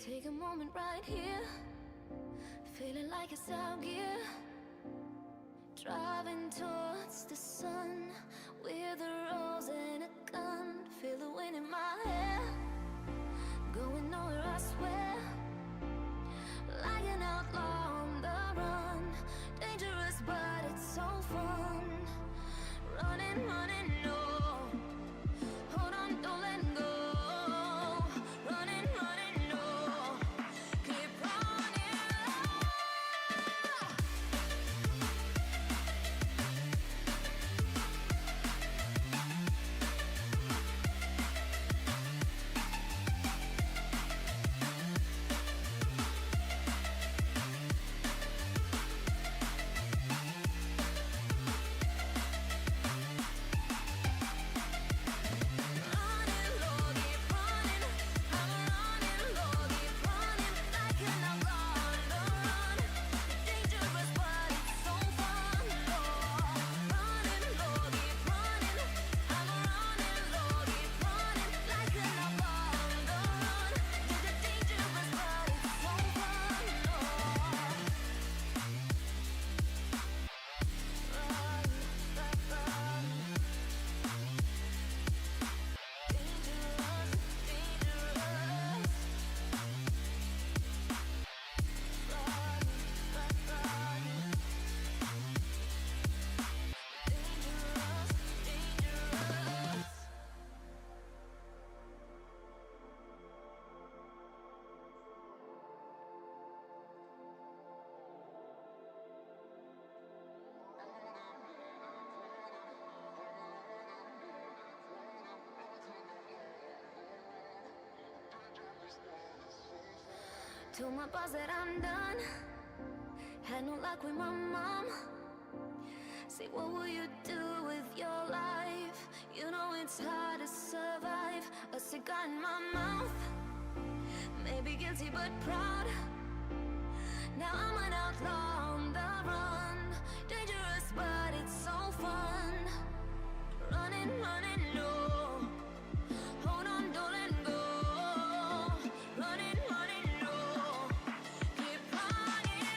Take a moment right here, feeling like it's out gear. Driving towards the sun with a rose and a gun. Feel the wind in my hair, going nowhere I swear. Like an outlaw on the run, dangerous but it's so fun. Running, running, no. Hold on, don't let go. Running, running, no. Keep running. Told my boss that I'm done. Had no luck with my mom. Say, what will you do with your life? You know it's hard to survive. A cigar in my mouth, maybe guilty but proud. Now I'm an outlaw on the run. Dangerous but it's so fun. Running, running, no. Hold on, don't let go. Running, running, no. Keep running.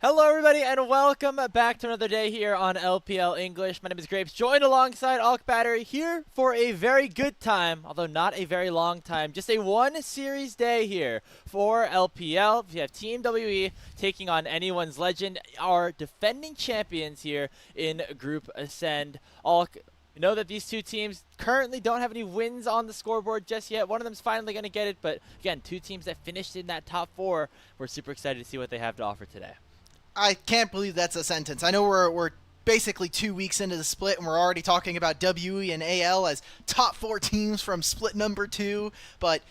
Hello, everybody, and welcome back to another day here on LPL English. My name is Grapes, joined alongside Alk Battery here for a very good time, although not a very long time. Just a one-series day here for LPL. We have Team WE taking on Anyone's Legend, our defending champions here in Group Ascend. Alk, you know that these two teams currently don't have any wins on the scoreboard just yet. One of them's finally going to get it, but again, two teams that finished in that top four. We're super excited to see what they have to offer today. I can't believe that's a sentence. I know we're basically 2 weeks into the split, and we're already talking about WE and AL as top 4 teams from split number 2, but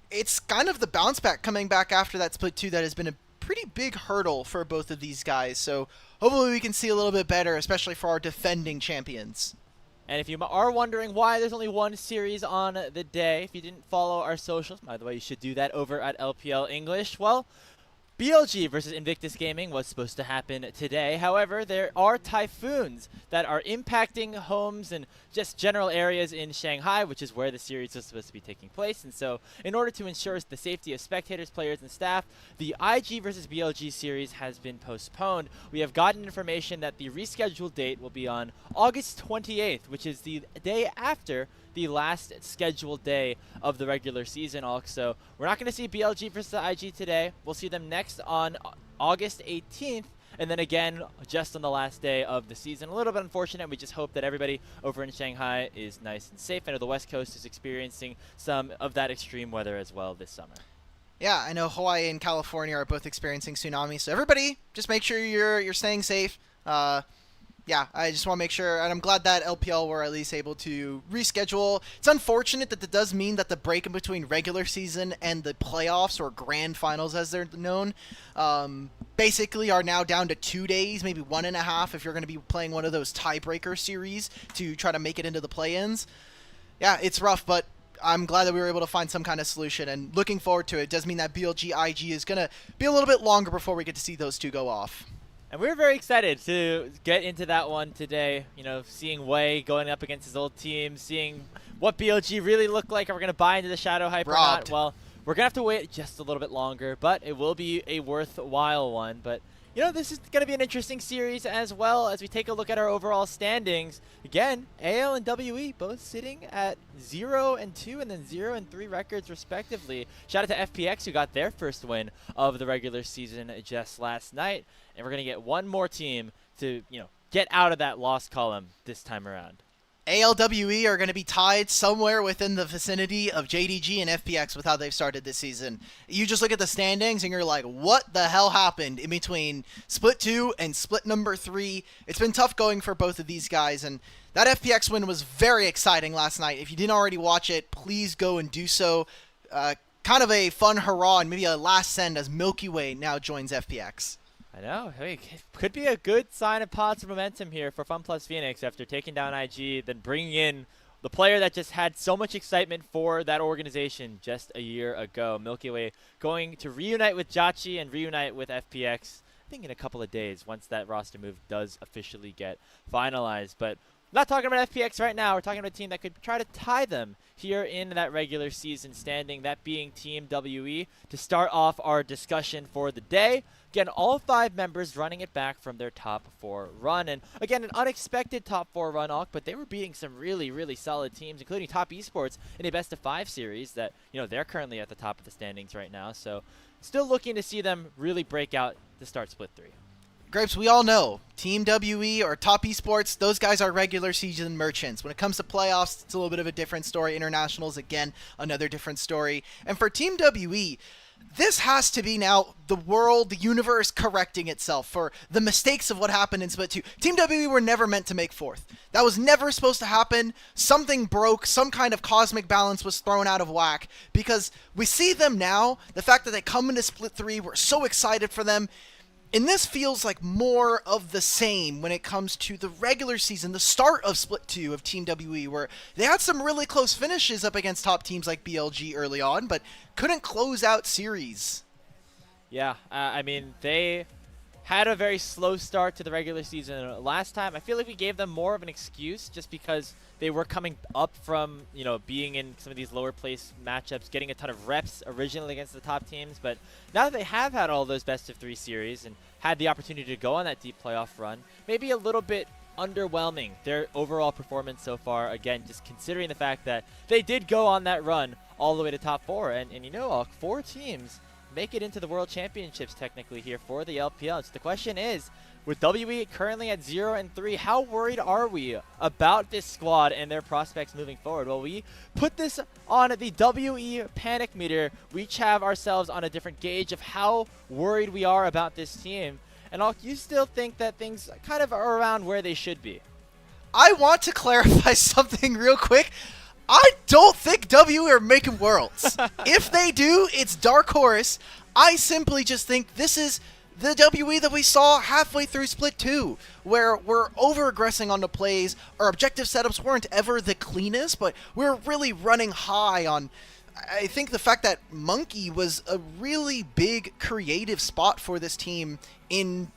it's kind of the bounce back coming back after that split 2 that has been a pretty big hurdle for both of these guys, so hopefully we can see a little bit better, especially for our defending champions. And if you are wondering why there's only one series on the day, if you didn't follow our socials, by the way, you should do that over at LPL English. Well, BLG versus Invictus Gaming was supposed to happen today. However, there are typhoons that are impacting homes and just general areas in Shanghai, which is where the series is supposed to be taking place. And so, in order to ensure the safety of spectators, players, and staff, the IG versus BLG series has been postponed. We have gotten information that the rescheduled date will be on August 28th, which is the day after the last scheduled day of the regular season, Alk. So we're not going to see BLG versus the IG today. We'll see them next on August 18th, and then again just on the last day of the season. A little bit unfortunate. We just hope that everybody over in Shanghai is nice and safe. I know the West Coast is experiencing some of that extreme weather as well this summer. Yeah, I know Hawaii and California are both experiencing tsunamis, so everybody just make sure you're staying safe. Yeah, I just want to make sure, and I'm glad that LPL were at least able to reschedule. It's unfortunate that does mean that the break in between regular season and the playoffs, or grand finals as they're known, basically are now down to 2 days, maybe 1.5 if you're going to be playing one of those tiebreaker series to try to make it into the play-ins. Yeah, it's rough, but I'm glad that we were able to find some kind of solution, and looking forward to it. It does mean that BLG IG is going to be a little bit longer before we get to see those two go off. And we're very excited to get into that one today. You know, seeing Wei going up against his old team, seeing what BLG really look like. Are we going to buy into the shadow hype or not? Well, we're going to have to wait just a little bit longer, but it will be a worthwhile one. But, you know, this is going to be an interesting series as well as we take a look at our overall standings. Again, AL and WE both sitting at 0-2 and then 0-3 records respectively. Shout out to FPX who got their first win of the regular season just last night. And we're going to get one more team to, you know, get out of that lost column this time around. ALWE are going to be tied somewhere within the vicinity of JDG and FPX with how they've started this season. You just look at the standings and you're like, what the hell happened in between Split 2 and Split number 3? It's been tough going for both of these guys, and that FPX win was very exciting last night. If you didn't already watch it, please go and do so. Kind of a fun hurrah and maybe a last send as Milky Way now joins FPX. I know. Hey, could be a good sign of positive momentum here for FunPlus Phoenix after taking down IG, then bringing in the player that just had so much excitement for that organization just a year ago. Milky Way going to reunite with Jachi and reunite with FPX, I think in a couple of days once that roster move does officially get finalized. But we're not talking about FPX right now. We're talking about a team that could try to tie them here in that regular season standing, that being Team WE. To start off our discussion for the day, again, all 5 members running it back from their top 4 run. And again, an unexpected top 4 run, but they were beating some really, really solid teams, including Top Esports in a best-of-5 series that, you know, they're currently at the top of the standings right now. So still looking to see them really break out to start Split 3. Grapes, we all know Team WE or Top Esports, those guys are regular season merchants. When it comes to playoffs, it's a little bit of a different story. Internationals, again, another different story. And for Team WE, this has to be now the world, the universe correcting itself for the mistakes of what happened in Split 2. Team WE were never meant to make 4th. That was never supposed to happen. Something broke. Some kind of cosmic balance was thrown out of whack. Because we see them now, the fact that they come into Split 3, we're so excited for them. And this feels like more of the same when it comes to the regular season, the start of Split 2 of Team WE, where they had some really close finishes up against top teams like BLG early on, but couldn't close out series. Yeah, I mean, they had a very slow start to the regular season last time. I feel like we gave them more of an excuse just because they were coming up from, you know, being in some of these lower place matchups, getting a ton of reps originally against the top teams. But now that they have had all those best of 3 series and had the opportunity to go on that deep playoff run. Maybe a little bit underwhelming, their overall performance so far. Again, just considering the fact that they did go on that run all the way to top 4. And you know, 4 teams make it into the World Championships technically here for the LPL. So the question is, with WE currently at 0-3, how worried are we about this squad and their prospects moving forward? Well, we put this on the WE panic meter. We each have ourselves on a different gauge of how worried we are about this team. And you still think that things kind of are around where they should be? I want to clarify something real quick. I don't think WE are making Worlds. If they do, it's Dark Horse. I simply just think this is the WE that we saw halfway through Split 2, where we're over-aggressing on the plays. Our objective setups weren't ever the cleanest, but we're really running high on... I think the fact that Monkey was a really big creative spot for this team in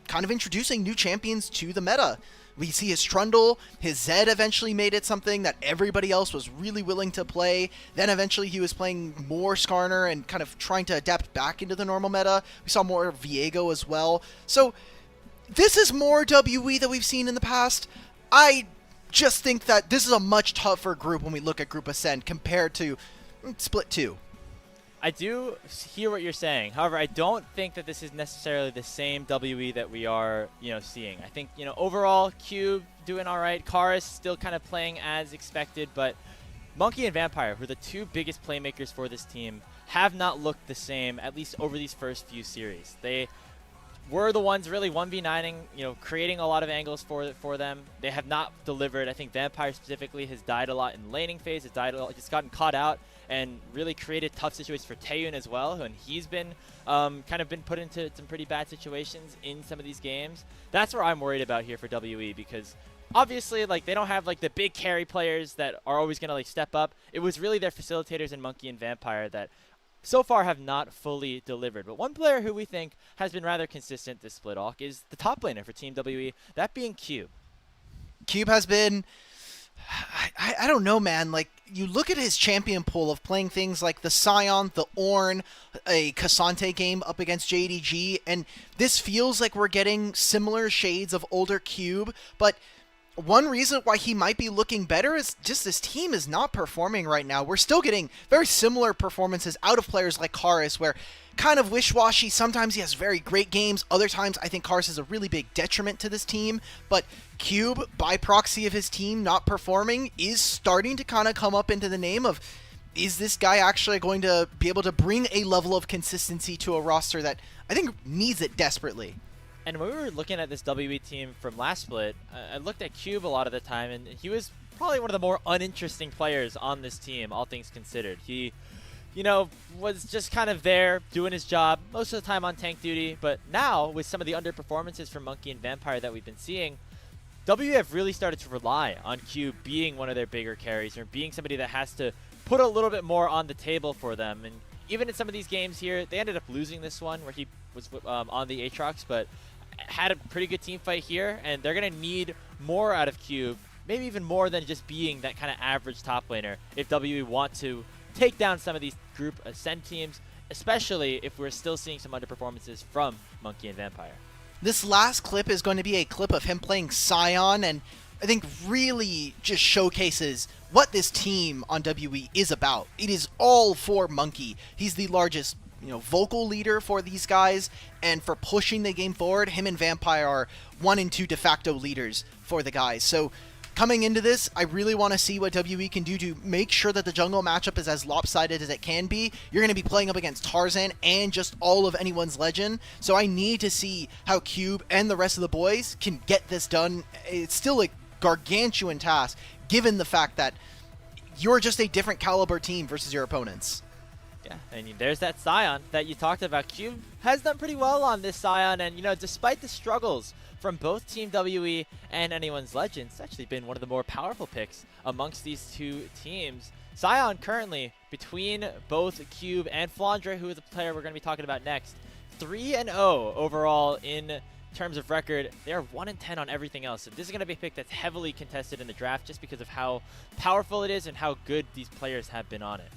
kind of introducing new champions to the meta. We see his Trundle, his Zed eventually made it something that everybody else was really willing to play. Then eventually he was playing more Skarner and kind of trying to adapt back into the normal meta. We saw more Viego as well. So this is more WE that we've seen in the past. I just think that this is a much tougher group when we look at Group Ascent compared to Split 2. I do hear what you're saying. However, I don't think that this is necessarily the same WE that we are, seeing. I think, overall, Cube doing all right. Karis still kind of playing as expected, but Monkey and Vampire, who are the 2 biggest playmakers for this team, have not looked the same, at least over these first few series. They were the ones really 1v9ing, creating a lot of angles for them. They have not delivered. I think Vampire specifically has died a lot in laning phase. Has died a lot, just gotten caught out and really created tough situations for Taeyun as well. And he's been kind of been put into some pretty bad situations in some of these games. That's where I'm worried about here for WE, because obviously, they don't have the big carry players that are always going to step up. It was really their facilitators in Monkey and Vampire that so far have not fully delivered. But one player who we think has been rather consistent this split arc is the top laner for Team WE, that being Cube. Cube has been... I don't know, man. You look at his champion pool of playing things like the Scion, the Ornn, a Cassante game up against JDG, and this feels like we're getting similar shades of older Cube, but one reason why he might be looking better is just this team is not performing right now. We're still getting very similar performances out of players like Karis, where kind of wish-washy. Sometimes he has very great games. Other times I think Karis is a really big detriment to this team. But Cube, by proxy of his team not performing, is starting to kind of come up into the name of, is this guy actually going to be able to bring a level of consistency to a roster that I think needs it desperately? And when we were looking at this WE team from last split, I looked at Cube a lot of the time, and he was probably one of the more uninteresting players on this team, all things considered. He, was just kind of there doing his job most of the time on tank duty. But now, with some of the underperformances from Monkey and Vampire that we've been seeing, WE have really started to rely on Cube being one of their bigger carries, or being somebody that has to put a little bit more on the table for them. And even in some of these games here, they ended up losing this one where he was on the Aatrox, but had a pretty good team fight here, and they're going to need more out of Cube, maybe even more than just being that kind of average top laner if WE want to take down some of these group Ascend teams, especially if we're still seeing some underperformances from Monkey and Vampire. This last clip is going to be a clip of him playing Scion, and I think really just showcases what this team on WE is about. It is all for Monkey. He's the largest vocal leader for these guys, and for pushing the game forward, him and Vampire are 1 and 2 de facto leaders for the guys. So coming into this, I really want to see what WE can do to make sure that the jungle matchup is as lopsided as it can be. You're going to be playing up against Tarzan and just all of anyone's legend, so I need to see how Cube and the rest of the boys can get this done. It's still a gargantuan task, given the fact that you're just a different caliber team versus your opponents. Yeah, and there's that Scion that you talked about. Cube has done pretty well on this Scion, and despite the struggles from both Team WE and Anyone's Legend, it's actually been one of the more powerful picks amongst these 2 teams. Scion currently, between both Cube and Flandre, who is the player we're going to be talking about next, 3-0 overall in terms of record. They're 1-10 on everything else. So this is going to be a pick that's heavily contested in the draft just because of how powerful it is and how good these players have been on it.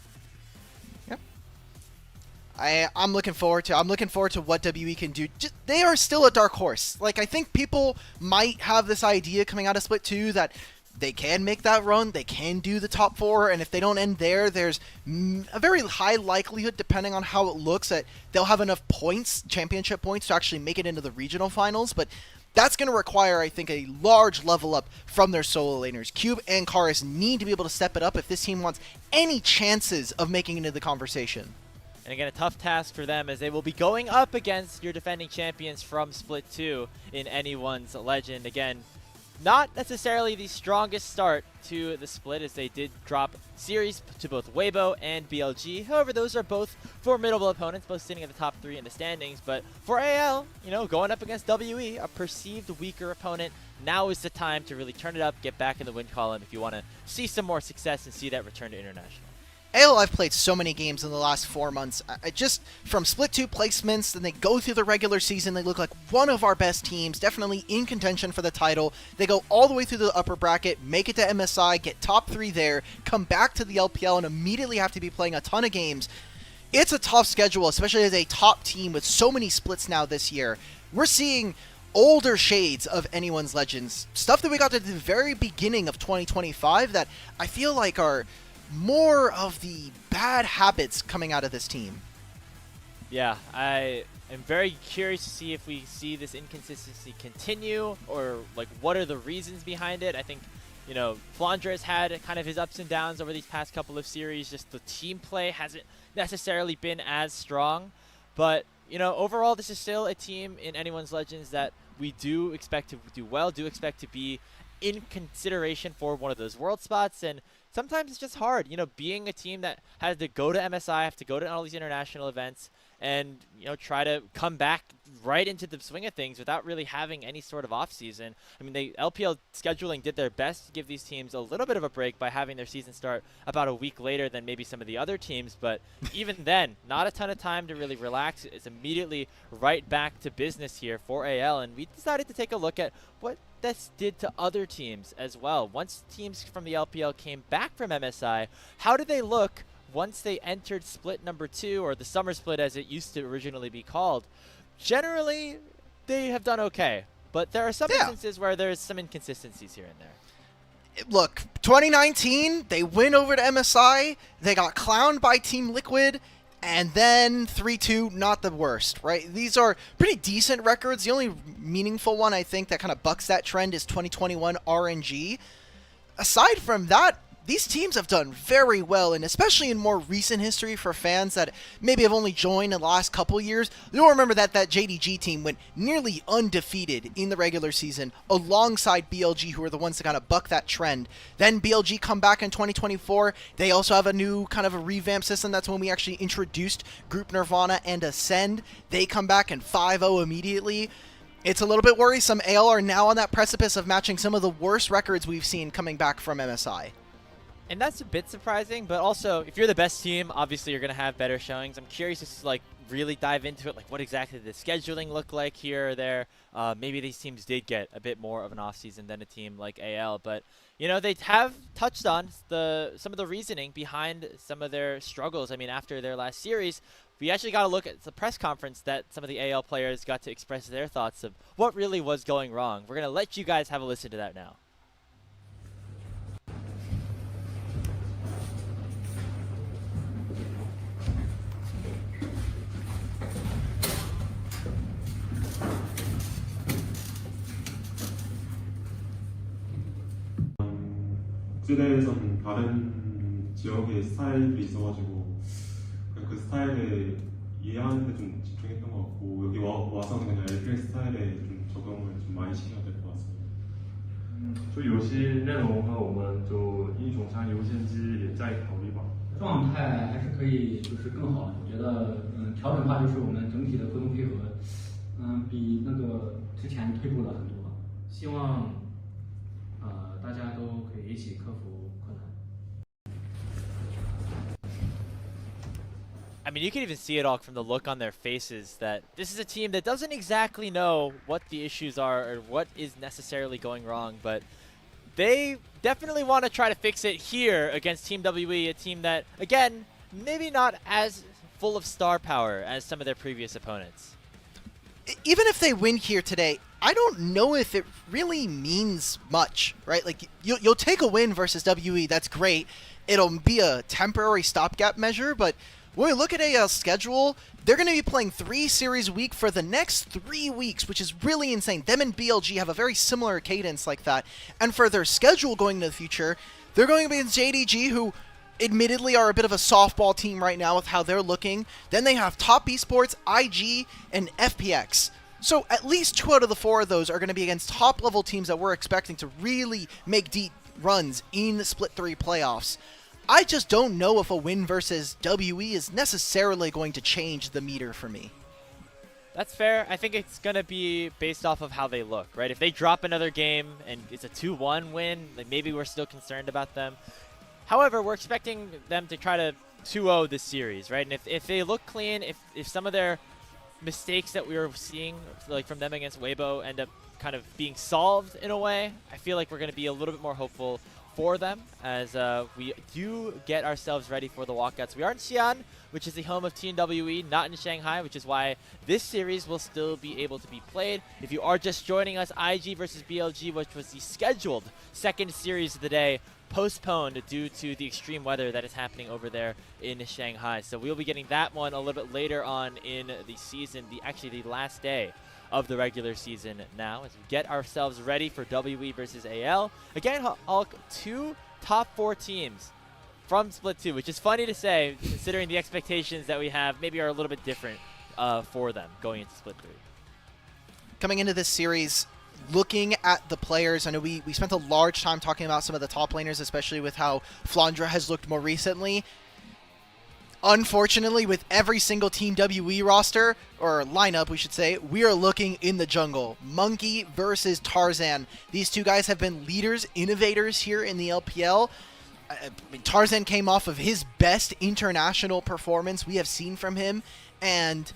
I'm looking forward to. I'm looking forward to what WE can do. They are still a dark horse. Like, I think people might have this idea coming out of Split 2 that they can make that run, they can do the top 4, and if they don't end there, there's a very high likelihood, depending on how it looks, that they'll have enough points, championship points, to actually make it into the regional finals. But that's going to require, I think, a large level up from their solo laners. Cube and Karis need to be able to step it up if this team wants any chances of making it into the conversation. And again, a tough task for them as they will be going up against your defending champions from Split 2 in Anyone's Legend. Again, not necessarily the strongest start to the split as they did drop series to both Weibo and BLG. However, those are both formidable opponents, both sitting at the top 3 in the standings. But for AL, going up against WE, a perceived weaker opponent, now is the time to really turn it up, get back in the win column if you want to see some more success and see that return to international. AL, I've played so many games in the last 4 months. Just from Split 2 placements, then they go through the regular season, they look like one of our best teams, definitely in contention for the title. They go all the way through the upper bracket, make it to MSI, get top 3 there, come back to the LPL, and immediately have to be playing a ton of games. It's a tough schedule, especially as a top team with so many splits now this year. We're seeing older shades of Anyone's Legends, stuff that we got at the very beginning of 2025 that I feel like are more of the bad habits coming out of this team. Yeah, I am very curious to see if we see this inconsistency continue, or like what are the reasons behind it. I think, Flandre's had kind of his ups and downs over these past couple of series. Just the team play hasn't necessarily been as strong. But, overall, this is still a team in Anyone's Legends that we do expect to do well, do expect to be in consideration for one of those world spots. And sometimes it's just hard, being a team that has to go to MSI, have to go to all these international events, and, try to come back right into the swing of things without really having any sort of off-season. I mean, the LPL scheduling did their best to give these teams a little bit of a break by having their season start about a week later than maybe some of the other teams, but even then, not a ton of time to really relax. It's immediately right back to business here for AL, and we decided to take a look at what this did to other teams as well. Once teams from the LPL came back from MSI, how did they look once they entered split number 2, or the summer split as it used to originally be called? Generally, they have done okay, but there are some instances where there's some inconsistencies here and there. Look, 2019, they went over to MSI, they got clowned by Team Liquid, and then 3-2, not the worst, right? These are pretty decent records. The only meaningful one, I think, that kind of bucks that trend is 2021 RNG. Aside from that, these teams have done very well, and especially in more recent history for fans that maybe have only joined in the last couple years, you'll remember that JDG team went nearly undefeated in the regular season alongside BLG, who are the ones that kind of buck that trend. Then BLG come back in 2024. They also have a new kind of a revamped system. That's when we actually introduced Group Nirvana and Ascend. They come back in 5-0 immediately. It's a little bit worrisome. AL are now on that precipice of matching some of the worst records we've seen coming back from MSI. And that's a bit surprising, but also, if you're the best team, obviously you're going to have better showings. I'm curious to really dive into it, like what exactly did the scheduling look like here or there. Maybe these teams did get a bit more of an offseason than a team like AL, but they have touched on some of the reasoning behind some of their struggles. I mean, after their last series, we actually got to look at the press conference that some of the AL players got to express their thoughts of what really was going wrong. We're going to let you guys have a listen to that now. 6대에서는 다른 지역의 스타일들이 있어가지고 그 스타일에 이해하는 데 좀 집중했던 것 같고 여기 와서는 그냥 LPL 스타일에 좀 적응을 좀 많이 시켜야 될 것 같습니다. 就有些内容和我们就英雄山优先级也在考虑吧。状态还是可以就是更好的，我觉得调整的话就是我们整体的沟通配合，比那个之前退步了很多。希望大家都可以一起克服困难。 I mean, you can even see it all from the look on their faces that this is a team that doesn't exactly know what the issues are or what is necessarily going wrong, but they definitely want to try to fix it here against Team WE, a team that, again, maybe not as full of star power as some of their previous opponents. Even if they win here today, I don't know if it really means much, right? Like, you'll take a win versus WE, that's great. It'll be a temporary stopgap measure, but when we look at AL's schedule, they're going to be playing 3 series a week for the next 3 weeks, which is really insane. Them and BLG have a very similar cadence like that. And for their schedule going into the future, they're going against JDG, who admittedly are a bit of a softball team right now with how they're looking. Then they have Top Esports, IG, and FPX. So at least 2 out of the 4 of those are going to be against top-level teams that we're expecting to really make deep runs in the Split 3 playoffs. I just don't know if a win versus WE is necessarily going to change the meter for me. That's fair. I think it's going to be based off of how they look, right? If they drop another game and it's a 2-1 win, like maybe we're still concerned about them. However, we're expecting them to try to 2-0 this series, right? And if they look clean, if some of their mistakes that we were seeing, like from them against Weibo, end up kind of being solved in a way, I feel like we're going to be a little bit more hopeful for them as we do get ourselves ready for the walkouts. We are in Xi'an, which is the home of Team WE, not in Shanghai, which is why this series will still be able to be played. If you are just joining us, IG versus BLG, which was the scheduled second series of the day, postponed due to the extreme weather that is happening over there in Shanghai. So we'll be getting that one a little bit later on in the season, actually the last day of the regular season now, as we get ourselves ready for WE versus AL. Again, Hulk, 2 top 4 teams from Split 2, which is funny to say considering the expectations that we have maybe are a little bit different for them going into Split 3. Coming into this series, looking at the players, I know we spent a large time talking about some of the top laners, especially with how Flandra has looked more recently. Unfortunately, with every single Team WE roster, or lineup, we should say, we are looking in the jungle. Monkey versus Tarzan. These 2 guys have been leaders, innovators here in the LPL. Tarzan came off of his best international performance we have seen from him, and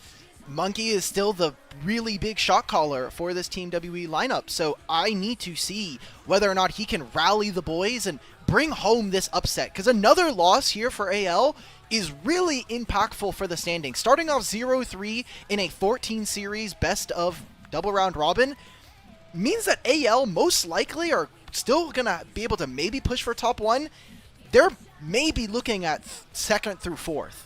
Monkey is still the really big shot caller for this Team WE lineup. So I need to see whether or not he can rally the boys and bring home this upset, because another loss here for AL is really impactful for the standings. Starting off 0-3 in a 14 series best of double round robin means that AL most likely are still going to be able to maybe push for top 1. They're maybe looking at 2nd through 4th.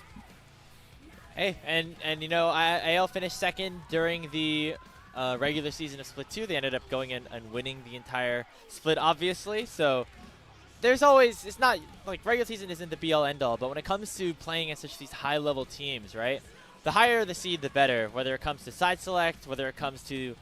Hey, and you know, AL finished 2nd during the regular season of Split 2. They ended up going in and winning the entire split, obviously. So there's always, it's not like regular season isn't the be-all end-all, but when it comes to playing against such these high-level teams, right? The higher the seed, the better. Whether it comes to side select, whether it comes to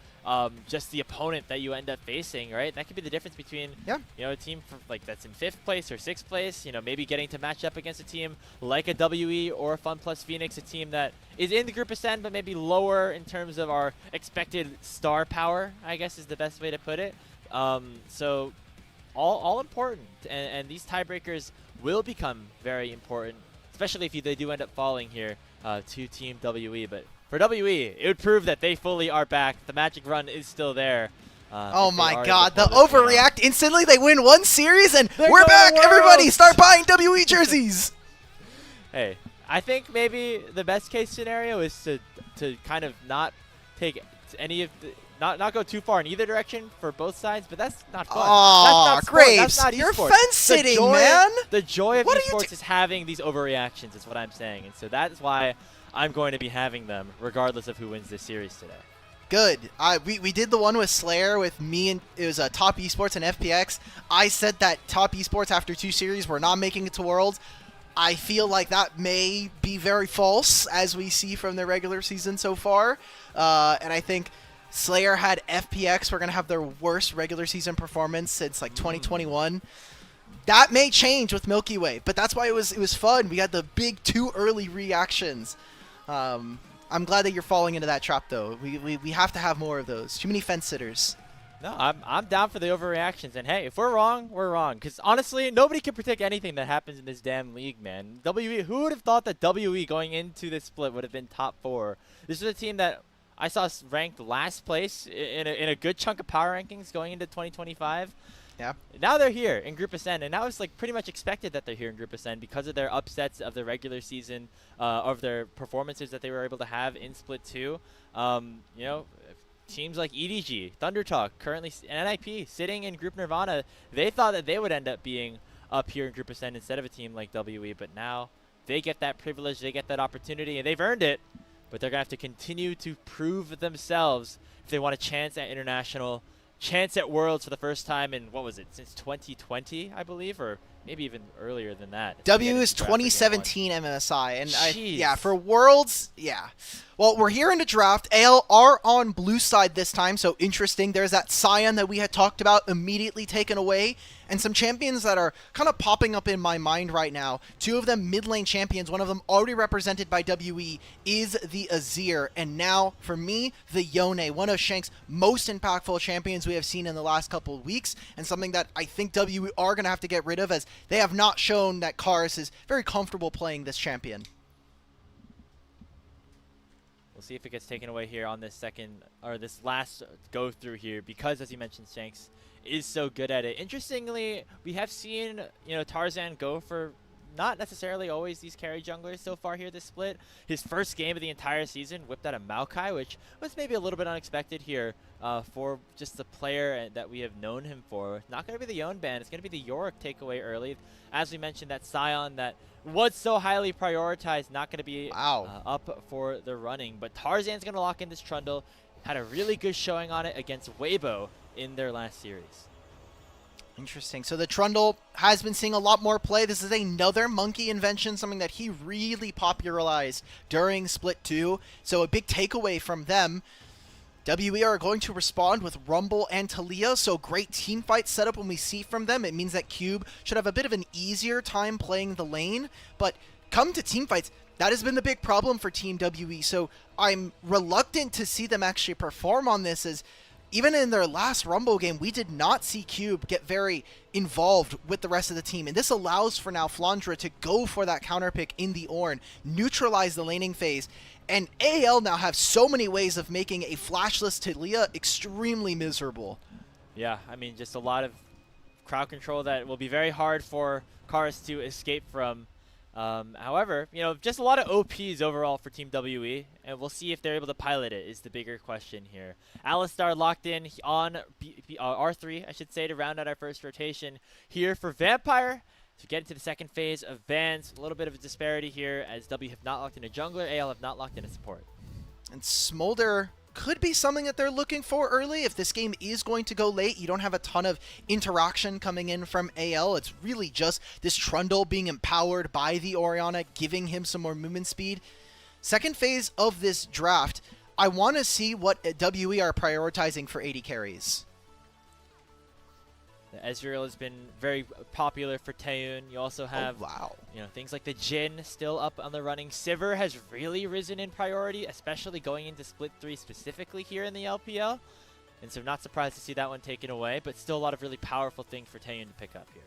just the opponent that you end up facing, right? That could be the difference between, you know, a team that's in 5th place or 6th place, you know, maybe getting to match up against a team like a WE or a Fun Plus Phoenix, a team that is in the group ascend, but maybe lower in terms of our expected star power, I guess is the best way to put it. So all important, and these tiebreakers will become very important, especially if they do end up falling here to Team WE. But for WE, it would prove that they fully are back. The magic run is still there. Oh my god, the overreact instantly. They win 1 series and we're back. Everybody start buying WE jerseys. Hey, I think maybe the best case scenario is to kind of not take any of the, not go too far in either direction for both sides, but that's not fun. Oh, Graves, that's not you're esports. fence sitting, man. The joy of What esports is having these overreactions, is what I'm saying, and so that's why I'm going to be having them, regardless of who wins this series today. Good. We did the one with Slayer with me, and it was Top Esports and FPX. I said that Top Esports after 2 series were not making it to Worlds. I feel like that may be very false, as we see from the regular season so far, and I think Slayer had FPX were going to have their worst regular season performance since like 2021. That may change with Milky Way, but that's why it was fun. We had the big 2 early reactions. I'm glad that you're falling into that trap, though. We have to have more of those. Too many fence sitters. No, I'm down for the overreactions, and hey, if we're wrong, we're wrong. Because honestly, nobody can predict anything that happens in this damn league, man. WE, who would have thought that WE going into this split would have been top 4? This is a team that I saw ranked last place in a good chunk of power rankings going into 2025. Yeah. Now they're here in Group Ascend, and now it's like pretty much expected that they're here in Group Ascend because of their upsets of the regular season, of their performances that they were able to have in Split 2. You know, teams like EDG, Thunder Talk, currently NIP, sitting in Group Nirvana, they thought that they would end up being up here in Group Ascend instead of a team like WE, but now they get that privilege, they get that opportunity, and they've earned it, but they're going to have to continue to prove themselves if they want a chance at International, chance at Worlds for the first time in, what was it, since 2020, I believe, or maybe even earlier than that. W is 2017 MSI, and Jeez. yeah, for Worlds, yeah. Well, we're here in the draft. AL are on blue side this time, so interesting. There's that Scion that we had talked about immediately taken away, and some champions that are kind of popping up in my mind right now. Two of them mid lane champions, one of them already represented by WE, is the Azir, and now, for me, the Yone, one of Shank's most impactful champions we have seen in the last couple of weeks, and something that I think WE are going to have to get rid of, as they have not shown that Karis is very comfortable playing this champion. We'll see if it gets taken away here on this second, or this last go through here, because as you mentioned, Shanks is so good at it. Interestingly, we have seen, you know, Tarzan go for not necessarily always these carry junglers so far here this split. His first game of the entire season whipped out a Maokai, which was maybe a little bit unexpected here for just the player that we have known him for. Not going to be the Yone ban, it's going to be the Yorick takeaway early. As we mentioned, that Scion that was so highly prioritized, not going to be up for the running. But Tarzan's going to lock in this Trundle. Had a really good showing on it against Weibo in their last series. Interesting. So the Trundle has been seeing a lot more play. This is another Monkey invention, something that he really popularized during Split 2. So a big takeaway from them. WE are going to respond with Rumble and Taliyah, so great team fight setup when we see from them. It means that Cube should have a bit of an easier time playing the lane, but come to team fights, that has been the big problem for Team WE, so I'm reluctant to see them actually perform on this, as even in their last Rumble game, we did not see Cube get very involved with the rest of the team. And this allows for now Flandra to go for that counter pick in the Ornn, neutralize the laning phase. And AL now have so many ways of making a flashless Taliyah extremely miserable. Yeah, I mean, just a lot of crowd control that will be very hard for Karis to escape from. However, you know, just a lot of OPs overall for Team WE, and we'll see if they're able to pilot it is the bigger question here. Alistar locked in on R3, I should say, to round out our first rotation here for Vampire to get into the second phase of bans. A little bit of a disparity here as W have not locked in a jungler, AL have not locked in a support. And Smolder could be something that they're looking for early. If this game is going to go late, you don't have a ton of interaction coming in from AL. It's really just this Trundle being empowered by the Orianna, giving him some more movement speed. Second phase of this draft, I want to see what WE are prioritizing for AD carries. The Ezreal has been very popular for Taeyoon. You also have you know, things like the Jhin still up on the running. Sivir has really risen in priority, especially going into Split 3 specifically here in the LPL. And so not surprised to see that one taken away, but still a lot of really powerful things for Taeyoon to pick up here.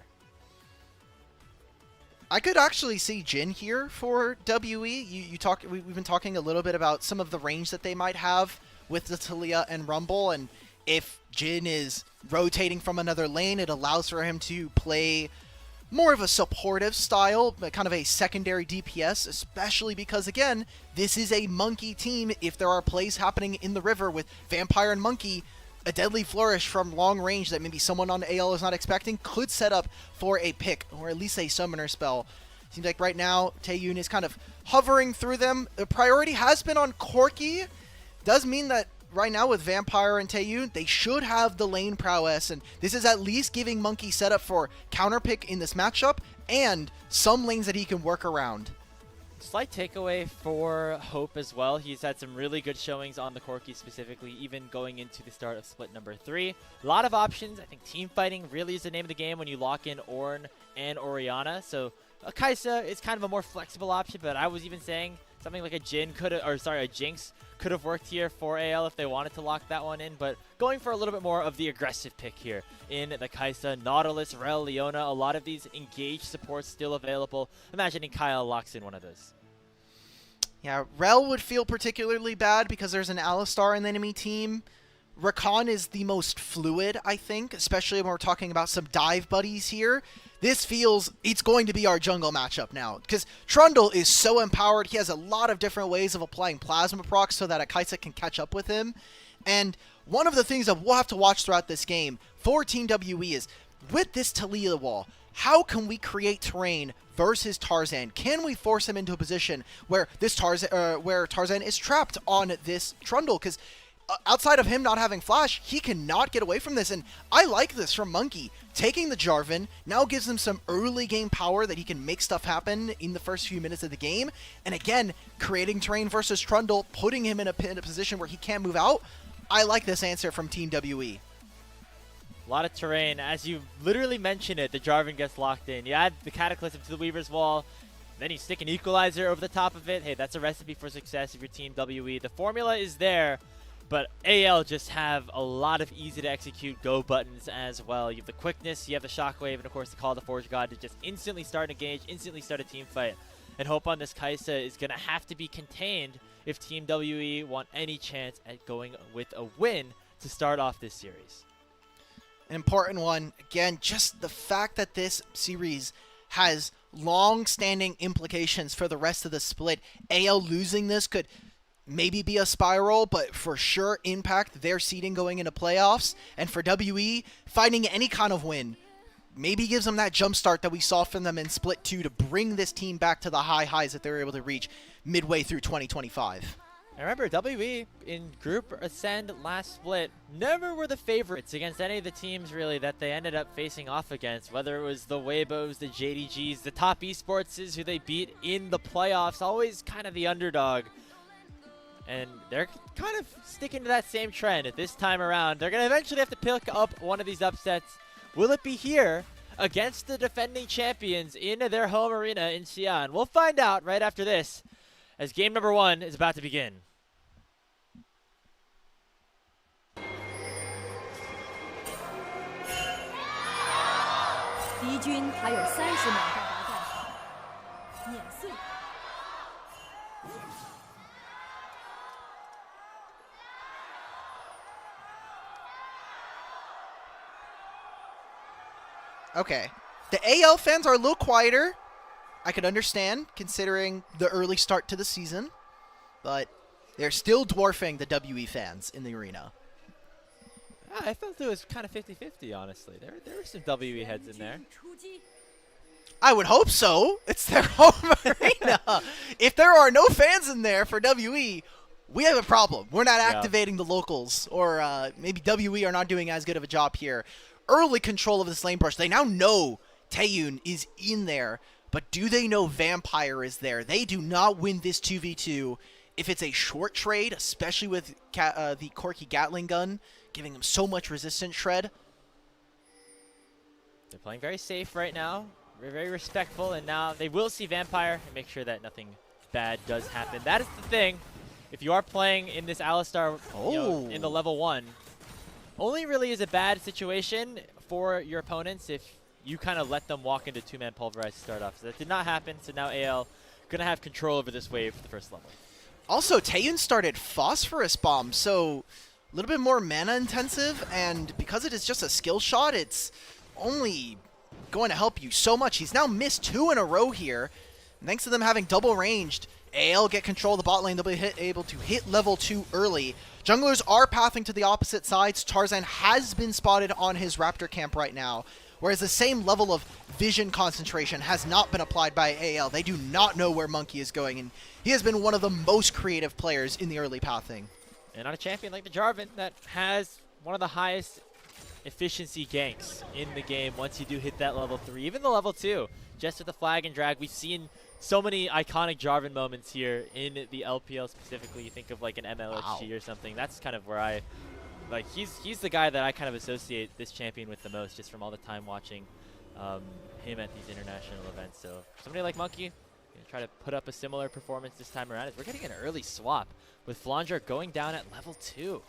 I could actually see Jhin here for WE. We've been talking a little bit about some of the range that they might have with the Taliyah and Rumble, and if Jhin is rotating from another lane, it allows for him to play more of a supportive style, kind of a secondary DPS, especially because, again, this is a Monkey team. If there are plays happening in the river with Vampire and Monkey, a Deadly Flourish from long range that maybe someone on AL is not expecting could set up for a pick, or at least a summoner spell. Seems like right now, Taeyoon is kind of hovering through them. The priority has been on Corki. Does mean that right now with Vampire and Taeyoon, they should have the lane prowess, and this is at least giving Monkey setup for counter pick in this matchup and some lanes that he can work around. Slight takeaway for Hope as well. He's had some really good showings on the Corki specifically, even going into the start of split number 3. A lot of options. I think team fighting really is the name of the game when you lock in Ornn and Orianna. So a Kai'Sa is kind of a more flexible option, but I was even saying something like a Jinx could have worked here for AL if they wanted to lock that one in, but going for a little bit more of the aggressive pick here in the Kai'Sa, Nautilus, Rel, Leona, a lot of these engaged supports still available. Imagining Kyle locks in one of those. Yeah, Rel would feel particularly bad because there's an Alistar in the enemy team. Rakan is the most fluid, I think, especially when we're talking about some dive buddies here. This feels it's going to be our jungle matchup now, because Trundle is so empowered. He has a lot of different ways of applying plasma procs so that Akaisa can catch up with him. And one of the things that we'll have to watch throughout this game for Team WE is, with this Talia wall, how can we create terrain versus Tarzan? Can we force him into a position where Tarzan is trapped on this Trundle? Because outside of him not having flash, he cannot get away from this. And I like this from Monkey. Taking the Jarvan now gives him some early game power that he can make stuff happen in the first few minutes of the game. And again, creating terrain versus Trundle, putting him in a position where he can't move out. I like this answer from Team WE. A lot of terrain. As you literally mentioned it, the Jarvan gets locked in. You add the Cataclysm to the Weaver's Wall, then you stick an Equalizer over the top of it. Hey, that's a recipe for success if you're Team WE. The formula is there, but AL just have a lot of easy-to-execute go buttons as well. You have the quickness, you have the Shockwave, and of course the Call of the Forge God to just instantly start an engage, instantly start a team fight. And hope on this Kaisa is going to have to be contained if Team WE want any chance at going with a win to start off this series. An important one. Again, just the fact that this series has long-standing implications for the rest of the split. AL losing this could maybe be a spiral, but for sure impact their seeding going into playoffs. And for WE, finding any kind of win maybe gives them that jump start that we saw from them in Split 2 to bring this team back to the high highs that they were able to reach midway through 2025. I remember WE in Group Ascend last split never were the favorites against any of the teams really that they ended up facing off against, whether it was the Weibos, the JDGs, the top esports who they beat in the playoffs, always kind of the underdog. And they're kind of sticking to that same trend this time around. They're going to eventually have to pick up one of these upsets. Will it be here against the defending champions in their home arena in Xi'an? We'll find out right after this, as game number 1 is about to begin. Okay. The AL fans are a little quieter. I could understand, considering the early start to the season. But they're still dwarfing the WE fans in the arena. I felt it was kind of 50-50, honestly. There were some WE heads in there. I would hope so. It's their home arena. If there are no fans in there for WE, we have a problem. We're not activating the locals. Or maybe WE are not doing as good of a job here. Early control of this lane brush. They now know Taeyun is in there. But do they know Vampire is there? They do not win this 2v2 if it's a short trade, especially with the Corki Gatling gun, giving them so much resistance shred. They're playing very safe right now. They're very respectful, and now they will see Vampire and make sure that nothing bad does happen. That is the thing. If you are playing in this Alistar in the level 1, only really is a bad situation for your opponents if you kind of let them walk into two-man pulverize to start off. So that did not happen, so now AL going to have control over this wave for the first level. Also, Taeyun started Phosphorus Bomb, so a little bit more mana intensive, and because it is just a skill shot, it's only going to help you so much. He's now missed 2 in a row here. And thanks to them having double ranged, AL get control of the bot lane. They'll be able to hit level 2 early. Junglers are pathing to the opposite sides. Tarzan has been spotted on his Raptor camp right now, whereas the same level of vision concentration has not been applied by AL. They do not know where Monkey is going, and he has been one of the most creative players in the early pathing. And on a champion like the Jarvan that has one of the highest efficiency ganks in the game once you do hit that level 3. Even the level 2, just with the flag and drag, we've seen so many iconic Jarvan moments here in the LPL specifically. You think of like an MLHG or something. That's kind of where he's the guy that I kind of associate this champion with the most, just from all the time watching him at these international events. So somebody like Monkey, try to put up a similar performance this time around. We're getting an early swap with Flanger going down at level 2.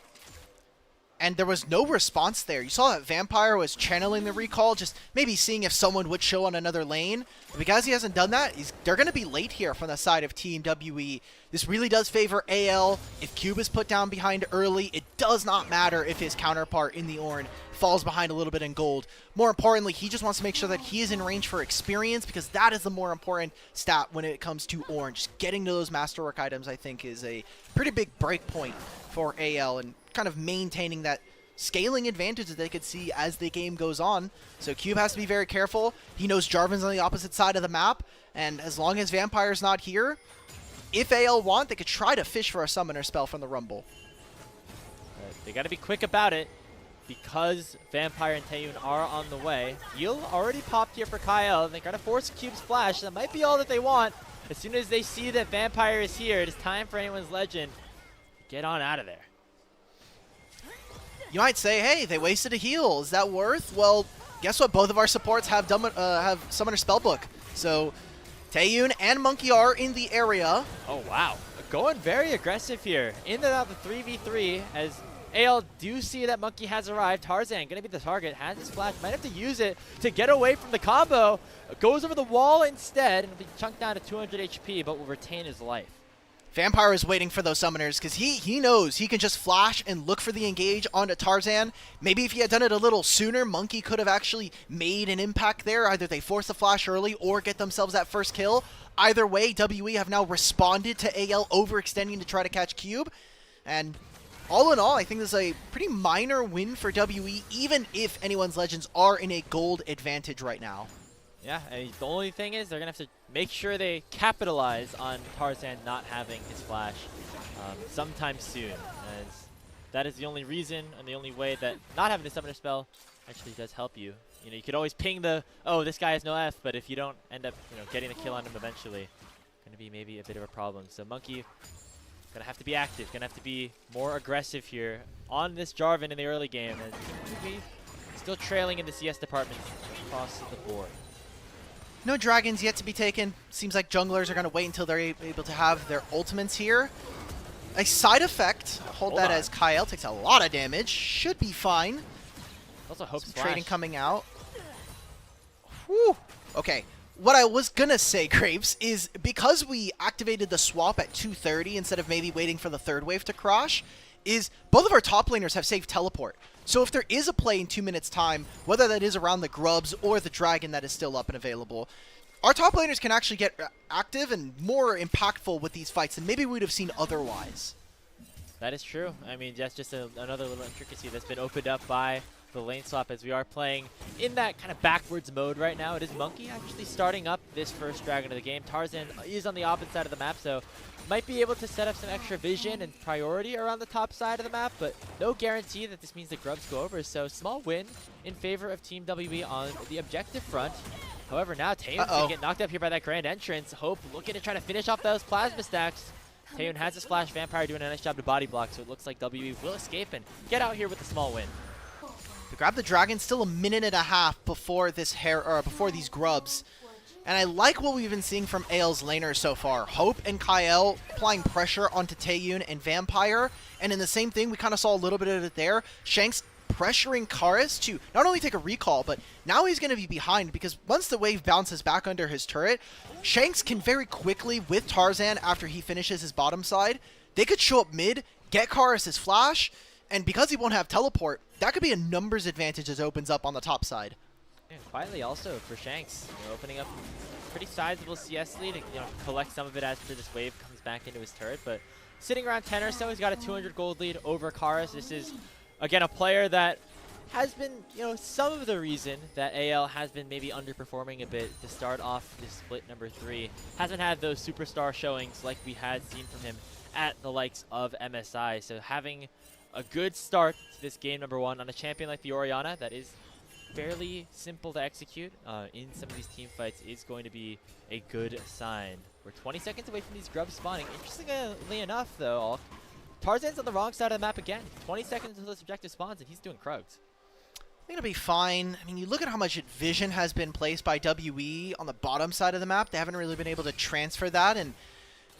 and there was no response there. You saw that Vampire was channeling the recall, just maybe seeing if someone would show on another lane. And because he hasn't done that, they're going to be late here from the side of Team WE. This really does favor AL. If Cube is put down behind early, it does not matter if his counterpart in the Ornn falls behind a little bit in gold. More importantly, he just wants to make sure that he is in range for experience, because that is the more important stat when it comes to Ornn. Just getting to those masterwork items, I think, is a pretty big break point for AL, and kind of maintaining that scaling advantage that they could see as the game goes on. So Cube has to be very careful. He knows Jarvan's on the opposite side of the map, and as long as Vampire's not here, if AL want, they could try to fish for a summoner spell from the Rumble. They got to be quick about it, because Vampire and Taeyun are on the way. Heal already popped here for Kyle. They got to force Cube's flash. That might be all that they want. As soon as they see that Vampire is here, it is time for anyone's legend. Get on out of there. You might say, hey, they wasted a heal. Is that worth? Well, guess what? Both of our supports have Summoner Spellbook. So Taeyun and Monkey are in the area. Oh, wow. Going very aggressive here. In and out the 3v3 as AL do see that Monkey has arrived. Tarzan going to be the target. Has his flash. Might have to use it to get away from the combo. Goes over the wall instead and will be chunked down to 200 HP, but will retain his life. Vampire is waiting for those summoners because he knows he can just flash and look for the engage onto Tarzan. Maybe if he had done it a little sooner, Monkey could have actually made an impact there. Either they force the flash early or get themselves that first kill. Either way, WE have now responded to AL overextending to try to catch Cube. And all in all, I think this is a pretty minor win for WE, even if anyone's legends are in a gold advantage right now. Yeah, and the only thing is they're going to have to make sure they capitalize on Tarzan not having his flash sometime soon. As that is the only reason and the only way that not having a summoner spell actually does help you. You know, you could always ping the, oh, this guy has no F, but if you don't end up, getting a kill on him eventually, going to be maybe a bit of a problem. So Monkey going to have to be active, going to have to be more aggressive here on this Jarvan in the early game. As we still trailing in the CS department across the board. No dragons yet to be taken. Seems like junglers are going to wait until they're able to have their ultimates here. A side effect, hold that as Kyle takes a lot of damage. Should be fine. Also hope some trading coming out. Whew. Okay. What I was going to say, Graves, is because we activated the swap at 2:30 instead of maybe waiting for the third wave to crash, is both of our top laners have saved teleport. So if there is a play in 2 minutes time, whether that is around the grubs or the dragon that is still up and available, our top laners can actually get active and more impactful with these fights than maybe we'd have seen otherwise. That is true. I mean, that's just another little intricacy that's been opened up by the lane swap as we are playing in that kind of backwards mode right now. It is Monkey actually starting up this first dragon of the game. Tarzan is on the opposite side of the map, so might be able to set up some extra vision and priority around the top side of the map, but no guarantee that this means the grubs go over. So small win in favor of Team WE on the objective front. However, now Taeyun's going to get knocked up here by that grand entrance. Hope looking to try to finish off those plasma stacks. Taeyun has his flash. Vampire doing a nice job to body block, so it looks like WE will escape and get out here with a small win. To grab the dragon, still a minute and a half before before these grubs. And I like what we've been seeing from AL's laners so far. Hope and Kyle applying pressure onto Taeyun and Vampire. And in the same thing, we kind of saw a little bit of it there. Shanks pressuring Karis to not only take a recall, but now he's going to be behind because once the wave bounces back under his turret, Shanks can very quickly, with Tarzan after he finishes his bottom side, they could show up mid, get Karis' flash, and because he won't have teleport, that could be a numbers advantage that opens up on the top side. And quietly also for Shanks, opening up pretty sizable CS lead to collect some of it after this wave comes back into his turret. But sitting around 10 or so, he's got a 200 gold lead over Karis. This is, again, a player that has been, some of the reason that AL has been maybe underperforming a bit to start off this split number 3. Hasn't had those superstar showings like we had seen from him at the likes of MSI. So having a good start to this game number 1 on a champion like the Orianna that is fairly simple to execute in some of these team fights is going to be a good sign. We're 20 seconds away from these grubs spawning. Interestingly enough, though, Tarzan's on the wrong side of the map again. 20 seconds until this objective spawns, and he's doing Krugs. I think it'll be fine. I mean, you look at how much vision has been placed by WE on the bottom side of the map. They haven't really been able to transfer that, and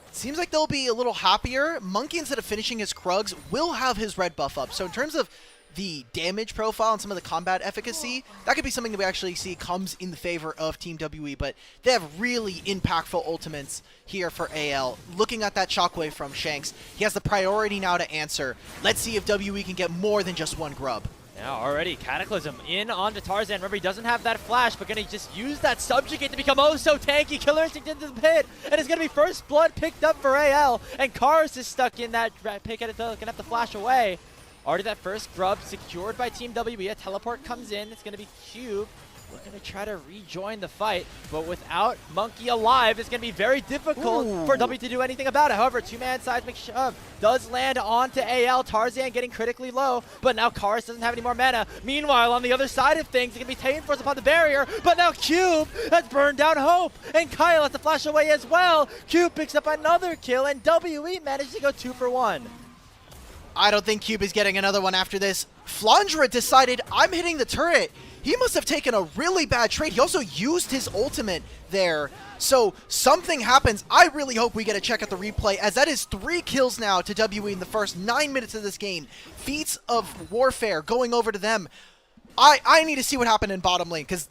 it seems like they'll be a little happier. Monkey, instead of finishing his Krugs, will have his red buff up. So in terms of the damage profile and some of the combat efficacy, that could be something that we actually see comes in the favor of Team WE, but they have really impactful ultimates here for AL. Looking at that shockwave from Shanks, he has the priority now to answer. Let's see if WE can get more than just one grub. Now already Cataclysm in onto Tarzan. Remember, he doesn't have that flash, but gonna just use that subjugate to become oh so tanky. Killer Instinct into the pit, and it's gonna be first blood picked up for AL, and Karis is stuck in that pick at it, gonna have to flash away. Already that first grub secured by Team WE. A teleport comes in. It's gonna be Cube. We're going to try to rejoin the fight, but without Monkey alive, it's going to be very difficult for W to do anything about it. However, two-man seismic shove does land onto AL. Tarzan getting critically low, but now Karis doesn't have any more mana. Meanwhile, on the other side of things, it's going to be Tane Force upon the barrier, but now Cube has burned down Hope, and Kyle has to flash away as well. Cube picks up another kill, and WE managed to go 2 for 1. I don't think Cube is getting another one after this. Flandra decided, I'm hitting the turret. He must have taken a really bad trade. He also used his ultimate there. So something happens. I really hope we get a check at the replay, as that is 3 kills now to WE in the first 9 minutes of this game. Feats of Warfare going over to them. I need to see what happened in bottom lane, because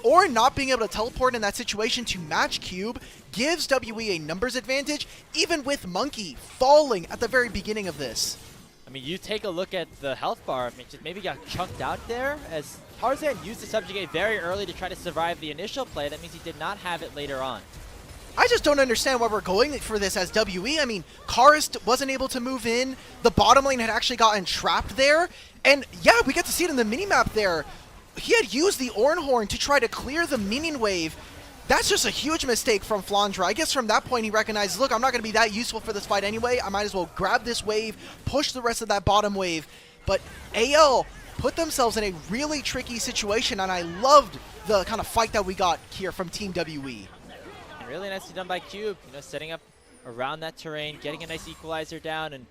or not being able to teleport in that situation to match Cube gives WE a numbers advantage, even with Monkey falling at the very beginning of this. I mean, you take a look at the health bar. I mean, just maybe got chunked out there, as Tarzan used the subjugate very early to try to survive the initial play. That means he did not have it later on. I just don't understand why we're going for this as WE. I mean, Karis wasn't able to move in. The bottom lane had actually gotten trapped there. And yeah, we get to see it in the minimap there. He had used the Ornhorn to try to clear the minion wave. That's just a huge mistake from Flandra. I guess from that point he recognized, look, I'm not going to be that useful for this fight anyway. I might as well grab this wave, push the rest of that bottom wave. But AL put themselves in a really tricky situation, and I loved the kind of fight that we got here from Team WE. Really nicely done by Cube, you know, setting up around that terrain, getting a nice equalizer down, and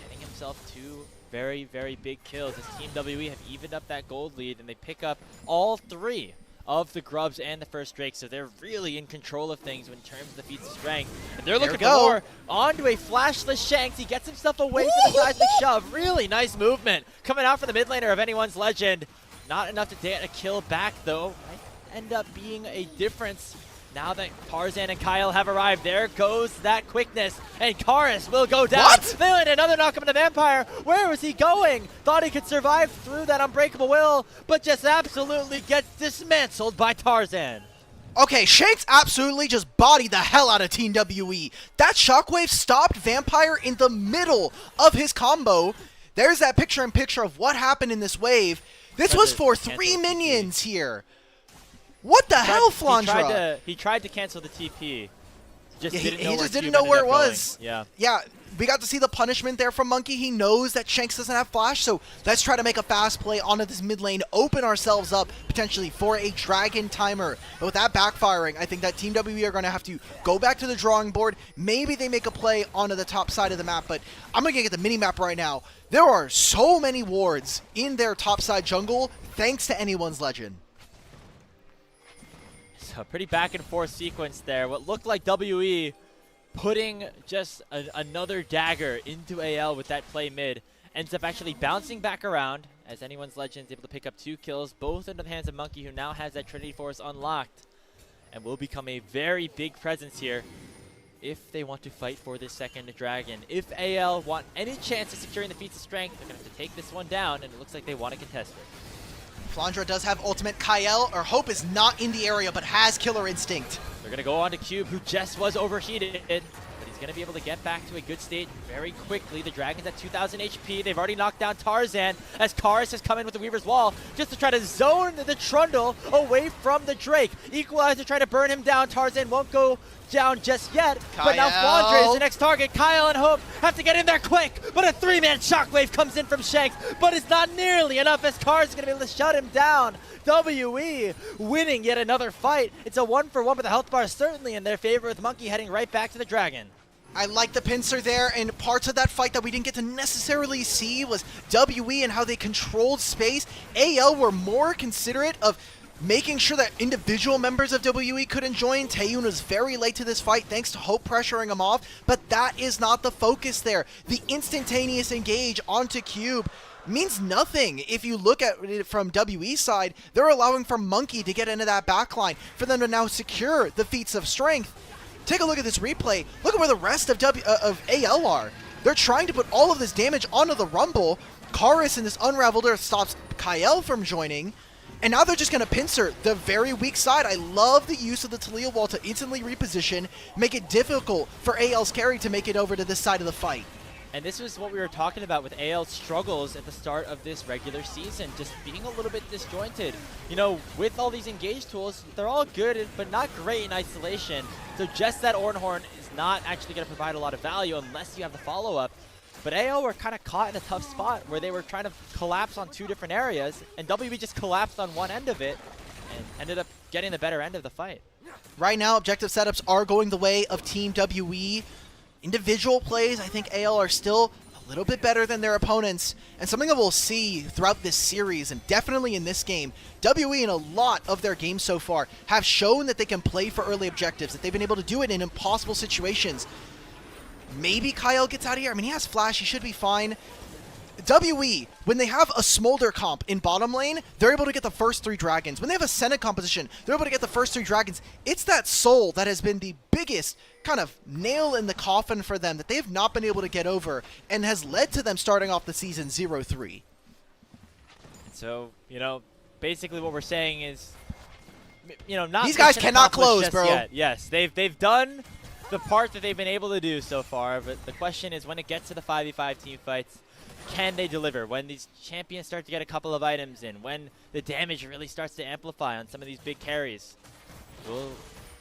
getting himself 2 very, very big kills as Team WE have evened up that gold lead, and they pick up all 3 of the grubs and the first Drake, so they're really in control of things in terms of the feats of strength. And they're looking for more. Onto a flashless Shanks. He gets himself away from the seismic shove. Really nice movement coming out for the mid laner of anyone's legend. Not enough to get a kill back, though. Might end up being a difference now that Tarzan and Kyle have arrived. There goes that quickness, and Karis will go down. What? They land another knock on the Vampire. Where was he going? Thought he could survive through that unbreakable will, but just absolutely gets dismantled by Tarzan. Okay, Shanks absolutely just bodied the hell out of Team WE. That shockwave stopped Vampire in the middle of his combo. There's that picture-in-picture of what happened in this wave. This was for 3 minions here. What the hell, Flandra? He tried to cancel the TP. He just didn't know where it was. Yeah. Yeah, we got to see the punishment there from Monkey. He knows that Shanks doesn't have flash, so let's try to make a fast play onto this mid lane, open ourselves up potentially for a dragon timer. But with that backfiring, I think that Team WE are going to have to go back to the drawing board. Maybe they make a play onto the top side of the map, but I'm going to get the mini-map right now. There are so many wards in their top side jungle, thanks to anyone's legend. A pretty back and forth sequence there. What looked like WE putting just another dagger into AL with that play mid ends up actually bouncing back around as anyone's legend is able to pick up 2 kills, both into the hands of Monkey, who now has that Trinity Force unlocked and will become a very big presence here if they want to fight for this second dragon. If AL want any chance of securing the feats of strength, they're going to have to take this one down, and it looks like they want to contest it. Flandra does have ultimate. Kyle, or Hope, is not in the area, but has Killer Instinct. They're going to go on to Cube, who just was overheated, but he's going to be able to get back to a good state very quickly. The Dragon's at 2,000 HP. They've already knocked down Tarzan, as Karis has come in with the Weaver's Wall just to try to zone the Trundle away from the Drake. Equalizer trying to burn him down. Tarzan won't go down just yet, but now Flandra is the next target. Kyle and Hope have to get in there quick, but a 3-man shockwave comes in from Shanks, but it's not nearly enough as Karis is going to be able to shut him down. WE winning yet another fight. It's a 1-for-1, but the health bar is certainly in their favor, with Monkey heading right back to the Dragon. I like the pincer there, and parts of that fight that we didn't get to necessarily see was WE and how they controlled space. AL were more considerate of making sure that individual members of WE couldn't join. Taeyun was very late to this fight thanks to Hope pressuring him off, but that is not the focus there. The instantaneous engage onto Cube means nothing. If you look at it from WE's side, they're allowing for Monkey to get into that backline, for them to now secure the feats of strength. Take a look at this replay. Look at where the rest of AL are. They're trying to put all of this damage onto the Rumble. Karis in this Unraveled Earth stops Kael from joining. And now they're just going to pincer the very weak side. I love the use of the Talia wall to instantly reposition, make it difficult for AL's carry to make it over to this side of the fight. And this was what we were talking about with AL's struggles at the start of this regular season, just being a little bit disjointed. You know, with all these engage tools, they're all good, but not great in isolation. So just that Ornhorn is not actually going to provide a lot of value unless you have the follow-up. But AL were kind of caught in a tough spot where they were trying to collapse on 2 different areas, and WB just collapsed on one end of it and ended up getting the better end of the fight. Right now, objective setups are going the way of Team WE. Individual plays, I think AL are still a little bit better than their opponents, and something that we'll see throughout this series, and definitely in this game, WE in a lot of their games so far have shown that they can play for early objectives, that they've been able to do it in impossible situations. Maybe Kyle gets out of here. I mean, he has flash. He should be fine. WE, when they have a Smolder comp in bottom lane, they're able to get the first 3 dragons. When they have a Senna composition, they're able to get the first 3 dragons. It's that soul that has been the biggest kind of nail in the coffin for them that they have not been able to get over and has led to them starting off the season 0-3. So, you know, basically what we're saying is, you know, not these guys mission cannot accomplished close, just bro. yet. Yes, they've done the part that they've been able to do so far, but the question is when it gets to the 5v5 team fights, can they deliver? When these champions start to get a couple of items in, when the damage really starts to amplify on some of these big carries, will,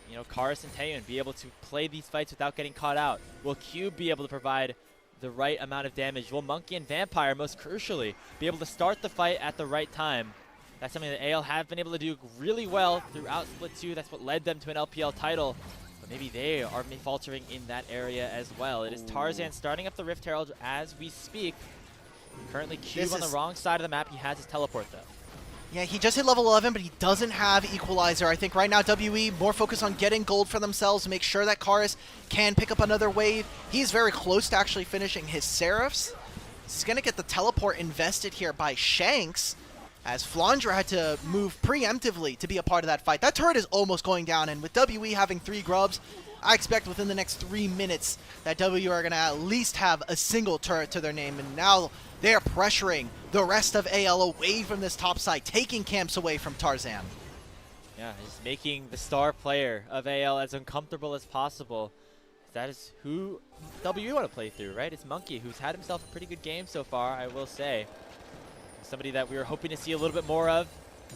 you know, Karis and Taeyun be able to play these fights without getting caught out? Will Cube be able to provide the right amount of damage? Will Monkey and Vampire, most crucially, be able to start the fight at the right time? That's something that AL have been able to do really well throughout Split 2. That's what led them to an LPL title. But maybe they are faltering in that area as well. It is Tarzan starting up the Rift Herald as we speak. Currently Cube on the wrong side of the map. He has his teleport though. Yeah, he just hit level 11, but he doesn't have Equalizer. I think right now WE more focused on getting gold for themselves to make sure that Karis can pick up another wave. He's very close to actually finishing his Seraphs. He's going to get the teleport invested here by Shanks, as Flandra had to move preemptively to be a part of that fight. That turret is almost going down, and with WE having 3 grubs, I expect within the next 3 minutes that W are going to at least have a single turret to their name, and now they are pressuring the rest of AL away from this top side, taking camps away from Tarzan. Yeah, just making the star player of AL as uncomfortable as possible. That is who W want to play through, right? It's Monkey, who's had himself a pretty good game so far, I will say. Somebody that we were hoping to see a little bit more of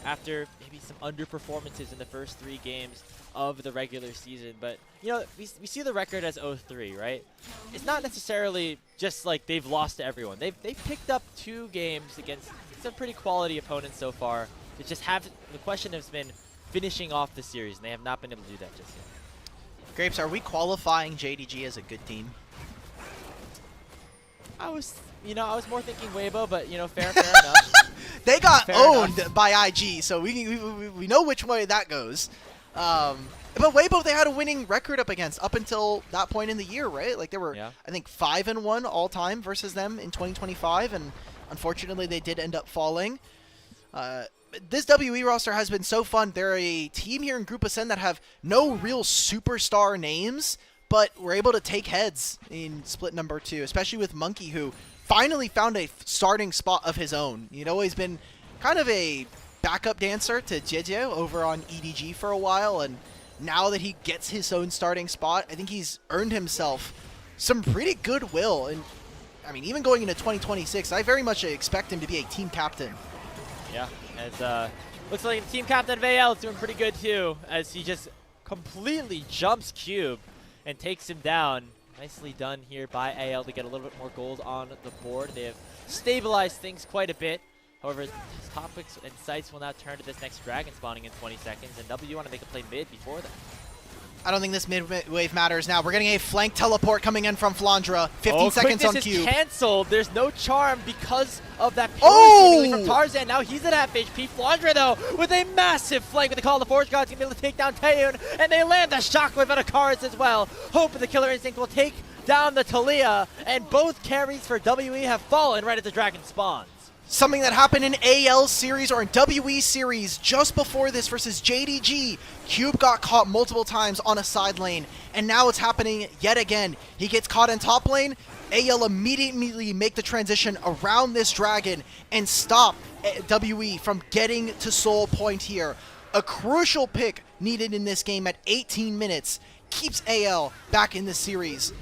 after maybe some underperformances in the first 3 games of the regular season. But, you know, we see the record as 0-3, right? It's not necessarily just like they've lost to everyone. They've picked up 2 games against some pretty quality opponents so far. They just have, the question has been finishing off the series, and they have not been able to do that just yet. Grapes, are we qualifying JDG as a good team? I was more thinking Weibo, but, you know, fair enough. They got Fair owned enough. by IG, so we know which way that goes. But Weibo, they had a winning record up against up until that point in the year, right? Like, they were, I think, 5-1 all time versus them in 2025, and unfortunately they did end up falling. This WE roster has been so fun. They're a team here in Group Ascend that have no real superstar names, but we're able to take heads in split number 2, especially with Monkey, who finally found a starting spot of his own. He'd always been kind of a backup dancer to Jeje over on EDG for a while, and now that he gets his own starting spot, I think he's earned himself some pretty goodwill. And I mean, even going into 2026, I very much expect him to be a team captain. Yeah, as looks like the team captain of AL is doing pretty good too, as he just completely jumps Cube and takes him down. Nicely done here by AL to get a little bit more gold on the board. They have stabilized things quite a bit. However, his topics and sights will now turn to this next dragon spawning in 20 seconds, and W want to make a play mid before that. I don't think this mid-wave matters now. We're getting a flank teleport coming in from Flandra. 15 seconds on Cube. Is canceled. There's no charm because of that purity from Tarzan. Now he's at half HP. Flandra, though, with a massive flank with the call of the Forge God's going to be able to take down Taeyun, and they land the shockwave out of Karis as well. Hope the Killer Instinct will take down the Talia, and both carries for WE have fallen right as the dragon spawns. Something that happened in AL series or in WE series just before this versus JDG. Cube got caught multiple times on a side lane, and now it's happening yet again. He gets caught in top lane. AL immediately make the transition around this dragon and stop WE from getting to Soul Point here. A crucial pick needed in this game at 18 minutes keeps AL back in this series.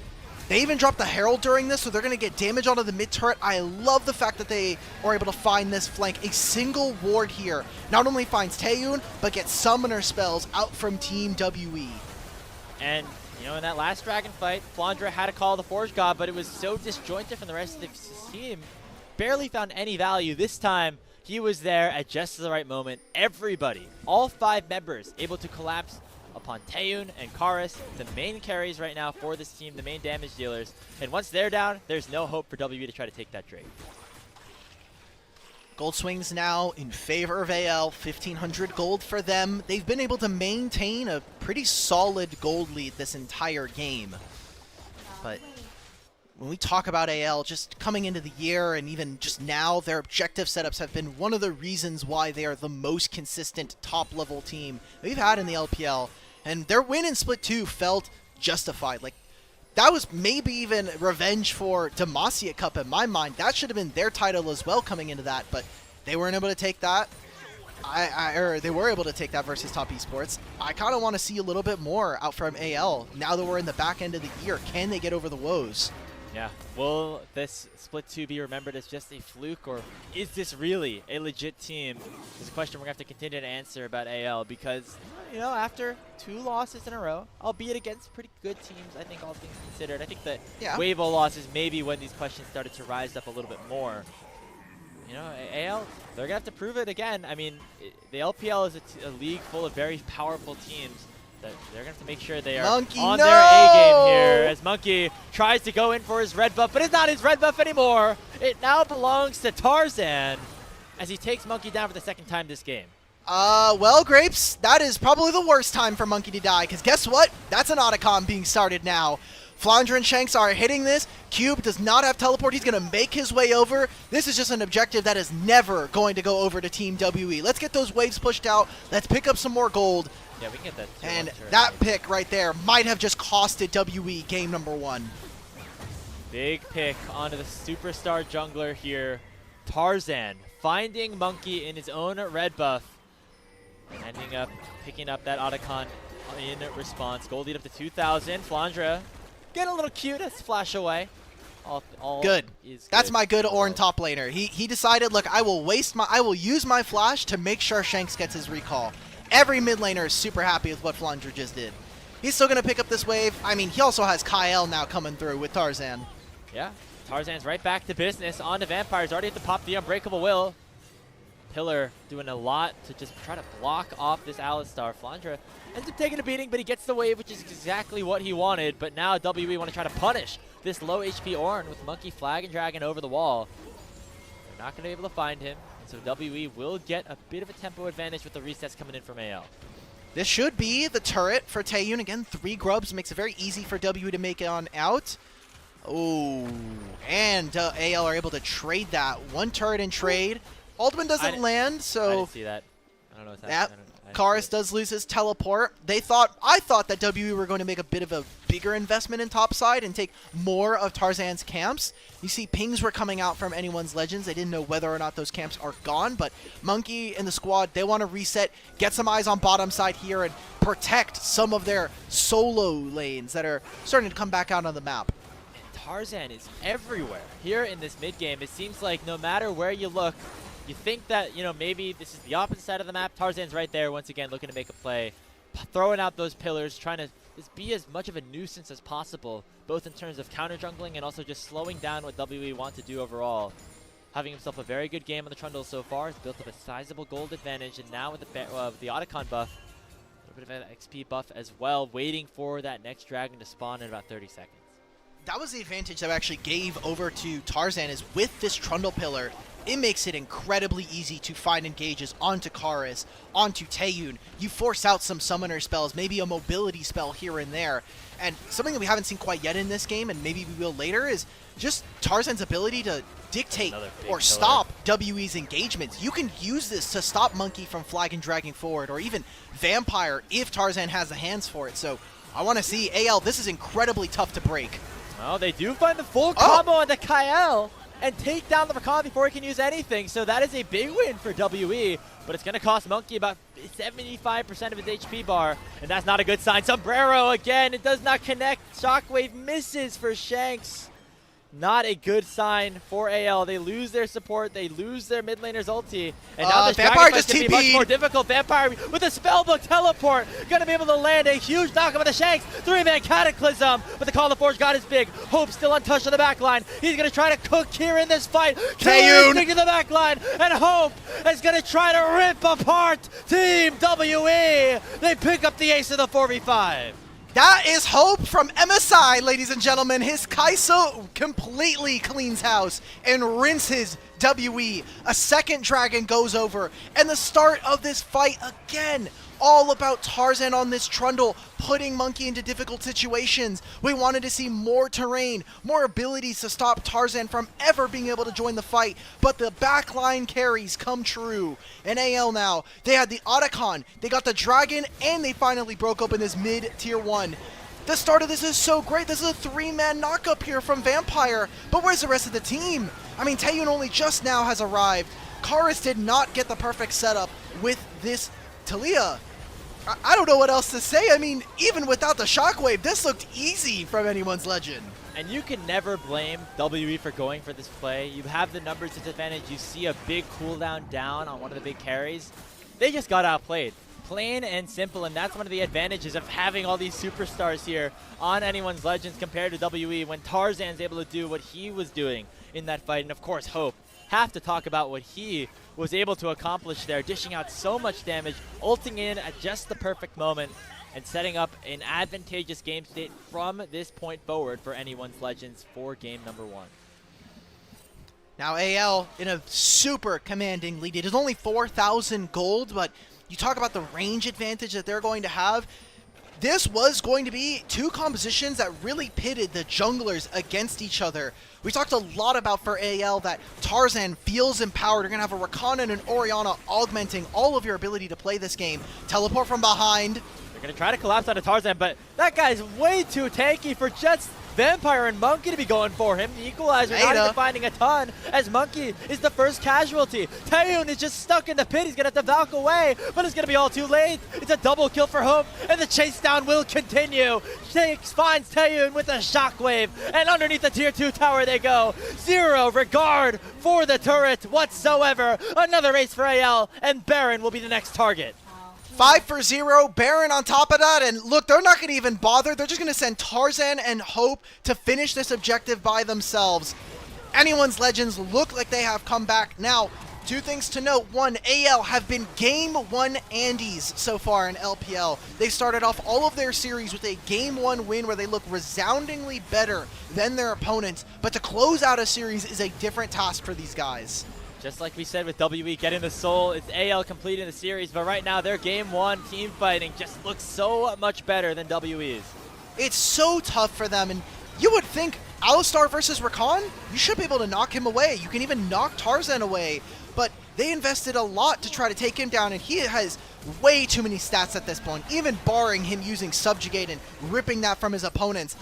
They even dropped the Herald during this, so they're going to get damage onto the mid turret. I love the fact that they are able to find this flank. A single ward here not only finds Taeyun, but gets summoner spells out from Team WE. And, you know, in that last dragon fight, Flandre had to call the Forge God, but it was so disjointed from the rest of the team. Barely found any value. This time, he was there at just the right moment. Everybody, all 5 members, able to collapse upon Taeyun and Karis, the main carries right now for this team, the main damage dealers. And once they're down, there's no hope for WE to try to take that Drake. Gold swings now in favor of AL, 1,500 gold for them. They've been able to maintain a pretty solid gold lead this entire game. But when we talk about AL, just coming into the year and even just now, their objective setups have been one of the reasons why they are the most consistent top-level team we've had in the LPL. And their win in Split 2 felt justified. Like, that was maybe even revenge for Demacia Cup in my mind. That should have been their title as well coming into that, but they weren't able to take that. Or they were able to take that versus Top Esports. I kind of want to see a little bit more out from AL now that we're in the back end of the year. Can they get over the woes? Yeah, will this Split 2 be remembered as just a fluke, or is this really a legit team? It's a question we're going to have to continue to answer about AL, because, you know, after 2 losses in a row, albeit against pretty good teams, I think all things considered, I think the wave of losses maybe when these questions started to rise up a little bit more. You know, AL, they're going to have to prove it again. I mean, the LPL is a league full of very powerful teams. They're going to have to make sure they are on their A-game here as Monkey tries to go in for his red buff, but it's not his red buff anymore. It now belongs to Tarzan as he takes Monkey down for the 2nd time this game. Well, Grapes, that is probably the worst time for Monkey to die, because guess what? That's an Otacon being started now. Flandre and Shanks are hitting this. Cube does not have teleport. He's going to make his way over. This is just an objective that is never going to go over to Team WE. Let's get those waves pushed out. Let's pick up some more gold. Yeah, we can get that. And that pick right there might have just costed WE game number 1. Big pick onto the superstar jungler here. Tarzan finding Monkey in his own red buff. Ending up picking up that Otacon in response. Gold lead up to 2,000. Flandre getting a little cute. Let's flash away. All good. Is That's good. my good Ornn top laner. He decided, look, I will use my flash to make sure Shanks gets his recall. Every mid laner is super happy with what Flandre just did. He's still going to pick up this wave. I mean, he also has Kyle now coming through with Tarzan. Yeah, Tarzan's right back to business on the Vampires. Already have to pop the Unbreakable Will. Pillar doing a lot to just try to block off this Alistar. Flandre ends up taking a beating, but he gets the wave, which is exactly what he wanted. But now WE want to try to punish this low HP Ornn with Monkey Flag and Dragon over the wall. They're not going to be able to find him. So WE will get a bit of a tempo advantage with the resets coming in from AL. This should be the turret for Taeyun. Again, 3 grubs makes it very easy for WE to make it on out. Oh, and AL are able to trade that. 1 turret in trade. Ultimate doesn't land, so I didn't see that. I don't know what's happening. Karis does lose his teleport. I thought that WE were going to make a bit of a bigger investment in topside and take more of Tarzan's camps. You see pings were coming out from anyone's legends. They didn't know whether or not those camps are gone, but Monkey and the squad, they want to reset, get some eyes on bottom side here, and protect some of their solo lanes that are starting to come back out on the map. And Tarzan is everywhere. Here in this mid game, it seems like no matter where you look, you think that, you know, maybe this is the opposite side of the map. Tarzan's right there, once again, looking to make a play. Throwing out those pillars, trying to just be as much of a nuisance as possible, both in terms of counter-jungling and also just slowing down what WE want to do overall. Having himself a very good game on the Trundle so far. He's built up a sizable gold advantage, and now with the Otacon buff, a little bit of an XP buff as well, waiting for that next dragon to spawn in about 30 seconds. That was the advantage that I actually gave over to Tarzan, is with this Trundle pillar, it makes it incredibly easy to find engages onto Karis, onto Taeyun. You force out some summoner spells, maybe a mobility spell here and there. And something that we haven't seen quite yet in this game, and maybe we will later, is just Tarzan's ability to dictate Another big or pillar. stop WE's engagements. You can use this to stop Monkey from flag and dragging forward, or even Vampire if Tarzan has the hands for it. So I want to see AL. This is incredibly tough to break. Well, they do find the full combo on the Kael and take down the Rakan before he can use anything. So that is a big win for WE, but it's going to cost Monkey about 75% of his HP bar, and that's not a good sign. Sombrero again, it does not connect. Shockwave misses for Shanks. Not a good sign for AL. They lose their support, they lose their mid laner's ulti, and now this Vampire Dragon Fight's just gonna be much TP'd. more difficult. Vampire with a spellbook teleport, gonna be able to land a huge knockup with the Shanks. 3-man Cataclysm, but the Call of the Forge God is big. Hope still untouched on the back line. He's gonna try to cook here in this fight. Taeyun to the back line, and Hope is gonna try to rip apart Team WE. They pick up the ace of the 4v5. That is Hope from MSI, ladies and gentlemen. His Kai'Sa completely cleans house and rinses WE. A second dragon goes over, and the start of this fight again. All about Tarzan on this Trundle, putting Monkey into difficult situations. We wanted to see more terrain, more abilities to stop Tarzan from ever being able to join the fight, but the backline carries come true. And AL now, they had the Otacon, they got the Dragon, and they finally broke open this mid-tier 1. The start of this is so great. This is a 3-man knockup here from Vampire, but where's the rest of the team? I mean, Taeyun only just now has arrived. Karis did not get the perfect setup with this Talia. I don't know what else to say. I mean, even without the Shockwave, this looked easy from anyone's Legend. And you can never blame WE for going for this play. You have the numbers disadvantage. You see a big cooldown down on one of the big carries. They just got outplayed. Plain and simple, and that's one of the advantages of having all these superstars here on anyone's Legends compared to WE when Tarzan's able to do what he was doing in that fight. And of course, Hope. Have to talk about what he was able to accomplish there, dishing out so much damage, ulting in at just the perfect moment, and setting up an advantageous game state from this point forward for anyone's Legends for game number 1. Now AL in a super commanding lead. It is only 4,000 gold, but you talk about the range advantage that they're going to have. This was going to be two compositions that really pitted the junglers against each other. We talked a lot about for AL that Tarzan feels empowered. You're going to have a Rakan and an Orianna augmenting all of your ability to play this game. Teleport from behind. They're going to try to collapse onto Tarzan, but that guy's way too tanky for just Vampire and Monkey to be going for him. The Equalizer not even finding a ton, as Monkey is the first casualty. Taeyun is just stuck in the pit. He's going to have to Valk away, but it's going to be all too late. It's a double kill for Hope, and the chase down will continue. Shanks finds Taeyun with a Shockwave, and underneath the tier 2 tower they go. Zero regard for the turret whatsoever. Another ace for AL, and Baron will be the next target. 5 for 0, Baron on top of that, and look, they're not going to even bother. They're just going to send Tarzan and Hope to finish this objective by themselves. Anyone's Legends look like they have come back. Now, two things to note. One, AL have been Game 1 Andes so far in LPL. They started off all of their series with a Game 1 win where they look resoundingly better than their opponents, but to close out a series is a different task for these guys. Just like we said with WE getting the soul, it's AL completing the series, but right now their game 1 team fighting just looks so much better than WE's. It's so tough for them, and you would think Alistar versus Rakan, you should be able to knock him away. You can even knock Tarzan away, but they invested a lot to try to take him down, and he has way too many stats at this point, even barring him using Subjugate and ripping that from his opponents.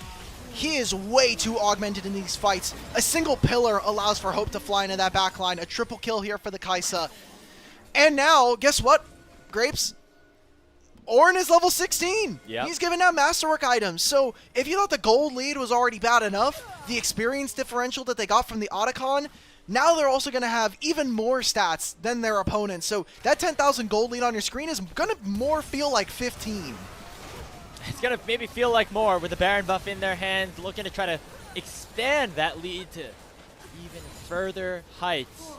He is way too augmented in these fights. A single pillar allows for Hope to fly into that backline. A triple kill here for the Kai'Sa. And now, guess what, Grapes? Ornn is level 16. Yep. He's giving out Masterwork items. So if you thought the gold lead was already bad enough, the experience differential that they got from the Otacon, now they're also going to have even more stats than their opponents. So that 10,000 gold lead on your screen is going to more feel like 15. It's going to maybe feel like more with the Baron buff in their hands, looking to try to expand that lead to even further heights.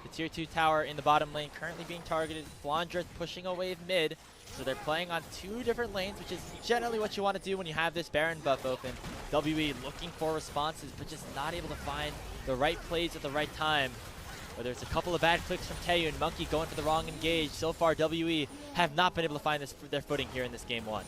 The tier 2 tower in the bottom lane currently being targeted. Flandra pushing a wave mid, so they're playing on 2 different lanes, which is generally what you want to do when you have this Baron buff open. WE looking for responses, but just not able to find the right plays at the right time. Whether it's a couple of bad clicks from Taeyun, Monkey going for the wrong engage. So far, WE have not been able to find their footing here in this game 1.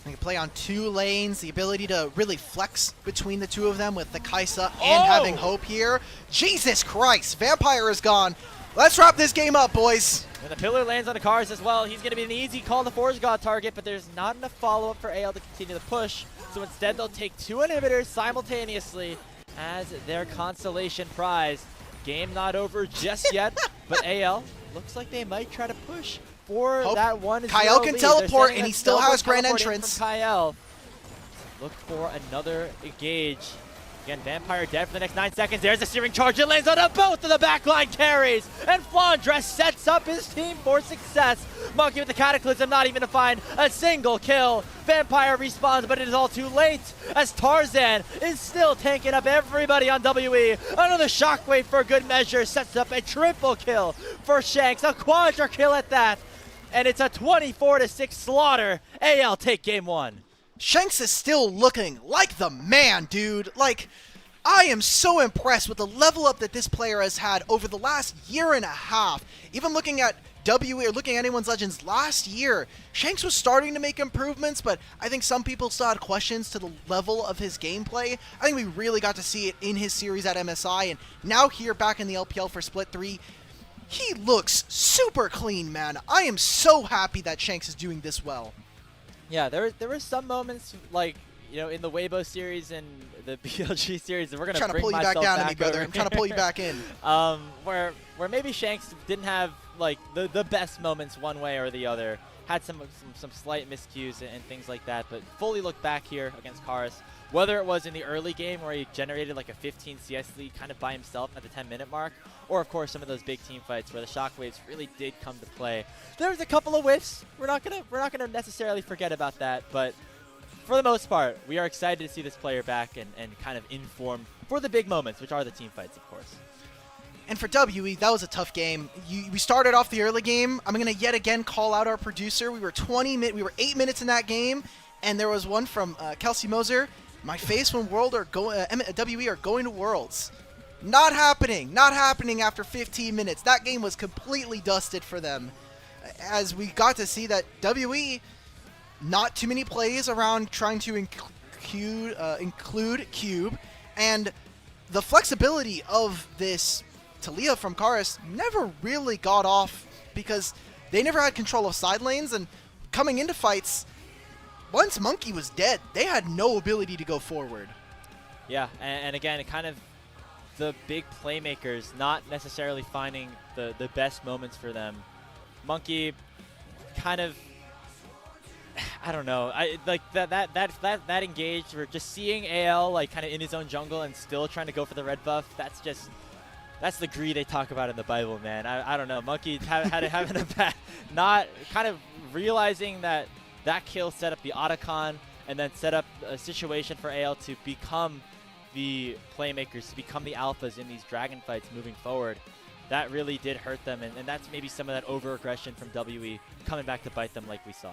They can play on 2 lanes, the ability to really flex between the two of them with the Kaisa and having Hope here. Jesus Christ, Vampire is gone. Let's wrap this game up, boys. And the pillar lands on the cars as well. He's going to be an easy call to Forge God target, but there's not enough follow-up for AL to continue the push. So instead, they'll take 2 inhibitors simultaneously as their consolation prize. Game not over just yet, but AL looks like they might try to push for Hope. that 1-0 Kyle can lead. teleport, They're and he sending still a has grand teleporting entrance. from Kyle. Look for another engage. Again, Vampire dead for the next 9 seconds. There's a searing charge. It lands on both of the backline carries. And Flandre sets up his team for success. Monkey with the Cataclysm, not even to find a single kill. Vampire respawns, but it is all too late as Tarzan is still tanking up everybody on WE. Another shockwave for good measure sets up a triple kill for Shanks. A quadra kill at that. And it's a 24-6 slaughter. AL take game 1. Shanks is still looking like the man, dude. Like, I am so impressed with the level up that this player has had over the last year and a half. Even looking at WE or looking at Anyone's Legends last year, Shanks was starting to make improvements, but I think some people still had questions to the level of his gameplay. I think we really got to see it in his series at MSI, and now here back in the LPL for Split 3, he looks super clean, man. I am so happy that Shanks is doing this well. Yeah, there were some moments like, you know, in the Weibo series and the BLG series, and we're gonna trying to bring pull you myself back down to me, back brother. over I'm trying to pull you back in. where maybe Shanks didn't have like the best moments one way or the other, had some slight miscues and things like that, but fully look back here against Karis, whether it was in the early game where he generated like a 15 CS lead kind of by himself at the 10-minute mark, or of course some of those big team fights where the shockwaves really did come to play. There's a couple of whiffs. We're not gonna necessarily forget about that, but for the most part, we are excited to see this player back and kind of informed for the big moments, which are the team fights, of course. And for WE, that was a tough game. We started off the early game. I'm going to yet again call out our producer. We were 8 minutes in that game, and there was one from Kelsey Moser. My face when WE are going to Worlds. Not happening. Not happening after 15 minutes. That game was completely dusted for them. As we got to see that WE, not too many plays around trying to include Cube, and the flexibility of this Talia from Karis never really got off because they never had control of side lanes, and coming into fights, once Monkey was dead, they had no ability to go forward. Yeah, and again, it kind of the big playmakers not necessarily finding the best moments for them. Monkey kind of, I don't know, like that engage, we're just seeing AL like kind of in his own jungle and still trying to go for the red buff. That's the greed they talk about in the Bible, man. I don't know. Monkey having a bad, not kind of realizing that kill set up the Otacon and then set up a situation for AL to become the playmakers, to become the alphas in these dragon fights moving forward. That really did hurt them, and that's maybe some of that over-aggression from WE coming back to bite them like we saw.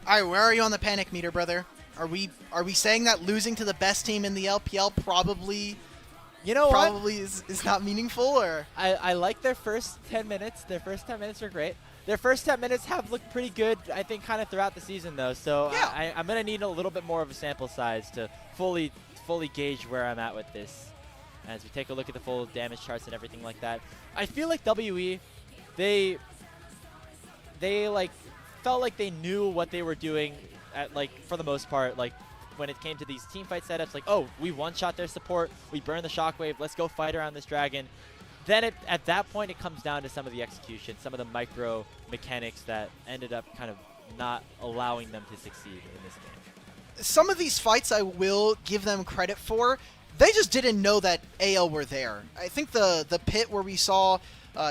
All right, where are you on the panic meter, brother? Are we saying that losing to the best team in the LPL probably is not meaningful? Or I like their first 10 minutes. Their first 10 minutes are great. Their first 10 minutes have looked pretty good, I think, kind of throughout the season, though. So yeah. I'm going to need a little bit more of a sample size to fully gauge where I'm at with this. As we take a look at the full damage charts and everything like that, I feel like WE, they like felt like they knew what they were doing at, like, for the most part, like when it came to these team fight setups, like, oh, we one-shot their support, we burn the shockwave, let's go fight around this dragon. Then at that point, it comes down to some of the execution, some of the micro mechanics that ended up kind of not allowing them to succeed in this game. Some of these fights I will give them credit for. They just didn't know that AL were there. I think the pit where we saw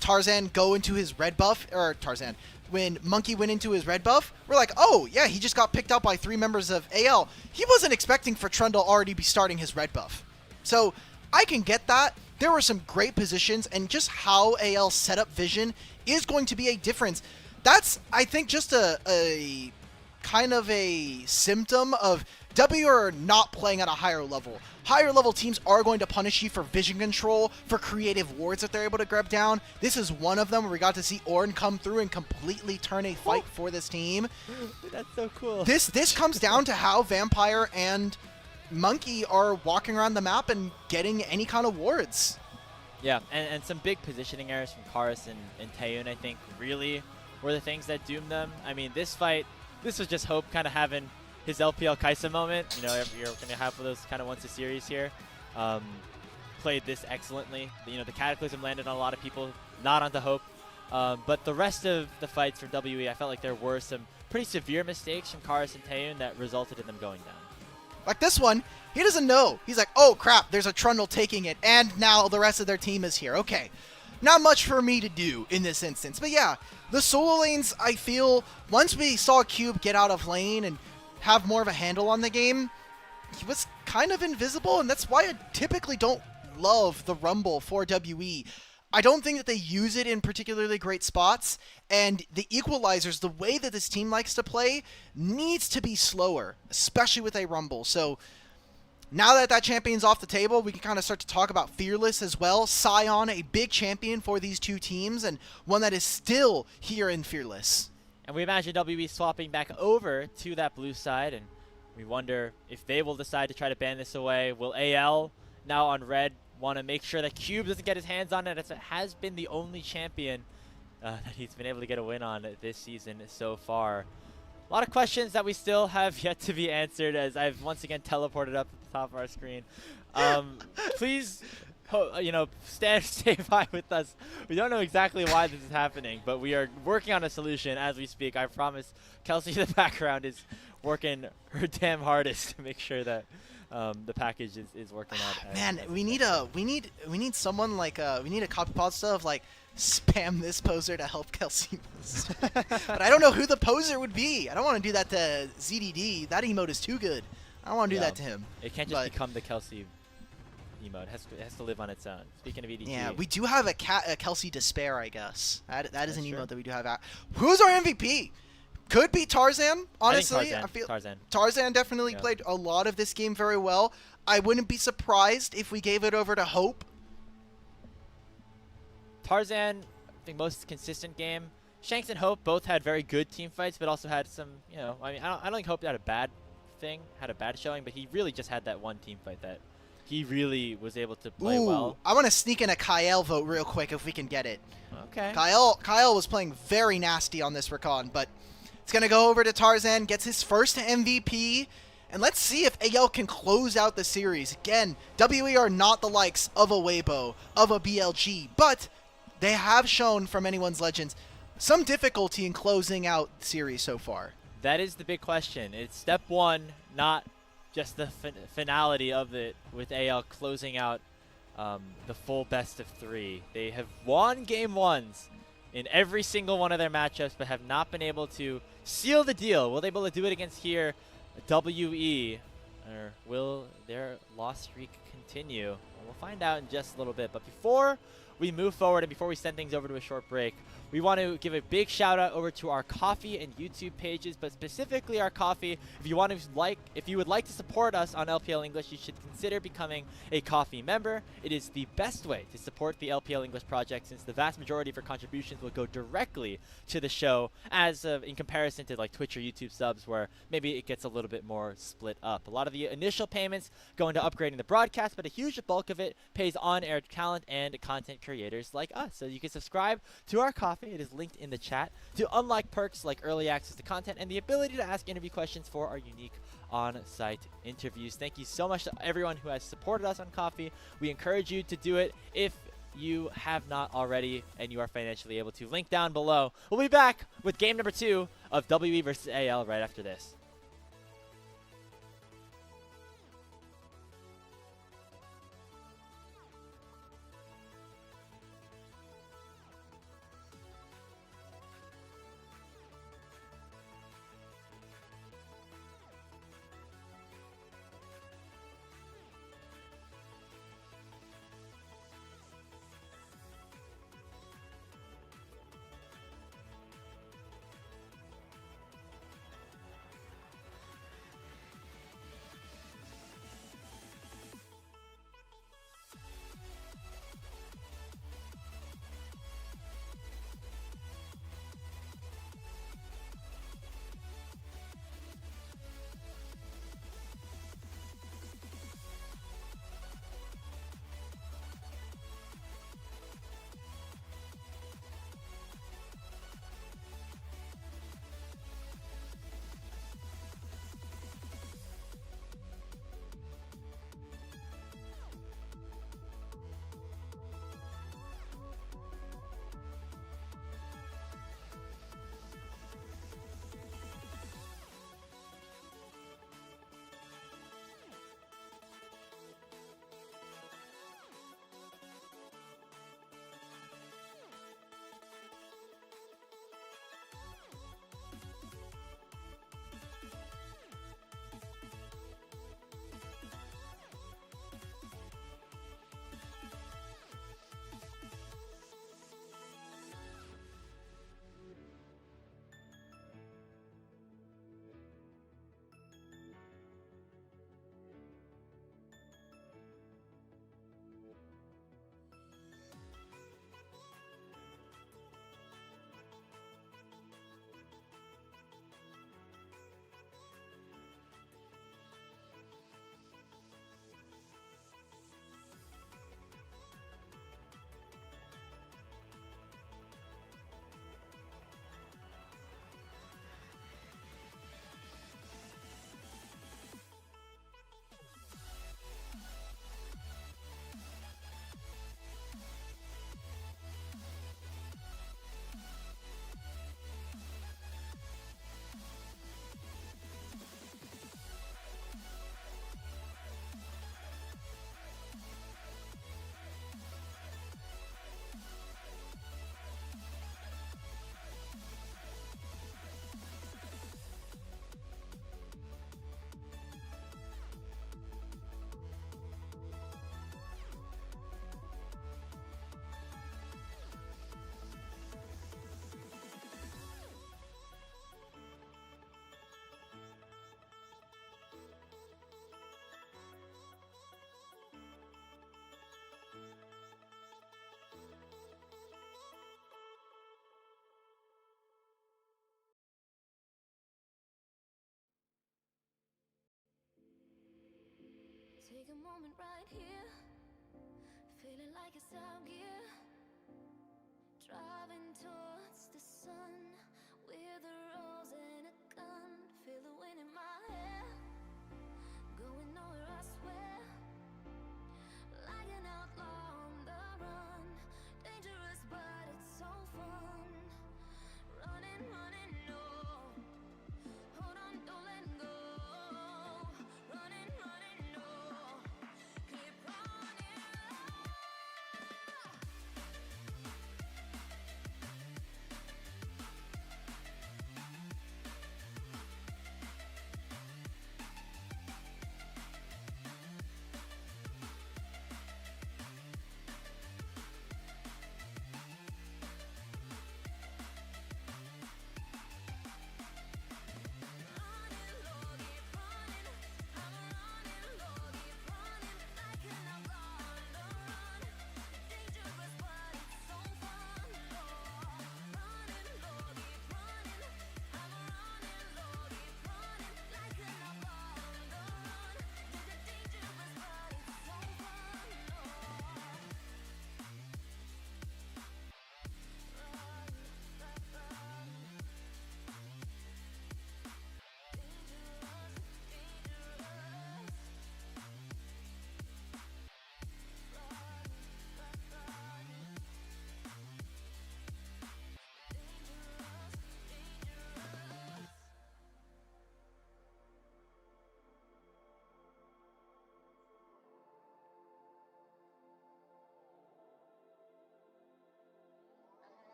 Tarzan go into his red buff, or Tarzan, when Monkey went into his red buff, we're like, oh, yeah, he just got picked out by 3 members of AL. He wasn't expecting for Trundle already be starting his red buff. So I can get that. There were some great positions, and just how AL set up vision is going to be a difference. That's, I think, just a kind of a symptom of W are not playing at a higher level. Higher level teams are going to punish you for vision control, for creative wards that they're able to grab down. This is one of them where we got to see Ornn come through and completely turn a fight for this team. That's so cool. This comes down to how Vampire and Monkey are walking around the map and getting any kind of wards. Yeah, and some big positioning errors from Karis and Taeyoon, I think, really were the things that doomed them. I mean, this fight, this was just Hope kind of having his LPL Kaisa moment. You know, you're going to have those kind of once a series here. Played this excellently. You know, the Cataclysm landed on a lot of people, not onto Hope. But the rest of the fights for WE, I felt like there were some pretty severe mistakes from Karis and Taeyoon that resulted in them going down. Like this one, he doesn't know. He's like, oh crap, there's a Trundle taking it, and now the rest of their team is here. Okay, not much for me to do in this instance. But yeah, the solo lanes, I feel, once we saw Cube get out of lane and have more of a handle on the game, he was kind of invisible, and that's why I typically don't love the Rumble for WE. I don't think that they use it in particularly great spots, and the equalizers, the way that this team likes to play, needs to be slower, especially with a Rumble. So now that that champion's off the table, we can kind of start to talk about Fearless as well. Sion, a big champion for these two teams, and one that is still here in Fearless. And we imagine WE swapping back over to that blue side, and we wonder if they will decide to try to ban this away. Will AL, now on red, want to make sure that Cube doesn't get his hands on it, as it has been the only champion that he's been able to get a win on this season so far. A lot of questions that we still have yet to be answered, as I've once again teleported up at the top of our screen. Please, you know, stay by with us. We don't know exactly why this is happening, but we are working on a solution as we speak. I promise Kelsey in the background is working her damn hardest to make sure that the package is working out. Man, we need someone like we need a copy pasta of like spam this poser to help Kelsey. But I don't know who the poser would be. I don't want to do that to ZDD. That emote is too good. I don't want to do that to him. It can't just become the Kelsey emote. It has to live on its own. Speaking of EDG. Yeah, we do have a Kelsey Despair, I guess. That is an emote that we do have out. Who's our MVP? Could be Tarzan, honestly. I feel Tarzan definitely played a lot of this game very well. I wouldn't be surprised if we gave it over to Hope. Tarzan, I think most consistent game. Shanks and Hope both had very good team fights, but also had some, you know, I mean, I don't think Hope had a bad showing, but he really just had that one team fight that he really was able to play well. I want to sneak in a Kyle vote real quick if we can get it. Okay. Kyle was playing very nasty on this recon, but it's going to go over to Tarzan, gets his first MVP, and let's see if AL can close out the series. Again, WE are not the likes of a Weibo, of a BLG, but they have shown from anyone's Legends some difficulty in closing out the series so far. That is the big question. It's step one, not just the finality of it, with AL closing out the full best of 3. They have won game 1s in every single one of their matchups, but have not been able to seal the deal. Will they be able to do it against here, WE, or will their loss streak continue? Well, we'll find out in just a little bit. But before we move forward and before we send things over to a short break, we want to give a big shout out over to our Ko-fi and YouTube pages, but specifically our Ko-fi. If you would like to support us on LPL English, you should consider becoming a Ko-fi member. It is the best way to support the LPL English project, since the vast majority of your contributions will go directly to the show, as in comparison to like Twitch or YouTube subs, where maybe it gets a little bit more split up. A lot of the initial payments go into upgrading the broadcast, but a huge bulk of it pays on-air talent and content creators like us. So you can subscribe to our Ko-fi. It is linked in the chat to unlock perks like early access to content and the ability to ask interview questions for our unique on-site interviews. Thank you so much to everyone who has supported us on Ko-fi. We encourage you to do it if you have not already and you are financially able to. Link down below. We'll be back with game number 2 of WE versus AL right after this. Take a moment right here, feeling like it's out gear. Driving towards the sun with a rose and a gun. Feel the wind in my hair, going nowhere I swear. Like an outlaw on the run, dangerous but it's so fun. Running, running, no, hold on, don't let go. Running, running, no, keep running.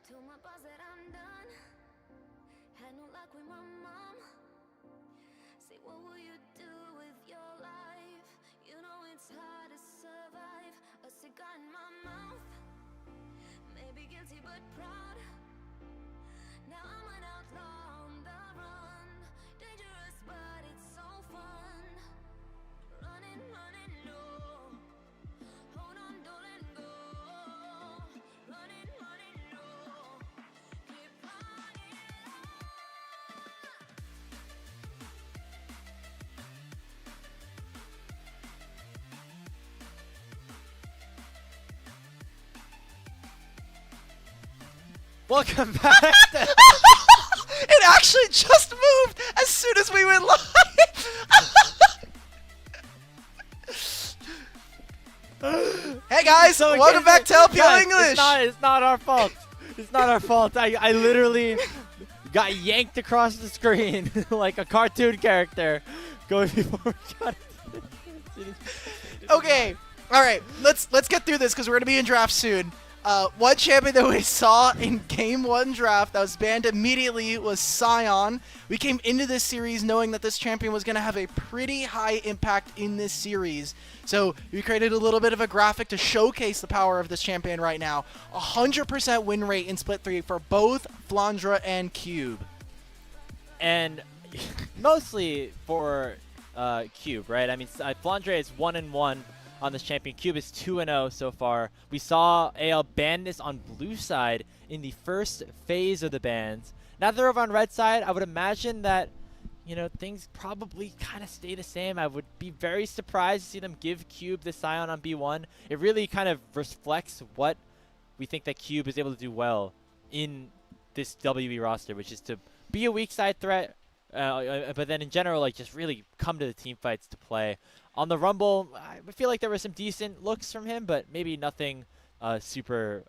Told my boss that I'm done. Had no luck with my mom. Say, what will you do with your life? You know it's hard to survive. A cigar in my mouth. Maybe guilty but proud. Now I'm an outlaw on the run. Dangerous but it's so fun. Running, running, no. Hold on, don't let go. Running, running, no. Keep running. Welcome back. It actually just moved as soon as we went live. Hey guys, So welcome again, back to LPL guys, English. It's not our fault. It's not our fault. I literally got yanked across the screen like a cartoon character going before we got it. Okay, all right, let's get through this because we're gonna be in draft soon. One champion that we saw in Game 1 draft that was banned immediately was Sion. We came into this series knowing that this champion was going to have a pretty high impact in this series. So we created a little bit of a graphic to showcase the power of this champion right now. 100% win rate in Split 3 for both Flandre and Cube. And mostly for Cube, right? I mean, Flandre is 1-1 on this champion. Cube is 2-0 so far. We saw AL ban this on blue side in the first phase of the bans. Now they're over on red side. I would imagine that, you know, things probably kind of stay the same. I would be very surprised to see them give Cube the Sion on B1. It really kind of reflects what we think that Cube is able to do well in this WE roster, which is to be a weak side threat, but then in general, like, just really come to the team fights to play. On the Rumble, I feel like there were some decent looks from him, but maybe nothing super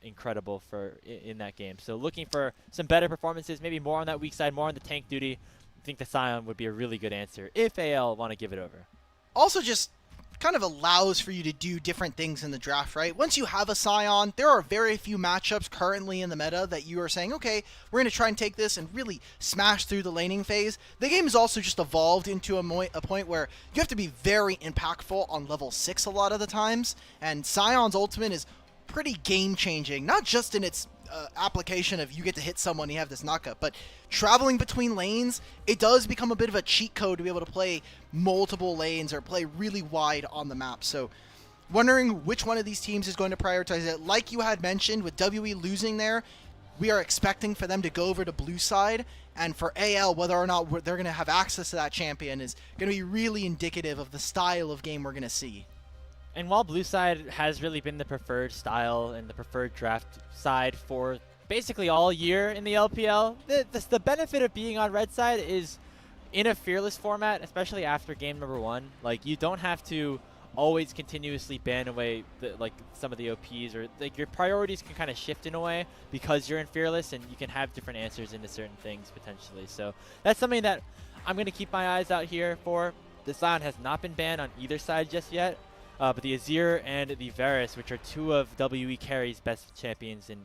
incredible in that game. So looking for some better performances, maybe more on that weak side, more on the tank duty. I think the Sion would be a really good answer if AL want to give it over. Also just kind of allows for you to do different things in the draft, right? Once you have a Sion, there are very few matchups currently in the meta that you are saying, okay, we're going to try and take this and really smash through the laning phase. The game has also just evolved into a point where you have to be very impactful on level 6 a lot of the times, and Sion's ultimate is pretty game-changing, not just in its application of you get to hit someone, you have this knockup, but traveling between lanes, it does become a bit of a cheat code to be able to play multiple lanes or play really wide on the map. So Wondering which one of these teams is going to prioritize it. Like you had mentioned, with WE losing there, we are expecting for them to go over to blue side. And for AL, whether or not they're going to have access to that champion is going to be really indicative of the style of game we're going to see. And while blue side has really been the preferred style and the preferred draft side for basically all year in the LPL, the benefit of being on red side is in a fearless format, especially after game number 1. Like, you don't have to always continuously ban away some of the OPs, or like your priorities can kind of shift in a way because you're in fearless, and you can have different answers into certain things potentially. So that's something that I'm going to keep my eyes out here for. The Sion has not been banned on either side just yet, but the Azir and the Varus, which are two of WE Carry's best champions in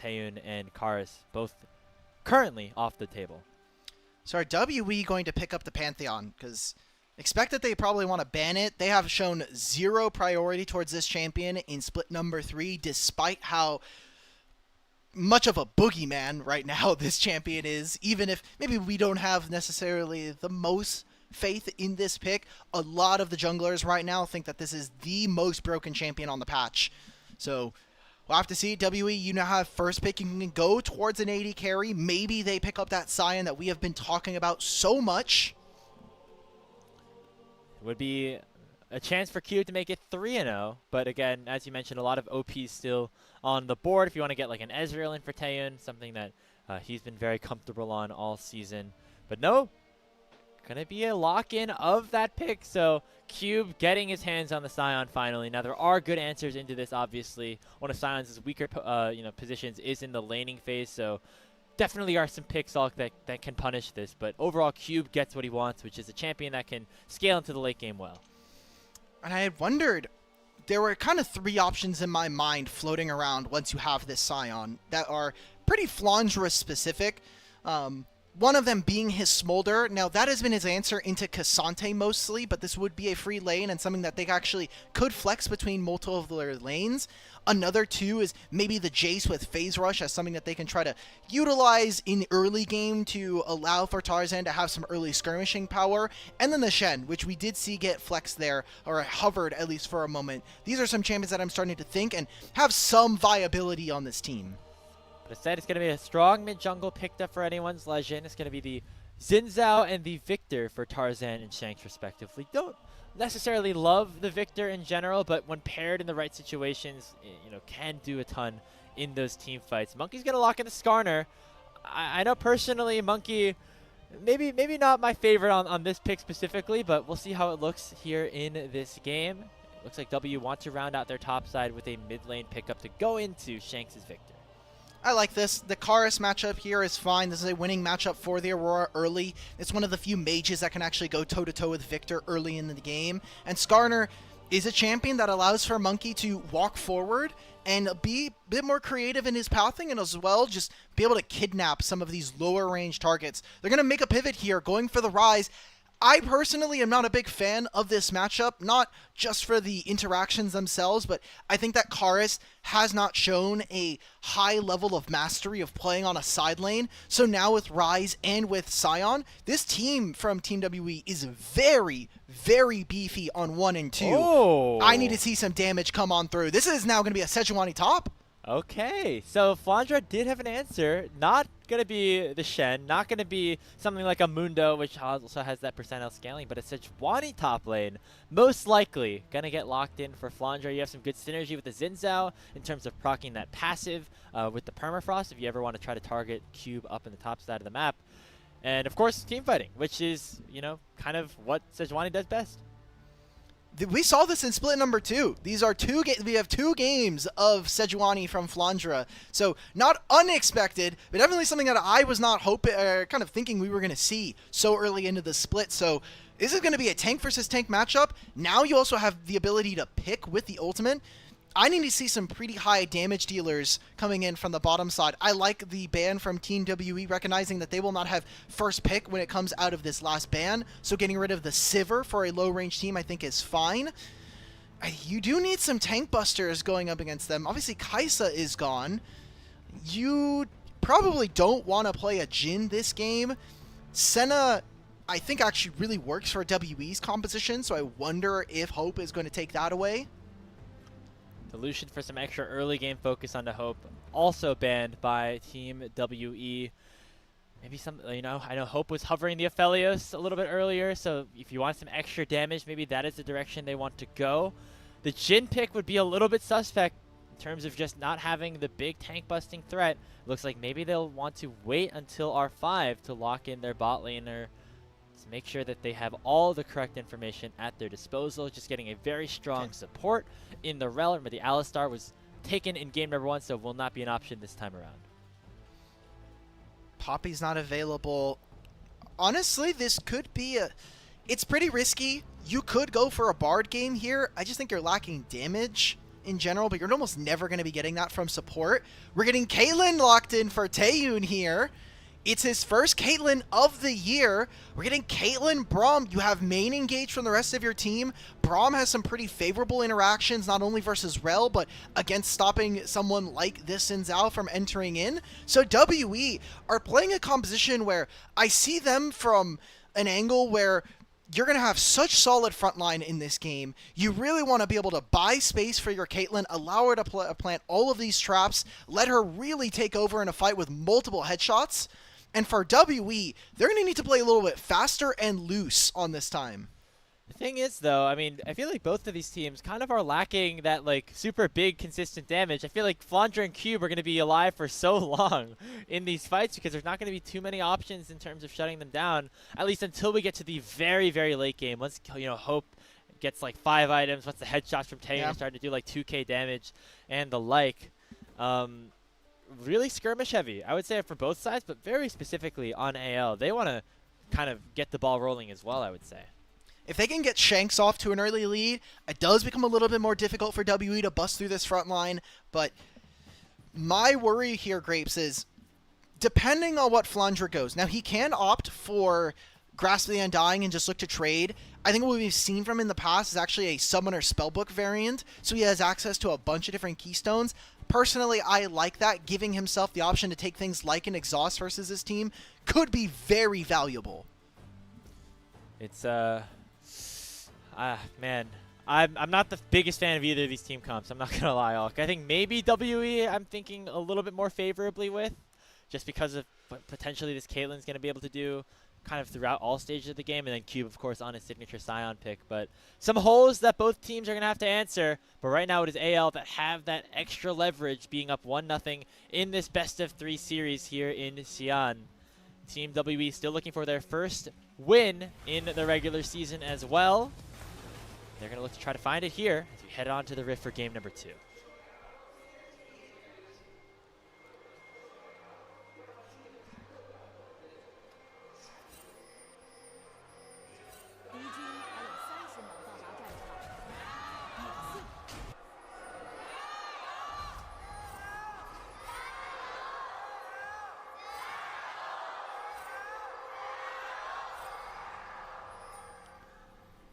Taeyoon and Karis, both currently off the table. So are WE going to pick up the Pantheon? Because expect that they probably want to ban it. They have shown zero priority towards this champion in split number 3, despite how much of a boogeyman right now this champion is. Even if maybe we don't have necessarily the most faith in this pick, a lot of the junglers right now think that this is the most broken champion on the patch. So we'll have to see. WE, you now have first pick. You can go towards an AD carry. Maybe they pick up that Sion that we have been talking about so much. Would be a chance for Cube to make it 3-0, but again, as you mentioned, a lot of OPs still on the board. If you want to get like an Ezreal in for Taeyoon, something that he's been very comfortable on all season. But no, gonna be a lock-in of that pick. So Cube getting his hands on the Sion finally. Now there are good answers into this. Obviously, one of Sion's weaker positions is in the laning phase, so definitely are some picks that can punish this, but overall Cube gets what he wants, which is a champion that can scale into the late game well. And I had wondered, there were kind of 3 options in my mind floating around once you have this Sion that are pretty Flandre specific. One of them being his Smolder. Now, that has been his answer into Cassante mostly, but this would be a free lane and something that they actually could flex between multiple of their lanes. Another 2 is maybe the Jace with Phase Rush as something that they can try to utilize in early game to allow for Tarzan to have some early skirmishing power. And then the Shen, which we did see get flexed there, or hovered at least for a moment. These are some champions that I'm starting to think and have some viability on this team. But instead, it's going to be a strong mid-jungle picked up for anyone's legend. It's going to be the Xin Zhao and the Victor for Tarzan and Shanks, respectively. Don't necessarily love the Victor in general, but when paired in the right situations, can do a ton in those team fights. Monkey's going to lock into Skarner. I know personally, Monkey, maybe not my favorite on this pick specifically, but we'll see how it looks here in this game. It looks like W want to round out their top side with a mid lane pickup to go into Shanks' Victor. I like this. The Karis matchup here is fine. This is a winning matchup for the Aurora early. It's one of the few mages that can actually go toe-to-toe with Victor early in the game. And Skarner is a champion that allows for Monkey to walk forward and be a bit more creative in his pathing, and as well just be able to kidnap some of these lower range targets. They're going to make a pivot here, going for the Rise. I personally am not a big fan of this matchup, not just for the interactions themselves, but I think that Karis has not shown a high level of mastery of playing on a side lane. So now with Rise and with Sion, this team from Team WE is very, very beefy on 1 and 2. Oh. I need to see some damage come on through. This is now going to be a Sejuani top. Okay, so Flandre did have an answer. Not going to be the Shen, not going to be something like a Mundo, which also has that percentile scaling, but a Sejuani top lane. Most likely going to get locked in for Flandre. You have some good synergy with the Xin Zhao in terms of proccing that passive with the Permafrost if you ever want to try to target Cube up in the top side of the map. And of course, team fighting, which is, kind of what Sejuani does best. We saw this in split number 2. These are we have 2 games of Sejuani from Flandre. So not unexpected, but definitely something that I was not kind of thinking we were going to see so early into the split. So this is going to be a tank versus tank matchup. Now you also have the ability to pick with the ultimate. I need to see some pretty high damage dealers coming in from the bottom side. I like the ban from Team WE, recognizing that they will not have first pick when it comes out of this last ban. So getting rid of the Sivir for a low-range team I think is fine. You do need some tank busters going up against them. Obviously, Kaisa is gone. You probably don't want to play a Jhin this game. Senna, I think, actually really works for WE's composition, so I wonder if Hope is going to take that away. Dilution for some extra early game focus onto Hope. Also banned by Team WE. Maybe some, I know Hope was hovering the Aphelios a little bit earlier, so if you want some extra damage, maybe that is the direction they want to go. The Jhin pick would be a little bit suspect in terms of just not having the big tank busting threat. Looks like maybe they'll want to wait until R5 to lock in their bot laner to make sure that they have all the correct information at their disposal. Just getting a very strong support in the Rel, where the Alistar was taken in game number 1, so will not be an option this time around. Poppy's not available. Honestly, this could be a... It's pretty risky. You could go for a Bard game here. I just think you're lacking damage in general, but you're almost never going to be getting that from support. We're getting Caitlyn locked in for Taeyun here. It's his first Caitlyn of the year. We're getting Caitlyn, Braum. You have main engaged from the rest of your team. Braum has some pretty favorable interactions, not only versus Rel, but against stopping someone like this Xin Zhao from entering in. So WE are playing a composition where I see them from an angle where you're going to have such solid frontline in this game. You really want to be able to buy space for your Caitlyn, allow her to plant all of these traps, let her really take over in a fight with multiple headshots. And for WE, they're going to need to play a little bit faster and loose on this time. The thing is, though, I mean, I feel like both of these teams kind of are lacking that, like, super big, consistent damage. I feel like Flandre and Cube are going to be alive for so long in these fights because there's not going to be too many options in terms of shutting them down, at least until we get to the very, very late game. Once, you know, Hope gets, like, 5 items, once the headshots from Taeyun start to do, like, 2k damage and the like. Really skirmish heavy, I would say, for both sides, but very specifically on AL. They want to kind of get the ball rolling as well, I would say. If they can get Shanks off to an early lead, it does become a little bit more difficult for WE to bust through this front line. But my worry here, Grapes, is depending on what Flandre goes. Now, he can opt for Grasp of the Undying and just look to trade. I think what we've seen from him in the past is actually a Summoner Spellbook variant, so he has access to a bunch of different keystones. Personally, I like that. Giving himself the option to take things like an Exhaust versus his team could be very valuable. It's, man, I'm not the biggest fan of either of these team comps. I'm not going to lie, Alk. I think maybe WE I'm thinking a little bit more favorably with, just because of what potentially this Caitlyn's going to be able to do kind of throughout all stages of the game, and then Cube, of course, on his signature Scion pick. But some holes that both teams are going to have to answer. But right now it is AL that have that extra leverage, being up 1-0 in this best-of-3 series here in Xi'an. Team WE still looking for their first win in the regular season as well. They're going to look to try to find it here as we head on to the Rift for game number 2.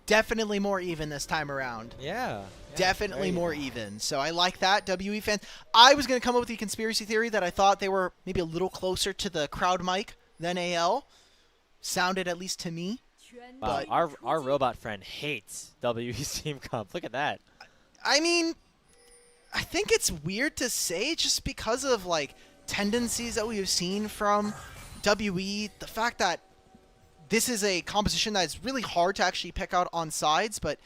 Definitely more even this time around. Yeah. Definitely more even. So I like that, WE fans. I was going to come up with the conspiracy theory that I thought they were maybe a little closer to the crowd mic than AL. Sounded, at least to me. Wow, But our robot friend hates WE's team comp. Look at that. I mean, I think it's weird to say just because of, like, tendencies that we have seen from WE. The fact that this is a composition that is really hard to actually pick out on sides, but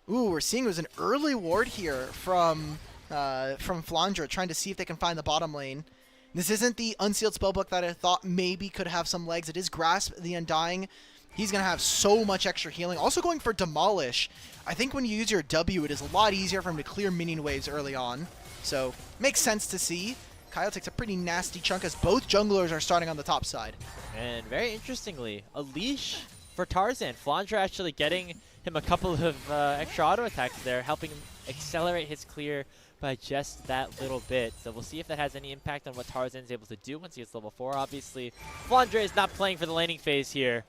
ooh, we're seeing it was an early ward here from Flandre, trying to see if they can find the bottom lane. This isn't the Unsealed Spellbook that I thought maybe could have some legs. It is Grasp the Undying. He's going to have so much extra healing. Also going for Demolish. I think when you use your W, it is a lot easier for him to clear minion waves early on. So, makes sense to see. Kyle takes a pretty nasty chunk as both junglers are starting on the top side. And very interestingly, a leash for Tarzan. Flandre actually getting him a couple of extra auto attacks there, helping him accelerate his clear by just that little bit. So we'll see if that has any impact on what Tarzan's able to do once he gets level 4. Obviously, Flandre is not playing for the laning phase here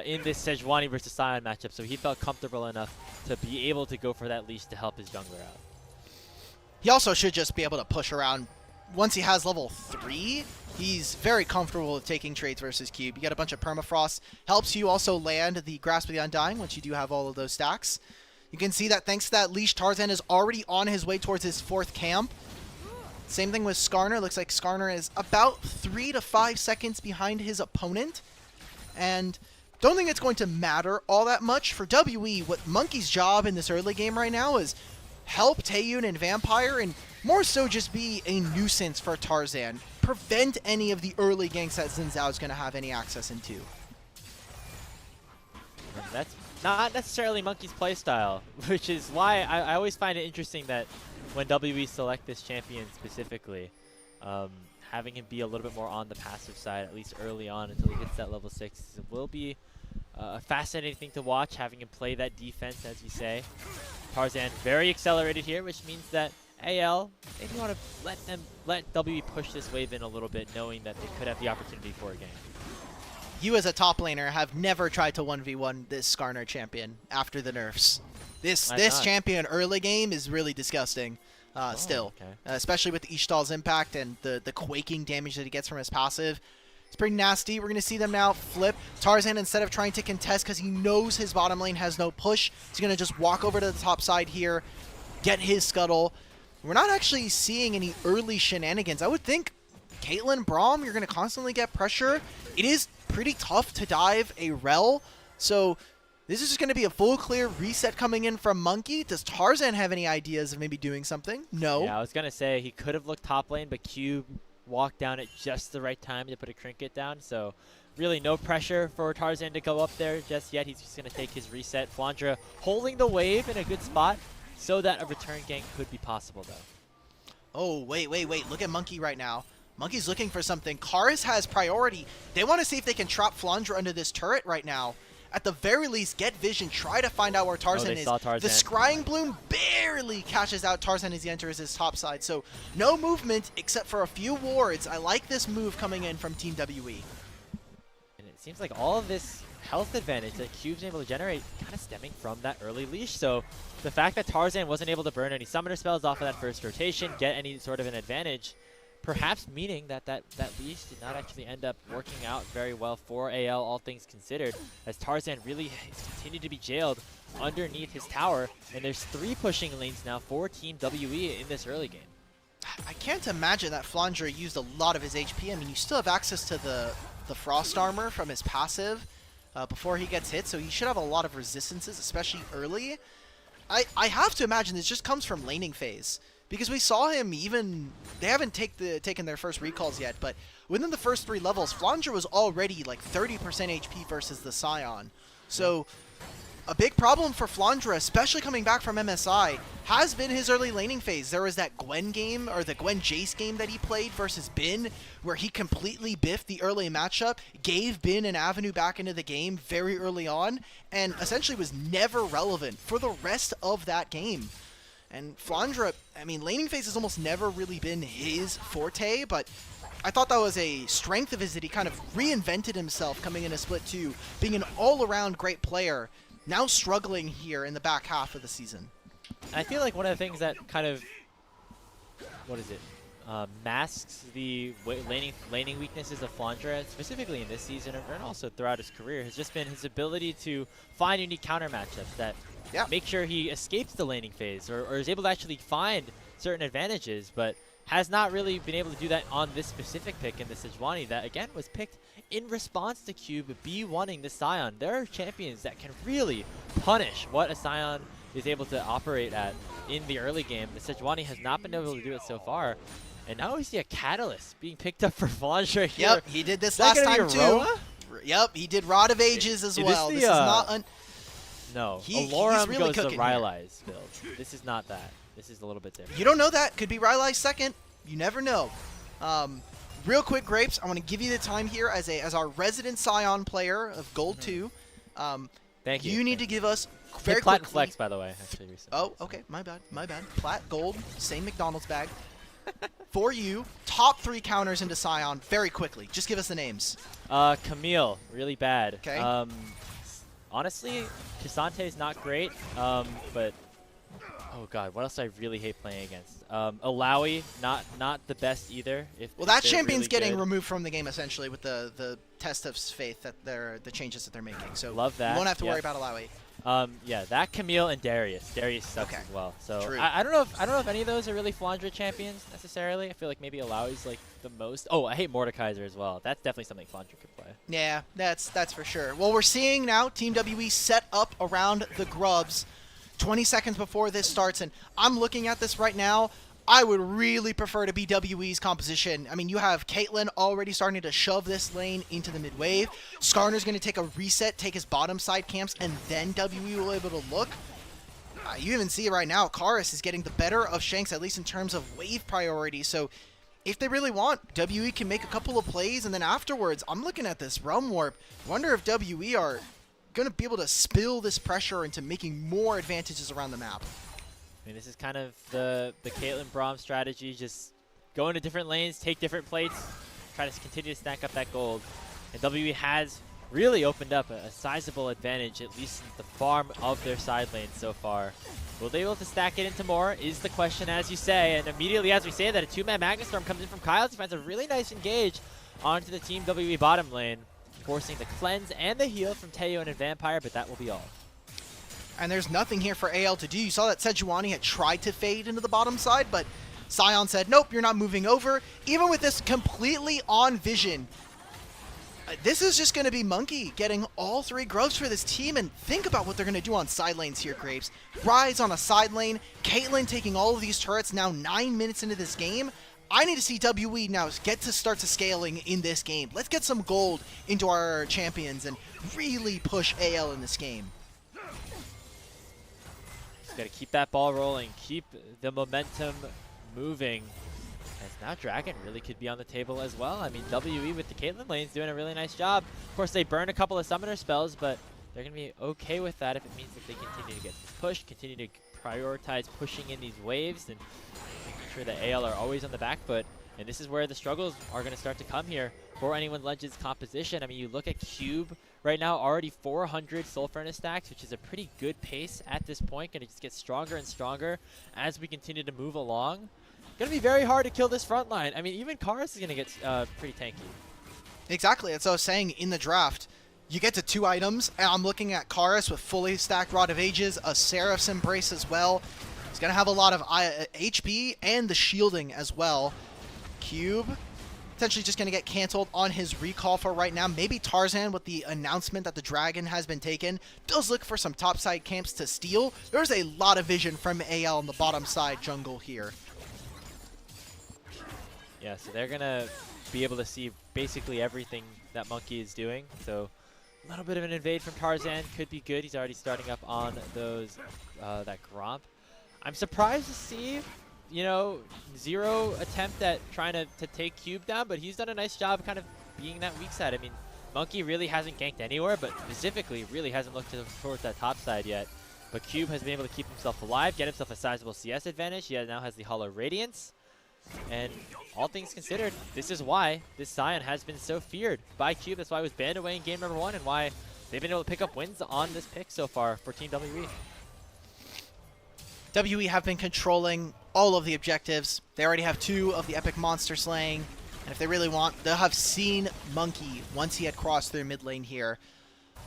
in this Sejuani versus Sion matchup, so he felt comfortable enough to be able to go for that leash to help his jungler out. He also should just be able to push around. Once he has level 3, he's very comfortable with taking trades versus Cube. You get a bunch of permafrost. Helps you also land the Grasp of the Undying once you do have all of those stacks. You can see that thanks to that leash, Tarzan is already on his way towards his 4th camp. Same thing with Skarner. Looks like Skarner is about 3 to 5 seconds behind his opponent. And don't think it's going to matter all that much. For WE, what Monkey's job in this early game right now is help Taeyun and Vampire, and more so just be a nuisance for Tarzan. Prevent any of the early ganks that Xin Zhao is going to have any access into. That's not necessarily Monkey's playstyle, which is why I always find it interesting that when WE select this champion specifically, having him be a little bit more on the passive side, at least early on until he hits that level 6, it will be a fascinating thing to watch, having him play that defense, as you say. Tarzan very accelerated here, which means that AL, maybe want to let WE push this wave in a little bit, knowing that they could have the opportunity for a game. You as a top laner have never tried to 1v1 this Skarner champion after the nerfs. This champion early game is really disgusting still. Okay. Especially with Ishtal's impact and the quaking damage that he gets from his passive. It's pretty nasty. We're going to see them now flip. Tarzan, instead of trying to contest because he knows his bottom lane has no push, he's going to just walk over to the top side here, get his scuttle. We're not actually seeing any early shenanigans. I would think Caitlyn, Braum, you're going to constantly get pressure. It is pretty tough to dive a Rel, so this is just going to be a full clear reset coming in from Monkey. Does Tarzan have any ideas of maybe doing something? No. Yeah, I was going to say he could have looked top lane, but Cube walked down at just the right time to put a Trinket down, so really no pressure for Tarzan to go up there just yet. He's just going to take his reset. Flandra holding the wave in a good spot so that a return gank could be possible, though. Oh, wait. Look at Monkey right now. Monkey's looking for something. Karis has priority. They want to see if they can trap Flandra under this turret right now. At the very least, get vision. Try to find out where Tarzan is. Tarzan. The Scrying Bloom barely catches out Tarzan as he enters his top side. So no movement except for a few wards. I like this move coming in from Team WE. And it seems like all of this health advantage that Cube's able to generate kind of stemming from that early leash. So the fact that Tarzan wasn't able to burn any summoner spells off of that first rotation, get any sort of an advantage, perhaps meaning that leash did not actually end up working out very well for AL, all things considered, as Tarzan really has continued to be jailed underneath his tower, and there's 3 pushing lanes now for Team WE in this early game. I can't imagine that Flandra used a lot of his HP. I mean, you still have access to the Frost Armor from his passive before he gets hit, so he should have a lot of resistances, especially early. I have to imagine this just comes from laning phase. Because we saw him even, they haven't taken their first recalls yet, but within the first 3 levels, Flandra was already like 30% HP versus the Scion. So a big problem for Flandra, especially coming back from MSI, has been his early laning phase. There was that Gwen game, or the Gwen Jace game that he played versus Bin, where he completely biffed the early matchup, gave Bin an avenue back into the game very early on, and essentially was never relevant for the rest of that game. And Flandra, I mean, laning phase has almost never really been his forte, but I thought that was a strength of his that he kind of reinvented himself coming into Split 2, being an all-around great player, now struggling here in the back half of the season. I feel like one of the things that kind of, masks the laning weaknesses of Flandra, specifically in this season and also throughout his career, has just been his ability to find unique counter matchups that make sure he escapes the laning phase or is able to actually find certain advantages, but has not really been able to do that on this specific pick in the Sejuani that, again, was picked in response to Cube B1ing the Scion. There are champions that can really punish what a Scion is able to operate at in the early game. The Sejuani has not been able to do it so far. And now we see a Catalyst being picked up for Flandra here. Yep, he did this last time too. Yep, he did Rod of Ages as well. This is not No, he's Alorum really goes to cooking Rylai's build. This is not that. This is a little bit different. You don't know that. Could be Rylai's second. You never know. Real quick, Grapes, I want to give you the time here as our resident Scion player of Gold 2. Thank you. You need to give us very Plat quickly. Flex, by the way, actually recently. Oh, okay. My bad. Plat, gold, same McDonald's bag. For you, top 3 counters into Scion very quickly. Just give us the names. Camille, really bad. Okay. Honestly, Chisante is not great, but oh god, what else do I really hate playing against? Alawi, not the best either. Well, that they're champion's really getting good. removed from the game essentially with the test of faith that the changes that they're making. So Love that. you won't have to worry Yep. about Alawi. Yeah, that Camille and Darius. Darius sucks Okay. as well. So True. I don't know if any of those are really Flandre champions necessarily. I feel like maybe Alawi's like the most. Oh, I hate Mordekaiser as well. That's definitely something Flandre could play. Yeah, that's for sure. Well, we're seeing now Team WE set up around the Grubs 20 seconds before this starts, and I'm looking at this right now. I would really prefer to be WE's composition. I mean, you have Caitlyn already starting to shove this lane into the mid-wave. Skarner's going to take a reset, take his bottom side camps, and then WE will be able to look. You even see it right now, Karis is getting the better of Shanks, at least in terms of wave priority. So if they really want, WE can make a couple of plays, and then afterwards, I'm looking at this Realm Warp. Wonder if WE are going to be able to spill this pressure into making more advantages around the map. I mean, this is kind of the Caitlyn Braum strategy. Just go into different lanes, take different plates, try to continue to stack up that gold. And WE has really opened up a sizable advantage, at least in the farm of their side lanes so far. Will they be able to stack it into more is the question, as you say. And immediately as we say that, a two-man Magnet Storm comes in from Kyle's. He finds a really nice engage onto the Team WE bottom lane, forcing the cleanse and the heal from Taeyeon and Vampire, but that will be all. And there's nothing here for AL to do. You saw that Sejuani had tried to fade into the bottom side, but Sion said, nope, you're not moving over. Even with this completely on vision, this is just going to be Monkey getting all three Grubs for this team, and think about what they're going to do on side lanes here, Grapes. Rise on a side lane, Caitlyn taking all of these turrets now 9 minutes into this game. I need to see WE now get to start to scaling in this game. Let's get some gold into our champions and really push AL in this game. Just got to keep that ball rolling, keep the momentum moving. As now Dragon really could be on the table as well. I mean, WE with the Caitlyn lane's doing a really nice job. Of course, they burn a couple of summoner spells, but they're going to be okay with that if it means that they continue to get this push, continue to prioritize pushing in these waves, and making sure that AL are always on the back foot. And this is where the struggles are going to start to come here for anyone Legends composition. I mean, you look at Cube right now, already 400 Soul Furnace stacks, which is a pretty good pace at this point. Going to just get stronger and stronger as we continue to move along. Going to be very hard to kill this front line. I mean, even Karis is going to get pretty tanky. Exactly. That's what I was saying in the draft. You get to 2 items, and I'm looking at Karis with fully stacked Rod of Ages, a Seraph's Embrace as well. He's going to have a lot of HP and the shielding as well. Cube potentially just going to get canceled on his recall for right now. Maybe Tarzan, with the announcement that the Dragon has been taken, does look for some topside camps to steal. There's a lot of vision from AL on the bottom side jungle here. Yeah, so they're going to be able to see basically everything that Monkey is doing. So a little bit of an invade from Tarzan could be good. He's already starting up on those that Gromp. I'm surprised to see, you know, zero attempt at trying to take Cube down, but he's done a nice job kind of being that weak side. I mean, Monkey really hasn't ganked anywhere, but specifically really hasn't looked towards that top side yet. But Cube has been able to keep himself alive, get himself a sizable CS advantage. He now has the Hollow Radiance. And all things considered, this is why this Sion has been so feared by Cube. That's why it was banned away in game number 1 and why they've been able to pick up wins on this pick so far for Team WE. WE have been controlling all of the objectives. They already have 2 of the epic monster slaying. And if they really want, they'll have seen Monkey once he had crossed their mid lane here.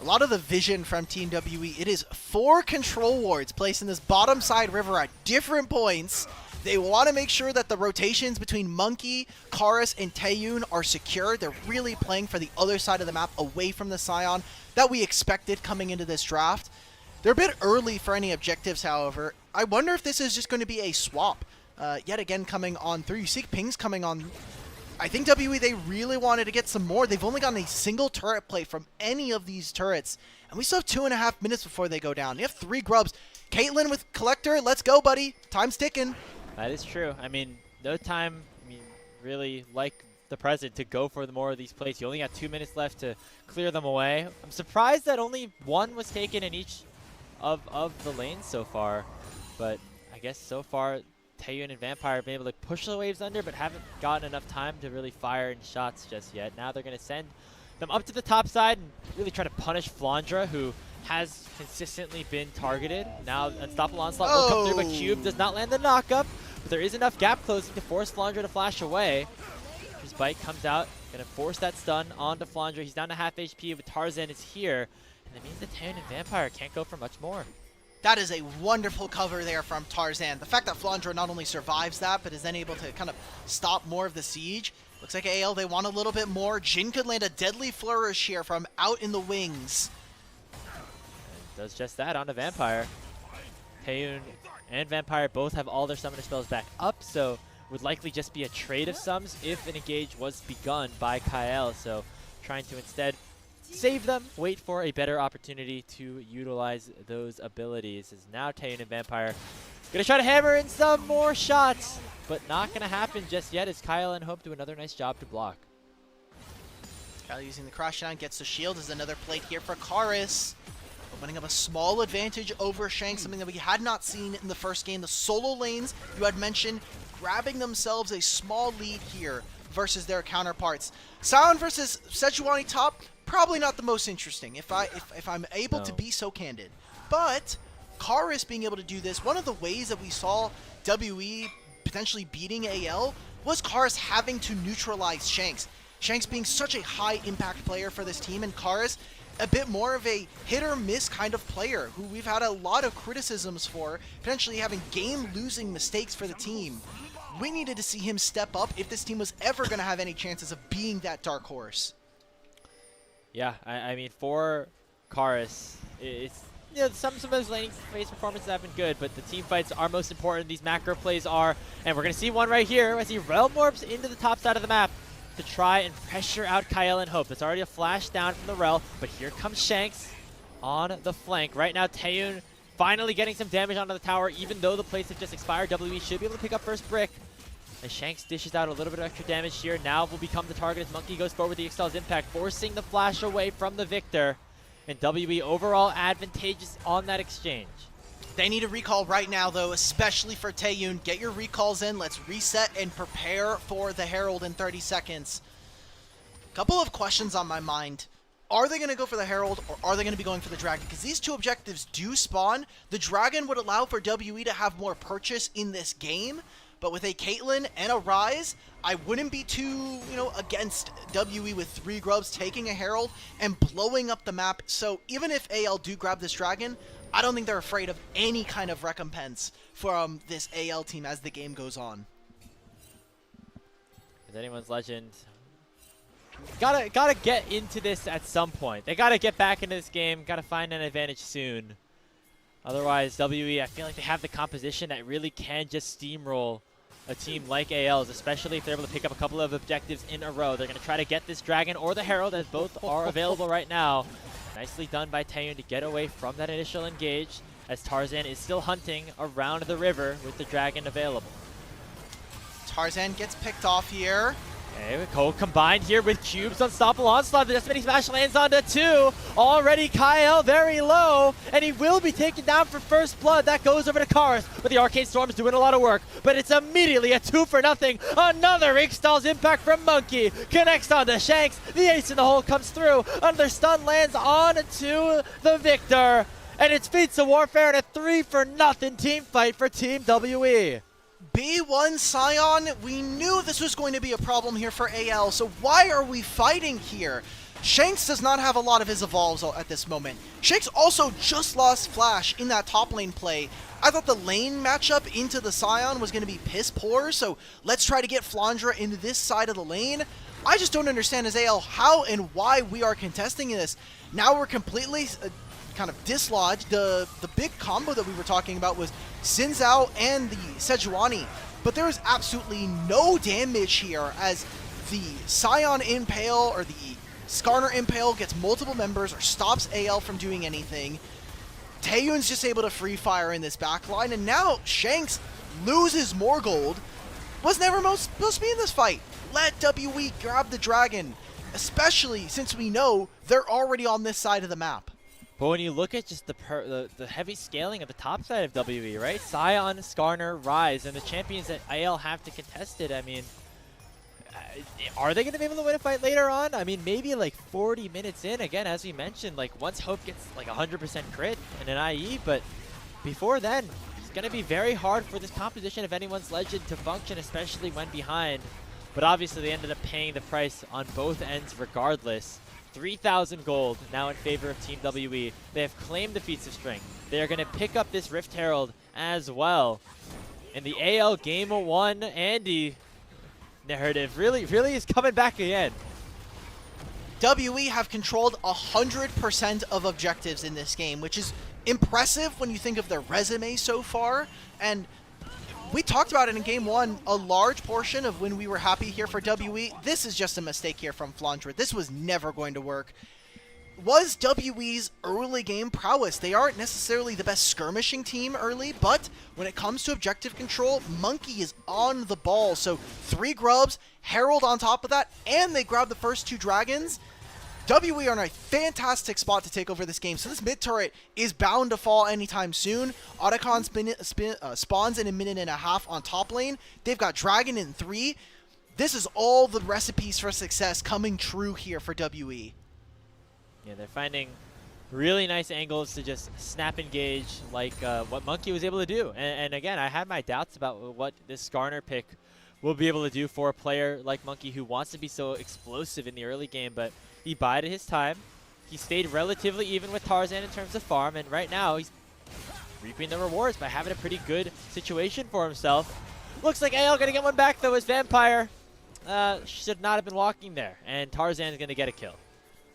A lot of the vision from Team WE, it is 4 control wards placed in this bottom side river at different points. They want to make sure that the rotations between Monkey, Karis, and Taeyeon are secure. They're really playing for the other side of the map away from the Sion that we expected coming into this draft. They're a bit early for any objectives, however. I wonder if this is just going to be a swap. Yet again coming on through. You see pings coming on. I think WE, they really wanted to get some more. They've only gotten a single turret play from any of these turrets. And we still have 2.5 minutes before they go down. They have 3 Grubs. Caitlyn with Collector. Let's go, buddy. Time's ticking. That is true. I mean, no time, really like the present to go for more of these plays. You only got 2 minutes left to clear them away. I'm surprised that only 1 was taken in each of the lanes so far. But I guess so far, Taeyeon and Vampire have been able to push the waves under, but haven't gotten enough time to really fire in shots just yet. Now they're going to send them up to the top side and really try to punish Flandre, who has consistently been targeted. Now Unstoppable Onslaught will come through, but Cube does not land the knockup. But there is enough gap closing to force Flandre to flash away. His bite comes out, gonna force that stun onto Flandre. He's down to half HP, but Tarzan is here. it means that Taeyeon and Vampire can't go for much more. That is a wonderful cover there from Tarzan. The fact that Flandra not only survives that, but is then able to kind of stop more of the siege. Looks like AL, they want a little bit more. Jin could land a deadly flourish here from out in the wings. And does just that on the Vampire. Taeyeon and Vampire both have all their summoner spells back up, so would likely just be a trade of sums if an engage was begun by Kyle. So trying to instead save them, wait for a better opportunity to utilize those abilities. As now Taeyeon and Vampire gonna try to hammer in some more shots, but not gonna happen just yet as Kyle and Hope do another nice job to block. Kyle using the crash down, gets the shield. Is another plate here for Karis. Opening up a small advantage over Shanks, something that we had not seen in the first game. The solo lanes you had mentioned grabbing themselves a small lead here versus their counterparts. Sion versus Sejuani top, probably not the most interesting if I'm able to be so candid. But Karis being able to do this, one of the ways that we saw WE potentially beating AL was Karis having to neutralize Shanks. Shanks being such a high impact player for this team, and Karis a bit more of a hit or miss kind of player who we've had a lot of criticisms for, potentially having game losing mistakes for the team. We needed to see him step up if this team was ever going to have any chances of being that dark horse. Yeah, I mean, for Karis, it's, you know, some of those laning phase performances have been good, but the team fights are most important. These macro plays are, and we're going to see one right here as he realm warps into the top side of the map to try and pressure out Kyle and Hope. It's already a flash down from the Rel, but here comes Shanks on the flank. Right now, Taeyeon finally getting some damage onto the tower, even though the plates have just expired. WE should be able to pick up first brick. As Shanks dishes out a little bit of extra damage here, now will become the target as Monkey goes forward with the Excel's impact, forcing the flash away from the Victor. And WE overall advantageous on that exchange. They need a recall right now, though, especially for Taeyeon. Get your recalls in. Let's reset and prepare for the Herald in 30 seconds. Couple of questions on my mind. Are they going to go for the Herald, or are they going to be going for the Dragon? Because these two objectives do spawn. The Dragon would allow for WE to have more purchase in this game, but with a Caitlyn and a Ryze, I wouldn't be too, against WE with 3 Grubs taking a Herald and blowing up the map. So even if AL do grab this Dragon, I don't think they're afraid of any kind of recompense from this AL team as the game goes on. As anyone's legend, gotta get into this at some point. They gotta get back into this game, gotta find an advantage soon. Otherwise, WE, I feel like they have the composition that really can just steamroll a team like AL's, especially if they're able to pick up a couple of objectives in a row. They're gonna try to get this Dragon or the Herald, as both are available right now. Nicely done by Taeyeon to get away from that initial engage, as Tarzan is still hunting around the river with the Dragon available. Tarzan gets picked off here. Okay, Cole combined here with Cube's Unstoppable Onslaught. The Destiny Smash lands onto 2. Already Kyle very low, and he will be taken down for first blood. That goes over to Karis, but the Arcane Storm's doing a lot of work. But it's immediately a 2-for-0. Another Ixtal's impact from Monkey. Connects onto Shanks. The ace in the hole comes through. Another stun lands onto the Victor. And it's Feats of Warfare and a 3-for-0 team fight for Team WE. B1 Sion, we knew this was going to be a problem here for AL, so why are we fighting here? Shanks does not have a lot of his evolves at this moment. Shanks also just lost Flash in that top lane play. I thought the lane matchup into the Sion was going to be piss poor, so let's try to get Flandra into this side of the lane. I just don't understand as AL how and why we are contesting this. Now we're completely kind of dislodged. The big combo that we were talking about was Xin Zhao and the Sejuani, but there is absolutely no damage here as the Sion Impale or the Skarner Impale gets multiple members or stops AL from doing anything. Taeyeon's just able to free fire in this backline, and now Shanks loses more gold. Was never supposed to be in this fight. Let WE grab the Dragon, especially since we know they're already on this side of the map. But when you look at just the heavy scaling of the top side of WE, right? Sion, Skarner, Ryze, and the champions that AL have to contest it, I mean, are they going to be able to win a fight later on? I mean, maybe like 40 minutes in, again, as we mentioned, like once Hope gets like 100% crit and an IE, but before then, it's going to be very hard for this composition of anyone's legend to function, especially when behind. But obviously, they ended up paying the price on both ends regardless. 3,000 gold now in favor of Team WE. They have claimed the Feats of Strength. They are going to pick up this Rift Herald as well. And the AL Game 1 Andy narrative really is coming back again. WE have controlled 100% of objectives in this game, which is impressive when you think of their resume so far. And we talked about it in Game 1, a large portion of when we were happy here for WE. This is just a mistake here from Flandre. This was never going to work. Was WE's early game prowess. They aren't necessarily the best skirmishing team early, but when it comes to objective control, Monkey is on the ball. So 3 grubs, Herald on top of that, and they grab the first 2 dragons. WE are in a fantastic spot to take over this game, so this mid turret is bound to fall anytime soon. Otacon spawns in a minute and a half on top lane. They've got Dragon in 3. This is all the recipes for success coming true here for WE. Yeah, they're finding really nice angles to just snap engage like what Monkey was able to do. And again, I had my doubts about what this Skarner pick will be able to do for a player like Monkey who wants to be so explosive in the early game, but he bided his time. He stayed relatively even with Tarzan in terms of farm, and right now he's reaping the rewards by having a pretty good situation for himself. Looks like AL gonna get one back though as Vampire should not have been walking there, and Tarzan is gonna get a kill.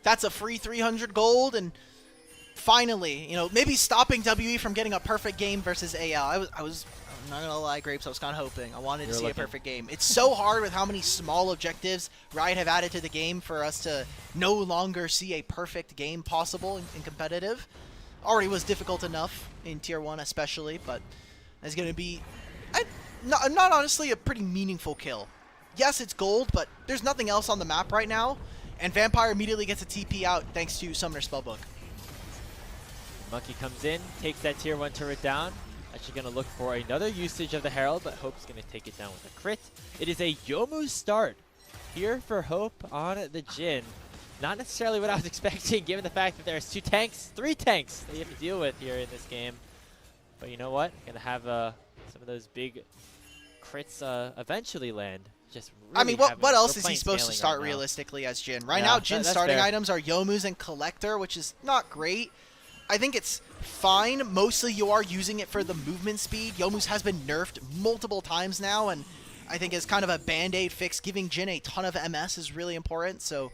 That's a free 300 gold, and finally, you know, maybe stopping WE from getting a perfect game versus AL. I'm not gonna lie, Grapes, I was kind of hoping. I wanted to see a perfect game. It's so hard with how many small objectives Riot have added to the game for us to no longer see a perfect game possible in competitive. Already was difficult enough in Tier 1 especially, but it's gonna be, not honestly, a pretty meaningful kill. Yes, it's gold, but there's nothing else on the map right now. And Vampire immediately gets a TP out thanks to Summoner Spellbook. Monkey comes in, takes that Tier 1 turret down. Actually going to look for another usage of the Herald, but Hope's going to take it down with a crit. It is a Yomu start here for Hope on the Jhin. Not necessarily what I was expecting, given the fact that there's 3 tanks that you have to deal with here in this game. But you know what? Going to have some of those big crits eventually land. Just really, I mean, what else is he supposed to start realistically as Jhin? Right now, Jhin's starting items are Yomu's and Collector, which is not great. I think it's fine. Mostly you are using it for the movement speed. Yomu's has been nerfed multiple times now, and I think as kind of a band-aid fix, giving Jhin a ton of MS is really important. So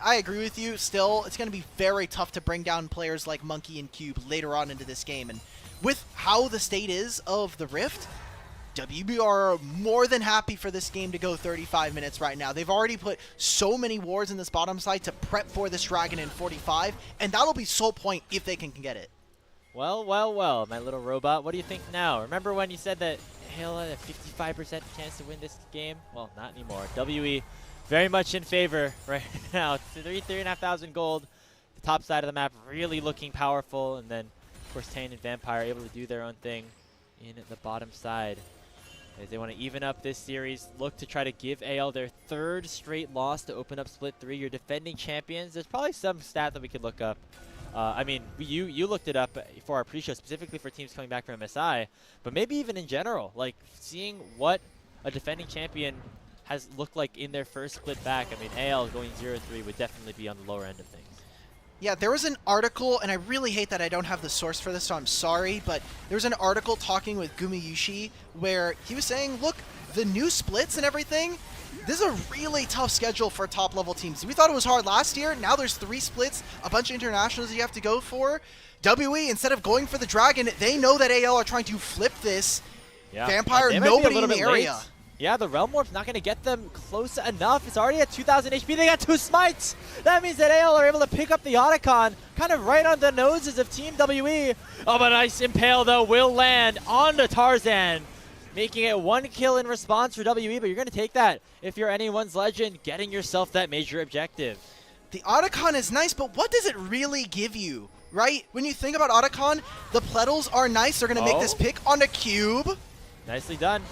I agree with you. Still, it's going to be very tough to bring down players like Monkey and Cube later on into this game. And with how the state is of the Rift, WB are more than happy for this game to go 35 minutes right now. They've already put so many wards in this bottom side to prep for this dragon in 45, and that'll be sole point if they can get it. Well, my little robot. What do you think now? Remember when you said that Hale had a 55% chance to win this game? Well, not anymore. WE very much in favor right now. 3,500 gold. The top side of the map really looking powerful, and then, of course, Tane and Vampire able to do their own thing in the bottom side. As they want to even up this series, look to try to give AL their 3rd straight loss to open up Split 3. You're defending champions. There's probably some stat that we could look up. I mean, you looked it up for our pre-show, specifically for teams coming back from MSI, but maybe even in general, like seeing what a defending champion has looked like in their first split back. I mean, AL going 0-3 would definitely be on the lower end of things. Yeah, there was an article, and I really hate that I don't have the source for this, so I'm sorry, but there was an article talking with Gumiyushi where he was saying, look, the new splits and everything, this is a really tough schedule for top-level teams. We thought it was hard last year. Now there's 3 splits, a bunch of internationals you have to go for. WE, instead of going for the Dragon, they know that AL are trying to flip this. Yeah. Vampire, nobody in the area. Late. Yeah, the Realm Warp's not going to get them close enough. It's already at 2,000 HP. They got 2 smites. That means that AL are able to pick up the Otacon kind of right on the noses of Team WE. Oh, but a nice Impale, though, will land onto Tarzan, making it 1 kill in response for WE, but you're going to take that if you're anyone's legend, getting yourself that major objective. The Otacon is nice, but what does it really give you, right? When you think about Otacon, the Pledals are nice. They're going to make this pick on a Cube. Nicely done.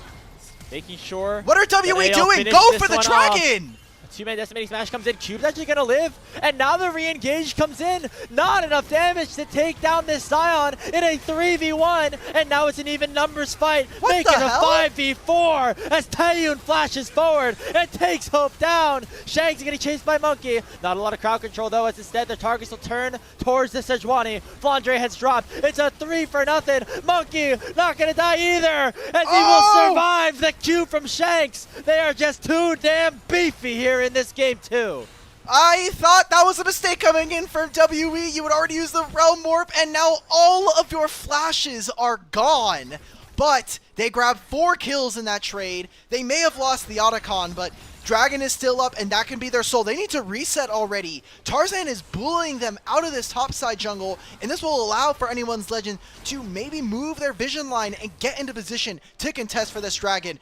Making sure. What are WE doing? Go for the Dragon! Two-man decimating smash comes in. Cube's actually going to live. And now the re-engage comes in. Not enough damage to take down this Scion in a 3v1. And now it's an even numbers fight. What making the a hell? 5v4 as Taeyun flashes forward and takes Hope down. Shanks is getting chased by Monkey. Not a lot of crowd control though, as instead their targets will turn towards the Sejuani. Flandre has dropped. It's a 3-0. Monkey not going to die either, as he will survive the Q from Shanks. They are just too damn beefy here in this game too. I thought that was a mistake coming in from WE. You would already use the Realm Warp, and now all of your flashes are gone. But they grabbed 4 kills in that trade. They may have lost the Otacon, but Dragon is still up, and that can be their soul. They need to reset already. Tarzan is bullying them out of this topside jungle, and this will allow for anyone's legend to maybe move their vision line and get into position to contest for this Dragon.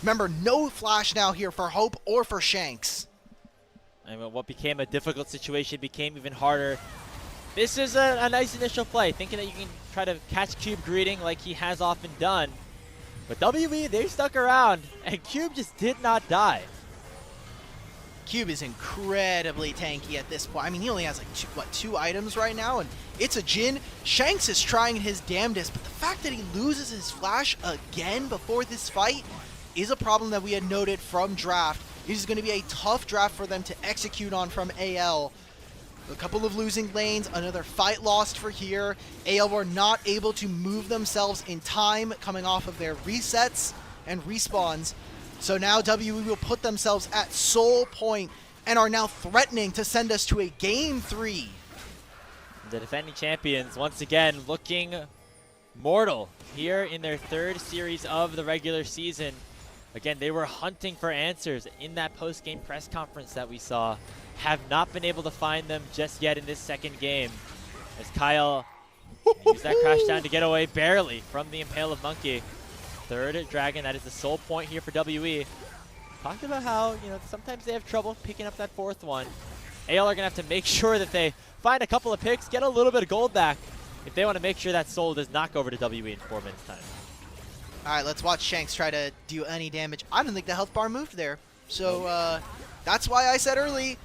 Remember, no flash now here for Hope or for Shanks. And what became a difficult situation became even harder. This is a nice initial play, thinking that you can try to catch Cube greeting like he has often done. But WE, they stuck around, and Cube just did not die. Cube is incredibly tanky at this point. I mean, he only has like two items right now, and it's a Jhin. Shanks is trying his damnedest, but the fact that he loses his flash again before this fight is a problem that we had noted from draft. This is going to be a tough draft for them to execute on from AL. A couple of losing lanes, another fight lost for here. AL were not able to move themselves in time coming off of their resets and respawns. So now WE will put themselves at soul point and are now threatening to send us to a Game 3. The defending champions, once again, looking mortal here in their 3rd series of the regular season. Again, they were hunting for answers in that post-game press conference that we saw. Have not been able to find them just yet in this 2nd game. As Kyle used that crash down to get away barely from the Impale of Monkey. 3rd Dragon, that is the sole point here for WE. Talked about how, sometimes they have trouble picking up that 4th one. AL are going to have to make sure that they find a couple of picks, get a little bit of gold back if they want to make sure that soul does not go over to WE in 4 minutes time. All right, let's watch Shanks try to do any damage. I don't think the health bar moved there. So that's why I said early,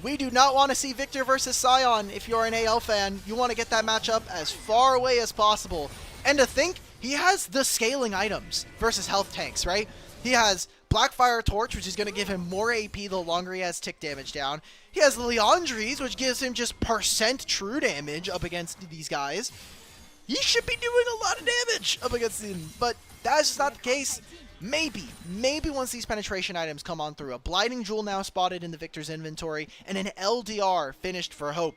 we do not want to see Victor versus Scion. If you're an AL fan, you want to get that matchup as far away as possible. And to think, he has the scaling items versus health tanks, right? He has Blackfire Torch, which is going to give him more AP the longer he has tick damage down. He has Leandries, which gives him just % true damage up against these guys. He should be doing a lot of damage up against him, but that's just not the case. Maybe once these penetration items come on through. A Blinding Jewel now spotted in the Victor's inventory, and an LDR finished for Hope.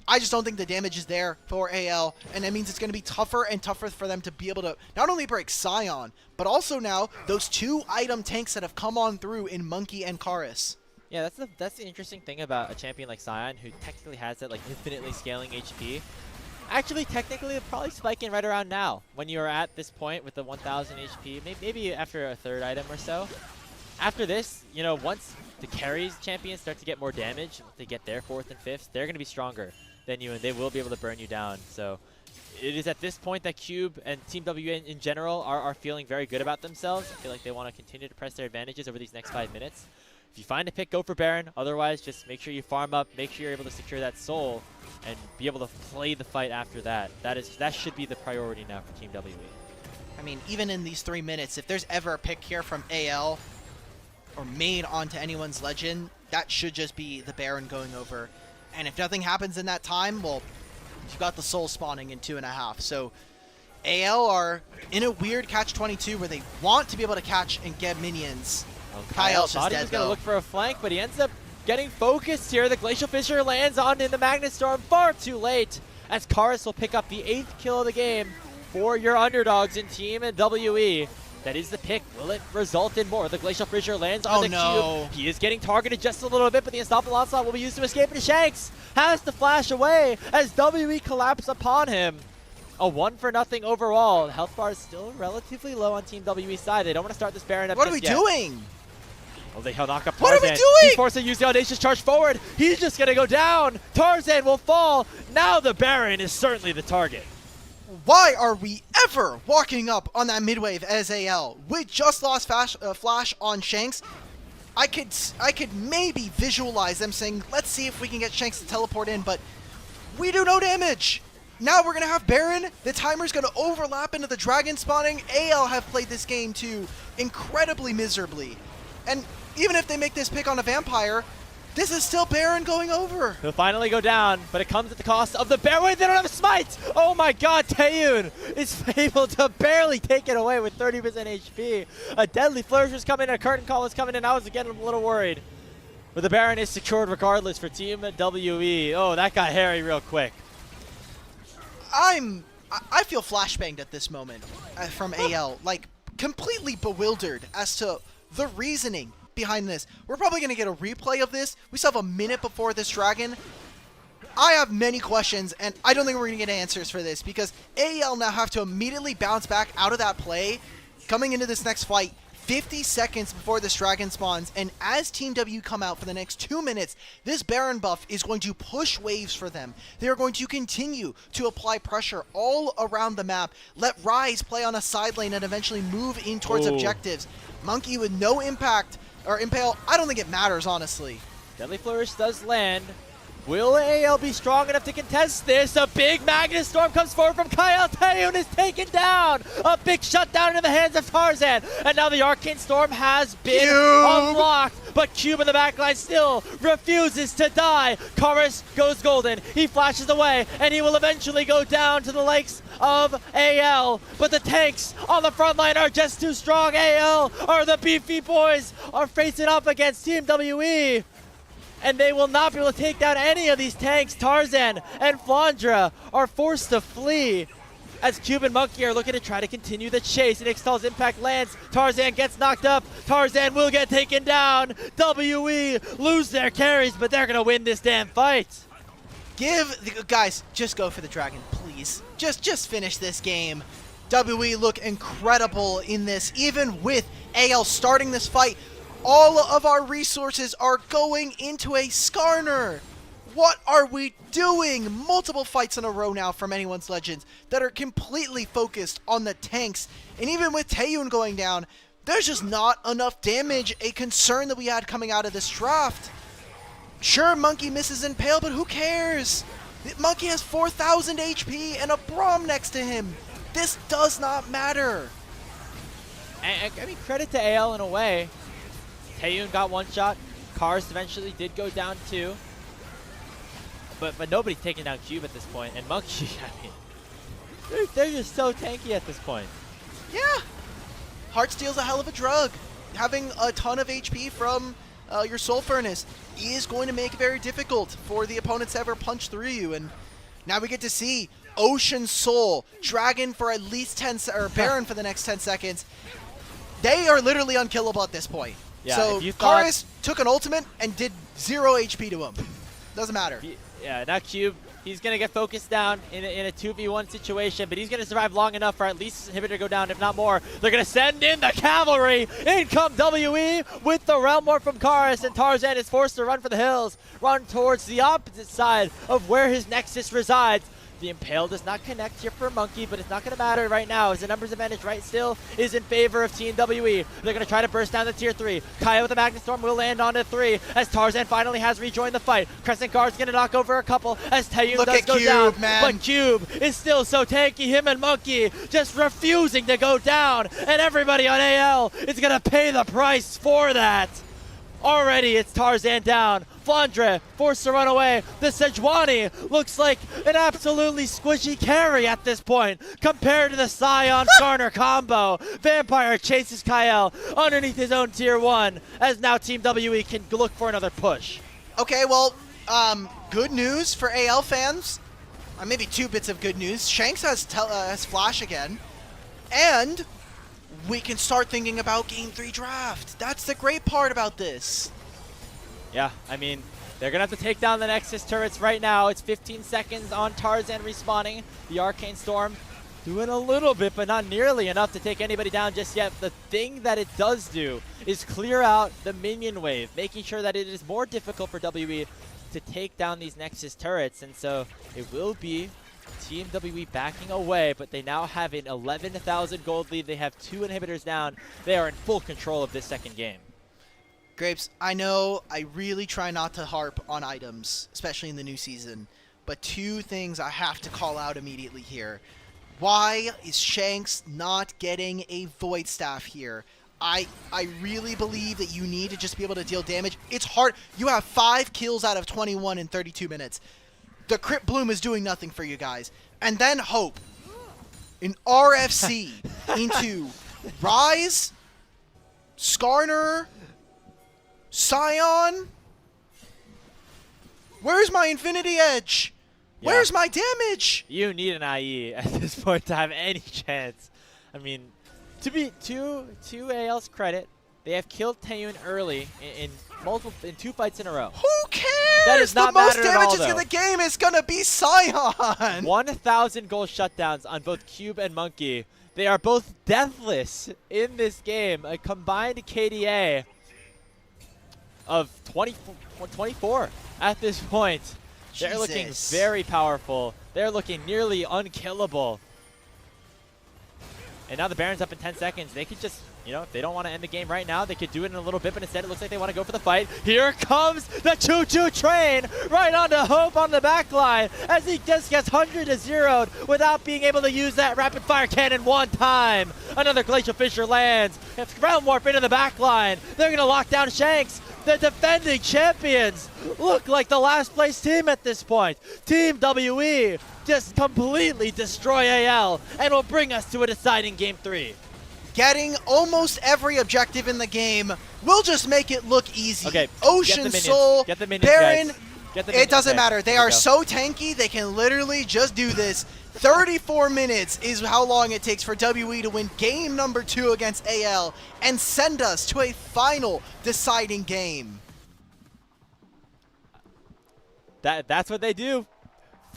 I just don't think the damage is there for AL, and that means it's going to be tougher and tougher for them to be able to not only break Scion, but also now those 2 item tanks that have come on through in Monkey and Karis. Yeah, that's the interesting thing about a champion like Scion, who technically has that infinitely scaling HP. Actually, technically, it's probably spiking right around now when you're at this point with the 1,000 HP, maybe after a 3rd item or so. After this, once the carries champions start to get more damage, they get their 4th and 5th, they're going to be stronger than you, and they will be able to burn you down. So it is at this point that Cube and Team W in general are feeling very good about themselves. I feel like they want to continue to press their advantages over these next 5 minutes. If you find a pick, go for Baron. Otherwise, just make sure you farm up, make sure you're able to secure that soul, and be able to play the fight after that. That should be the priority now for Team WE. I mean, even in these 3 minutes, if there's ever a pick here from AL or made onto anyone's legend, that should just be the Baron going over. And if nothing happens in that time, well, you've got the soul spawning in 2.5. So AL are in a weird catch-22 where they want to be able to catch and get minions. Kyle Kyle's thought just he was dead, going to though. look for a flank, but he ends up getting focused here. The Glacial Fissure lands on in the Magnet Storm far too late, as Karis will pick up the 8th kill of the game for your underdogs in Team and WE. That is the pick. Will it result in more? The Glacial Fissure lands on the Cube. He is getting targeted just a little bit, but the Unstoppable Onslaught will be used to escape, and Shanks has to flash away as WE collapse upon him. A 1-0 overall. The health bar is still relatively low on Team WE's side. They don't want to start this Baron up What are just we yet. doing? Oh, he'll knock up Tarzan. What are we doing? He's forced to use the Audacious Charge forward. He's just going to go down. Tarzan will fall. Now the Baron is certainly the target. Why are we ever walking up on that mid wave as AL? We just lost flash on Shanks. I could maybe visualize them saying, let's see if we can get Shanks to teleport in, but we do no damage. Now we're going to have Baron. The timer's going to overlap into the dragon spawning. AL have played this game too incredibly miserably. And even if they make this pick on a vampire, this is still Baron going over. He'll finally go down, but it comes at the cost of the Baron. Wait, they don't have a smite! Oh my god, Taeyun is able to barely take it away with 30% HP. A deadly flourish is coming in, a curtain call is coming in. I was again a little worried. But the Baron is secured regardless for Team WE. Oh, that got hairy real quick. I feel flashbanged at this moment from AL, like completely bewildered as to the reasoning behind this. We're probably going to get a replay of this. We still have a minute before this dragon. I have many questions, and I don't think we're going to get answers for this because AL now have to immediately bounce back out of that play coming into this next fight 50 seconds before this dragon spawns, and as Team W come out for the next 2 minutes, this Baron buff is going to push waves for them. They are going to continue to apply pressure all around the map, let Rise play on a side lane and eventually move in towards objectives. Monkey with no impact, or Impale, I don't think it matters, honestly. Deadly Flourish does land. Will AL be strong enough to contest this? A big Magnus Storm comes forward from Kyle. Taeyun is taken down. A big shutdown into the hands of Tarzan. And now the Arcane Storm has been unlocked. But Cube in the backline still refuses to die. Chorus goes golden. He flashes away. And he will eventually go down to the likes of AL. But the tanks on the front line are just too strong. AL or the beefy boys are facing up against Team WE. And they will not be able to take down any of these tanks. Tarzan and Flandra are forced to flee as Cube and Monkey are looking to try to continue the chase. And Ixtal's impact lands. Tarzan gets knocked up. Tarzan will get taken down. WE lose their carries, but they're going to win this damn fight. Guys, just go for the dragon, please. Just finish this game. WE look incredible in this, even with AL starting this fight. All of our resources are going into a Skarner. What are we doing? Multiple fights in a row now from Anyone's Legends that are completely focused on the tanks. And even with Taeyun going down, there's just not enough damage, a concern that we had coming out of this draft. Sure, Monkey misses Impale, but who cares? Monkey has 4,000 HP and a Braum next to him. This does not matter. And I mean, credit to AL in a way. Taeyun got one shot. Kars eventually did go down too. But nobody's taking down Cube at this point. And Monkey, I mean, they're just so tanky at this point. Yeah. Heartsteel's a hell of a drug. Having a ton of HP from your Soul Furnace is going to make it very difficult for the opponents to ever punch through you. And now we get to see Ocean Soul, Dragon for at least or Baron for the next 10 seconds. They are literally unkillable at this point. Yeah, so Karis took an ultimate and did 0 HP to him. Doesn't matter. Yeah, now Cube, he's going to get focused down in a 2v1 situation, but he's going to survive long enough for at least his inhibitor to go down, if not more. They're going to send in the cavalry. In come WE with the Realm Warp from Karis, and Tarzan is forced to run for the hills, run towards the opposite side of where his Nexus resides. The Impale does not connect here for Monkey, but it's not going to matter right now as the numbers advantage right still is in favor of Team WE. They're going to try to burst down the tier 3. Kaya with the Magnus Storm will land on to 3 as Tarzan finally has rejoined the fight. Crescent Guard's going to knock over a couple as Taeyun does go down. Man. But Cube is still so tanky. Him and Monkey just refusing to go down. And everybody on AL is going to pay the price for that. Already it's Tarzan down. Flandre forced to run away. The Sejuani looks like an absolutely squishy carry at this point compared to the Scion Skarner combo. Vampire chases Kyle underneath his own tier 1 as now Team WE can look for another push. Okay, well, good news for AL fans. Maybe 2 bits of good news. Shanks has Flash again. And we can start thinking about Game 3 draft. That's the great part about this. Yeah, I mean, they're going to have to take down the Nexus turrets right now. It's 15 seconds on Tarzan respawning. The Arcane Storm doing a little bit, but not nearly enough to take anybody down just yet. The thing that it does do is clear out the minion wave, making sure that it is more difficult for WE to take down these Nexus turrets. And so it will be Team WE backing away, but they now have an 11,000 gold lead. They have 2 inhibitors down. They are in full control of this second game. Grapes, I know I really try not to harp on items, especially in the new season, but two things I have to call out immediately here. Why is Shanks not getting a Void Staff here? I really believe that you need to just be able to deal damage. It's hard. You have 5 kills out of 21 in 32 minutes. The Crypt Bloom is doing nothing for you guys. And then Hope. An RFC into Rise, Skarner, Scion. Where's my Infinity Edge? Yeah. Where's my damage? You need an IE at this point to have any chance. I mean, to AL's credit, they have killed Taeyun early in 2 fights in a row. Who cares? That does not the most matter at all, damages in though. the game is gonna be Scion. 1,000 goal shutdowns on both Cube and Monkey. They are both deathless in this game. A combined KDA of 24 at this point. They're looking Jesus. very powerful. They're looking nearly unkillable. And now the Baron's up in 10 seconds. They could just, you know, if they don't want to end the game right now, they could do it in a little bit, but instead it looks like they want to go for the fight. Here comes the choo-choo train right onto Hope on the back line as he just gets 100 to 0'd without being able to use that rapid fire cannon one time. Another Glacial Fissure lands. If Realm Warp into the back line, they're going to lock down Shanks. The defending champions look like the last place team at this point. Team WE just completely destroy AL and will bring us to a deciding Game 3. Getting almost every objective in the game will just make it look easy. Okay, Ocean get the minions. Soul, Get the minions, Baron, guys. Get the it minions. doesn't Okay, matter. They here we are go. so tanky, they can literally just do this. 34 minutes is how long it takes for WE to win game number 2 against AL and send us to a final deciding game. That's what they do.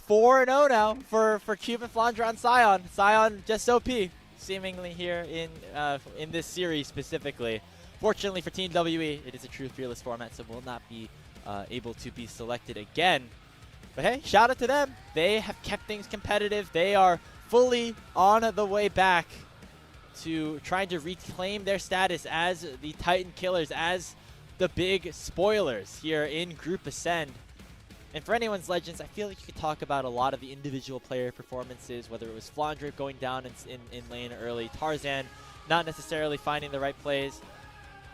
4-0 now for Cube and Flandre on Scion. Scion just OP, seemingly here in this series specifically. Fortunately for Team WE, it is a true fearless format, so will not be able to be selected again. But hey, shout out to them. They have kept things competitive. They are fully on the way back to trying to reclaim their status as the Titan Killers, as the big spoilers here in Group Ascend. And for anyone's Legends, I feel like you could talk about a lot of the individual player performances, whether it was Flandre going down in lane early, Tarzan not necessarily finding the right plays.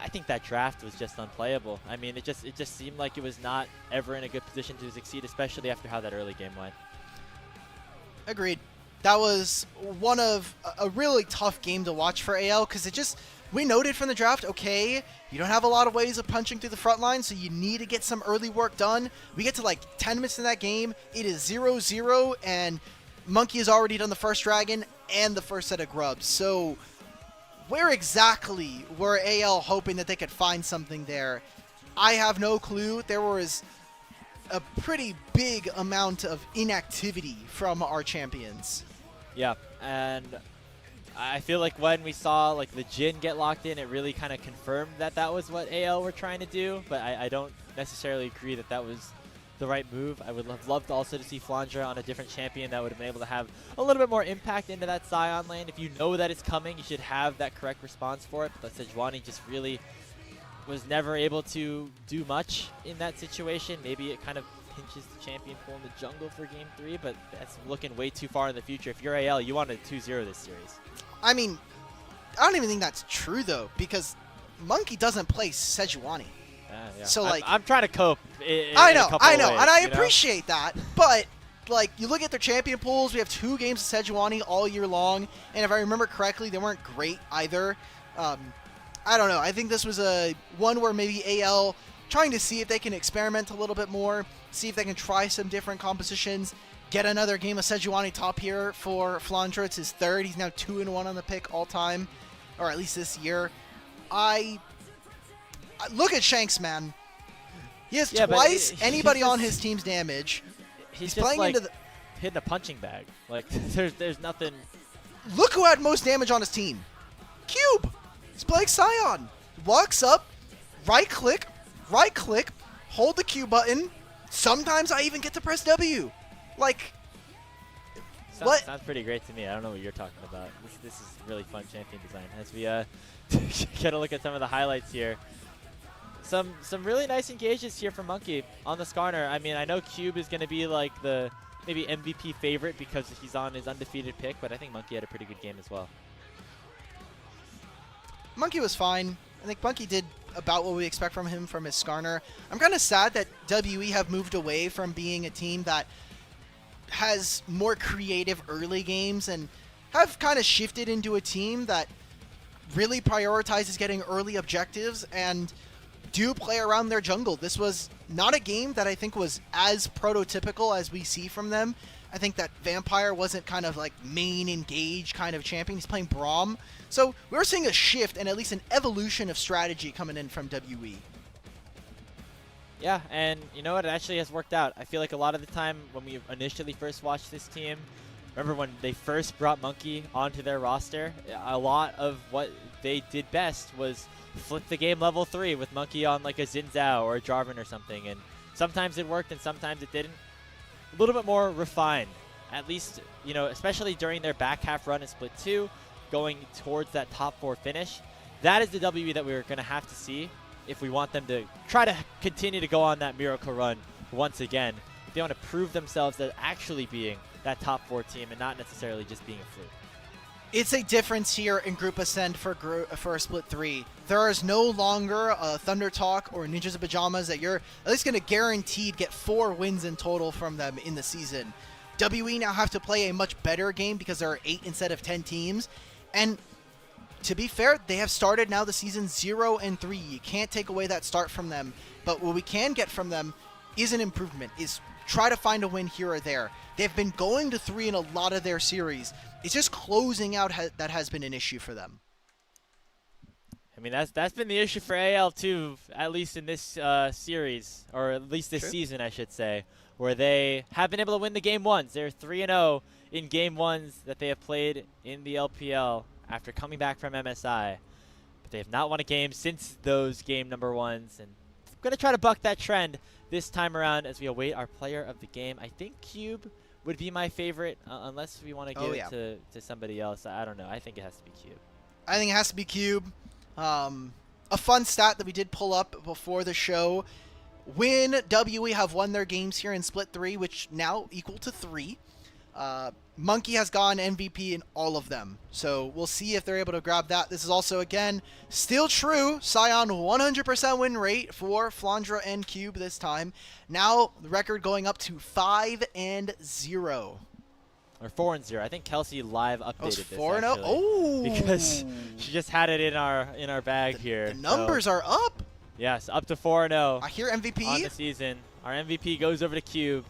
I think that draft was just unplayable. I mean, it just seemed like it was not ever in a good position to succeed, especially after how that early game went. Agreed. That was one of a really tough game to watch for AL because it just, we noted from the draft, okay, you don't have a lot of ways of punching through the front line, so you need to get some early work done. We get to like 10 minutes in that game, it is 0-0, and Monkey has already done the first dragon and the first set of grubs. So where exactly were AL hoping that they could find something there? I have no clue. There was a pretty big amount of inactivity from our champions. Yeah, and I feel like when we saw like the Jhin get locked in, it really kind of confirmed that that was what AL were trying to do, but I don't necessarily agree that that was the right move. I would have loved also to see Flandre on a different champion that would have been able to have a little bit more impact into that Scion lane. If you know that it's coming, you should have that correct response for it, but Sejuani just really was never able to do much in that situation. Maybe it kind of pinches the champion pool in the jungle for Game 3, but that's looking way too far in the future. If you're AL, you want to 2-0 this series. I mean, I don't even think that's true, though, because Monkey doesn't play Sejuani. Yeah. So, like, I'm trying to cope. I know, of ways, and I you know? appreciate that, but like, you look at their champion pools, we have 2 games of Sejuani all year long, and if I remember correctly, they weren't great either. I don't know, I think this was a one where maybe AL trying to see if they can experiment a little bit more, see if they can try some different compositions, get another game of Sejuani top here for Flandre. It's his 3rd. He's now 2-1 on the pick all time, or at least this year. I look at Shanks, man. He has twice anybody on his team's damage. He's playing just like into the. hitting a punching bag. Like there's nothing. Look who had most damage on his team. Cube. He's playing Scion. Walks up, right click, hold the Q button. Sometimes I even get to press W. Like, what? Sounds pretty great to me. I don't know what you're talking about. This is really fun champion design. As we get a look at some of the highlights here. some really nice engages here from Monkey on the Skarner. I mean, I know Cube is going to be like the maybe MVP favorite because he's on his undefeated pick, but I think Monkey had a pretty good game as well. Monkey was fine. I think Monkey did about what we expect from him from his Skarner. I'm kind of sad that WE have moved away from being a team that has more creative early games and have kind of shifted into a team that really prioritizes getting early objectives and do play around their jungle. This was not a game that I think was as prototypical as we see from them. I think that Vampire wasn't kind of like main engage kind of champion. He's playing Braum. So we're seeing a shift and at least an evolution of strategy coming in from WE. Yeah, and you know what? It actually has worked out. I feel like a lot of the time when we initially first watched this team, remember when they first brought Monkey onto their roster, a lot of what they did best was flip the game level 3 with Monkey on like a Xin Zhao or a Jarvan or something. And sometimes it worked and sometimes it didn't. A little bit more refined, at least, you know, especially during their back half run in Split 2, going towards that top 4 finish. That is the WE that we're going to have to see if we want them to try to continue to go on that miracle run once again. If they want to prove themselves as actually being that top 4 team and not necessarily just being a fluke. It's a difference here in Group Ascend for Split 3. There is no longer a Thunder Talk or Ninjas in Pajamas that you're at least going to guaranteed get 4 wins in total from them in the season. WE now have to play a much better game because there are 8 instead of 10 teams. And to be fair, they have started now the season 0-3. You can't take away that start from them. But what we can get from them is an improvement, is try to find a win here or there. They've been going to 3 in a lot of their series. It's just closing out that has been an issue for them. I mean, that's been the issue for AL too, at least in this series, or at least this season, I should say, where they have been able to win the game ones. They're 3-0 in game ones that they have played in the LPL after coming back from MSI. But they have not won a game since those game number ones, and I'm going to try to buck that trend this time around as we await our player of the game. I think Cube would be my favorite, unless we want to give it to somebody else. I don't know. I think it has to be Cube. I think it has to be Cube. A fun stat that we did pull up before the show. When WE have won their games here in Split 3, which now equal to 3, Monkey has gone MVP in all of them. So we'll see if they're able to grab that. This is also, again, still true. Scion 100% win rate for Flandra and Cube this time. Now the record going up to 5-0. Or 4-0. I think Kelsey live updated this. 4-0. Oh, because she just had it in our bag here. The numbers are up. Yes, up to 4-0. I hear MVP on the season. Our MVP goes over to Cube.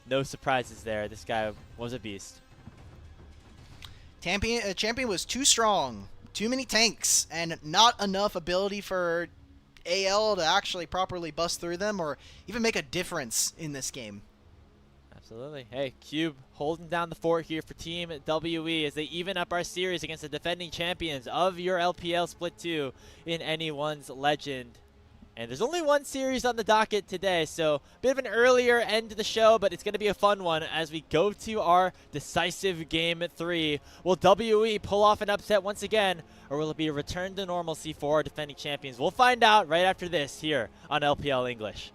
No surprises there. This guy was a beast. Champion was too strong. Too many tanks. And not enough ability for AL to actually properly bust through them or even make a difference in this game. Absolutely. Hey, Cube holding down the fort here for Team WE as they even up our series against the defending champions of your LPL Split 2 in anyone's legend. And there's only one series on the docket today, so a bit of an earlier end to the show, but it's going to be a fun one as we go to our decisive Game 3. Will WE pull off an upset once again, or will it be a return to normalcy for our defending champions? We'll find out right after this here on LPL English.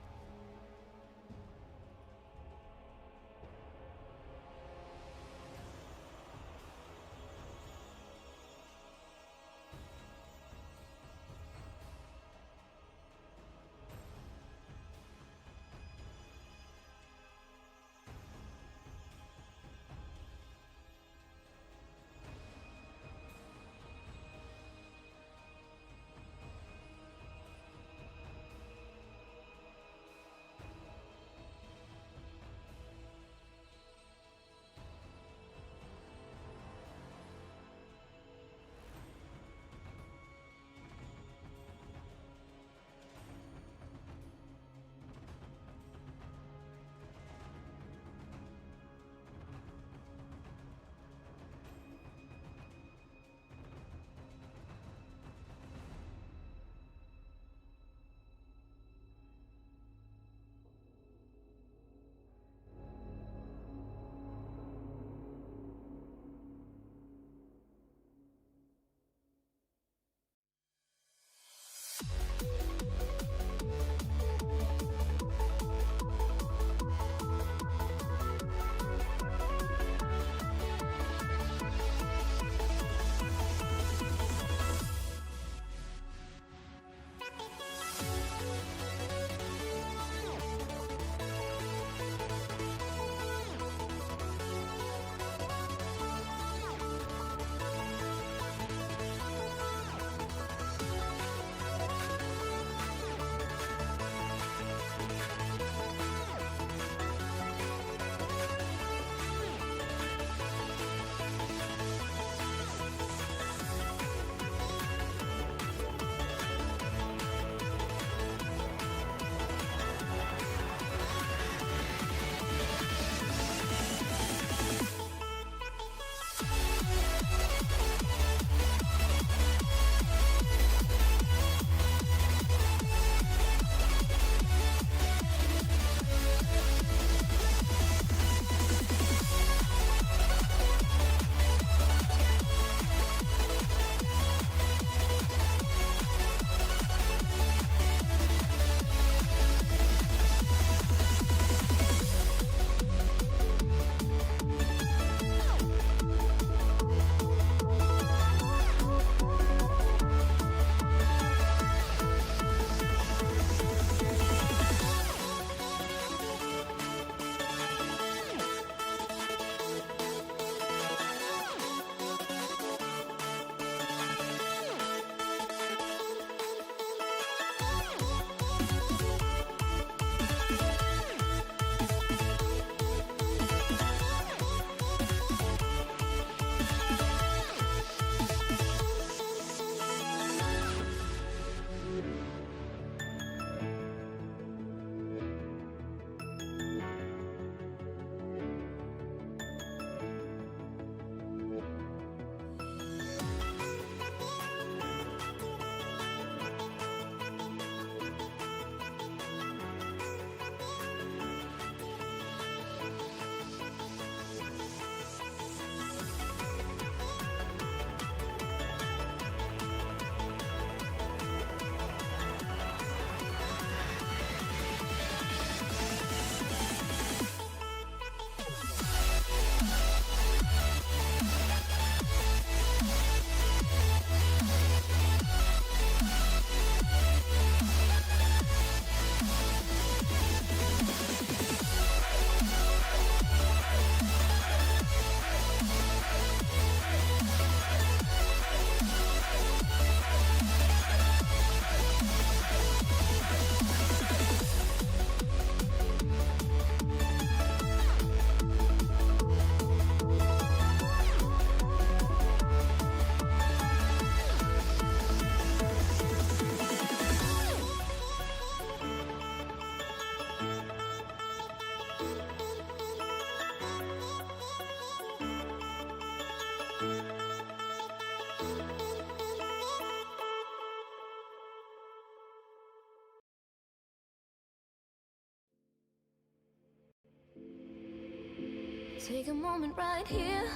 Take a moment right here,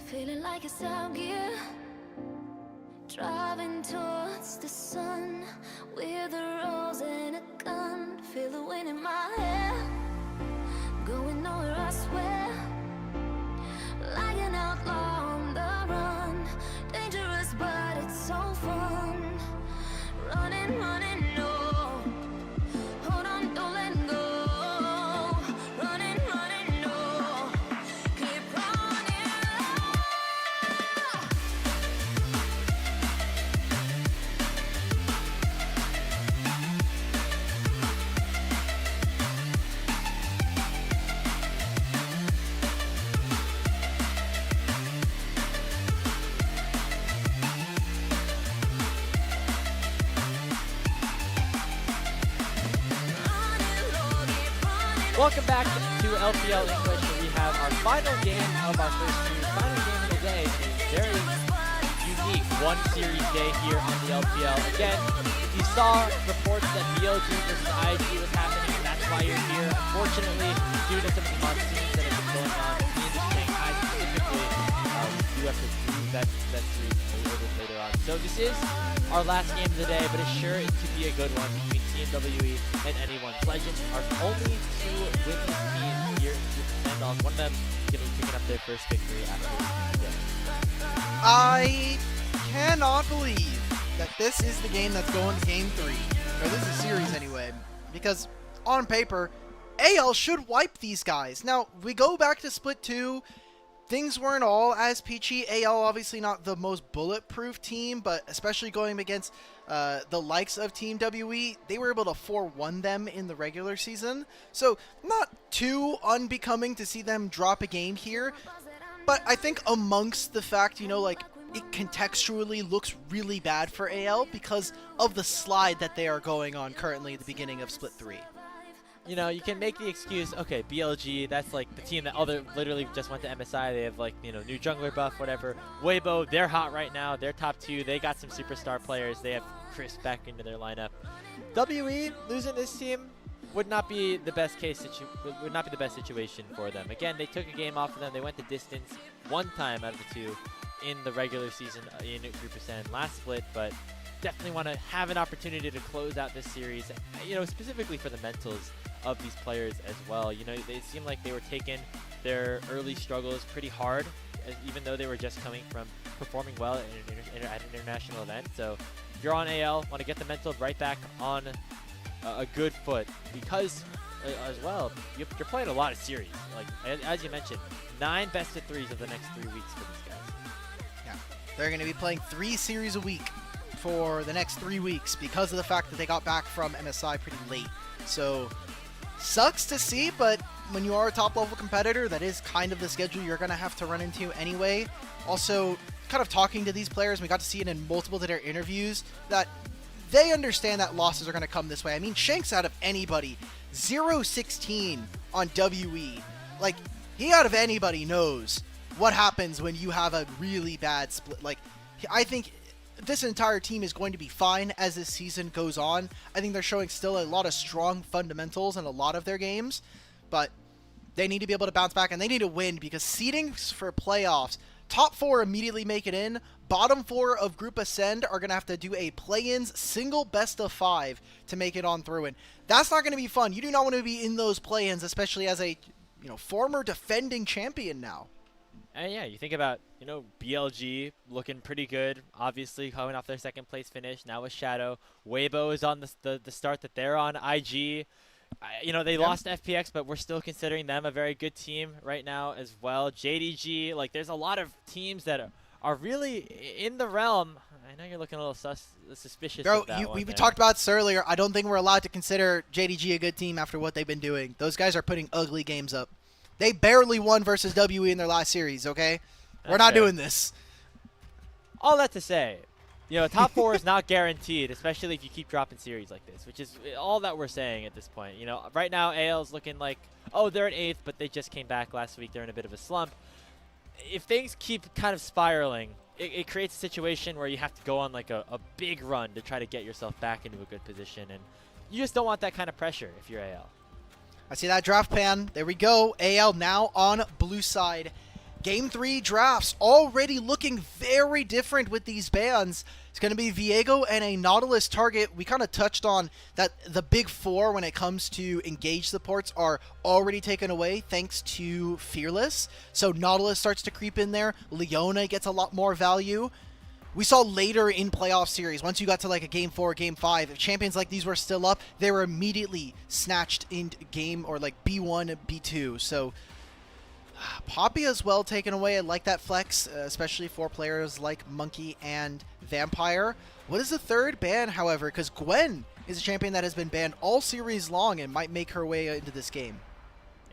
feeling like it's out gear. Driving towards the sun with a rose and a gun. Feel the wind in my hair, going nowhere I swear. Like an outlaw on the run, dangerous but it's so fun. Running, running, no. Hold on, don't let go. Running, running, no. Keep running. Welcome back to LPL English, where we have our final game of our first series, final game of the day, and a very unique one-series day here on the LPL. Again, you saw reports that BLG versus IG was happening, and that's why you're here. Unfortunately, due to some of the monsoons that have been going on in the industry, Shanghai specifically, you have to move that series a little bit later on. So this is our last game of the day, but it's sure to be a good one between Team WE and anyone's Legends. Our only two winless teams here to send off. One of them picking up their first victory after the day. I cannot believe that this is the game that's going to Game 3. Or this is a series anyway. Because on paper, AL should wipe these guys. Now, we go back to Split 2. Things weren't all as peachy. AL obviously not the most bulletproof team, but especially going against the likes of Team WE, they were able to 4-1 them in the regular season. So not too unbecoming to see them drop a game here. But I think amongst the fact, you know, like, it contextually looks really bad for AL because of the slide that they are going on currently at the beginning of Split 3. You know, you can make the excuse, okay, BLG, that's like the team that literally just went to MSI. They have, like, you know, new jungler buff, whatever. Weibo, they're hot right now. They're top 2. They got some superstar players. They have Chris back into their lineup. WE losing this team would not be the best situation for them. Again, they took a game off of them. They went the distance one time out of the two in the regular season in Group of 10 last split, but definitely want to have an opportunity to close out this series, you know, specifically for the mentals of these players as well. You know, they seem like they were taking their early struggles pretty hard, even though they were just coming from performing well at an international event. So if you're on AL, want to get the mental right back on a good foot, because as well, you're playing a lot of series. Like, as you mentioned, 9 best-of-3s of the next 3 weeks for these guys. Yeah, they're going to be playing 3 series a week for the next 3 weeks because of the fact that they got back from MSI pretty late. So sucks to see, but when you are a top-level competitor, that is kind of the schedule you're going to have to run into anyway. Also, kind of talking to these players, we got to see it in multiple of their interviews, that they understand that losses are going to come this way. I mean, Shanks, out of anybody, 0-16 on WE. Like, he out of anybody knows what happens when you have a really bad split. Like, I think this entire team is going to be fine as this season goes on. I think they're showing still a lot of strong fundamentals in a lot of their games, but they need to be able to bounce back, and they need to win, because seedings for playoffs, top 4 immediately make it in. Bottom 4 of Group Ascend are going to have to do a play-ins single best of 5 to make it on through. And that's not going to be fun. You do not want to be in those play-ins, especially as a, you know, former defending champion now. And yeah, you think about, you know, BLG looking pretty good, obviously coming off their second place finish. Now with Shadow. Weibo is on the start that they're on. IG, you know, they lost FPX, but we're still considering them a very good team right now as well. JDG, like, there's a lot of teams that are really in the realm. I know you're looking a little suspicious of that one. We talked about this earlier. I don't think we're allowed to consider JDG a good team after what they've been doing. Those guys are putting ugly games up. They barely won versus WE in their last series, okay? We're not doing this. All that to say, you know, top 4 is not guaranteed, especially if you keep dropping series like this, which is all that we're saying at this point. You know, right now, AL's looking like, oh, they're in 8th, but they just came back last week. They're in a bit of a slump. If things keep kind of spiraling, it creates a situation where you have to go on like a big run to try to get yourself back into a good position, and you just don't want that kind of pressure if you're AL. I see that draft pan. There we go. AL now on blue side. Game 3 drafts already looking very different with these bans. It's going to be Viego and a Nautilus target. We kind of touched on that the big four when it comes to engage supports are already taken away thanks to Fearless. So Nautilus starts to creep in there. Leona gets a lot more value. We saw later in playoff series, once you got to like a game 4, game 5, if champions like these were still up, they were immediately snatched in game or like B1, B2. So Poppy as well taken away. I like that flex, especially for players like Monkey and Vampire. What is the third ban, however? Because Gwen is a champion that has been banned all series long and might make her way into this game.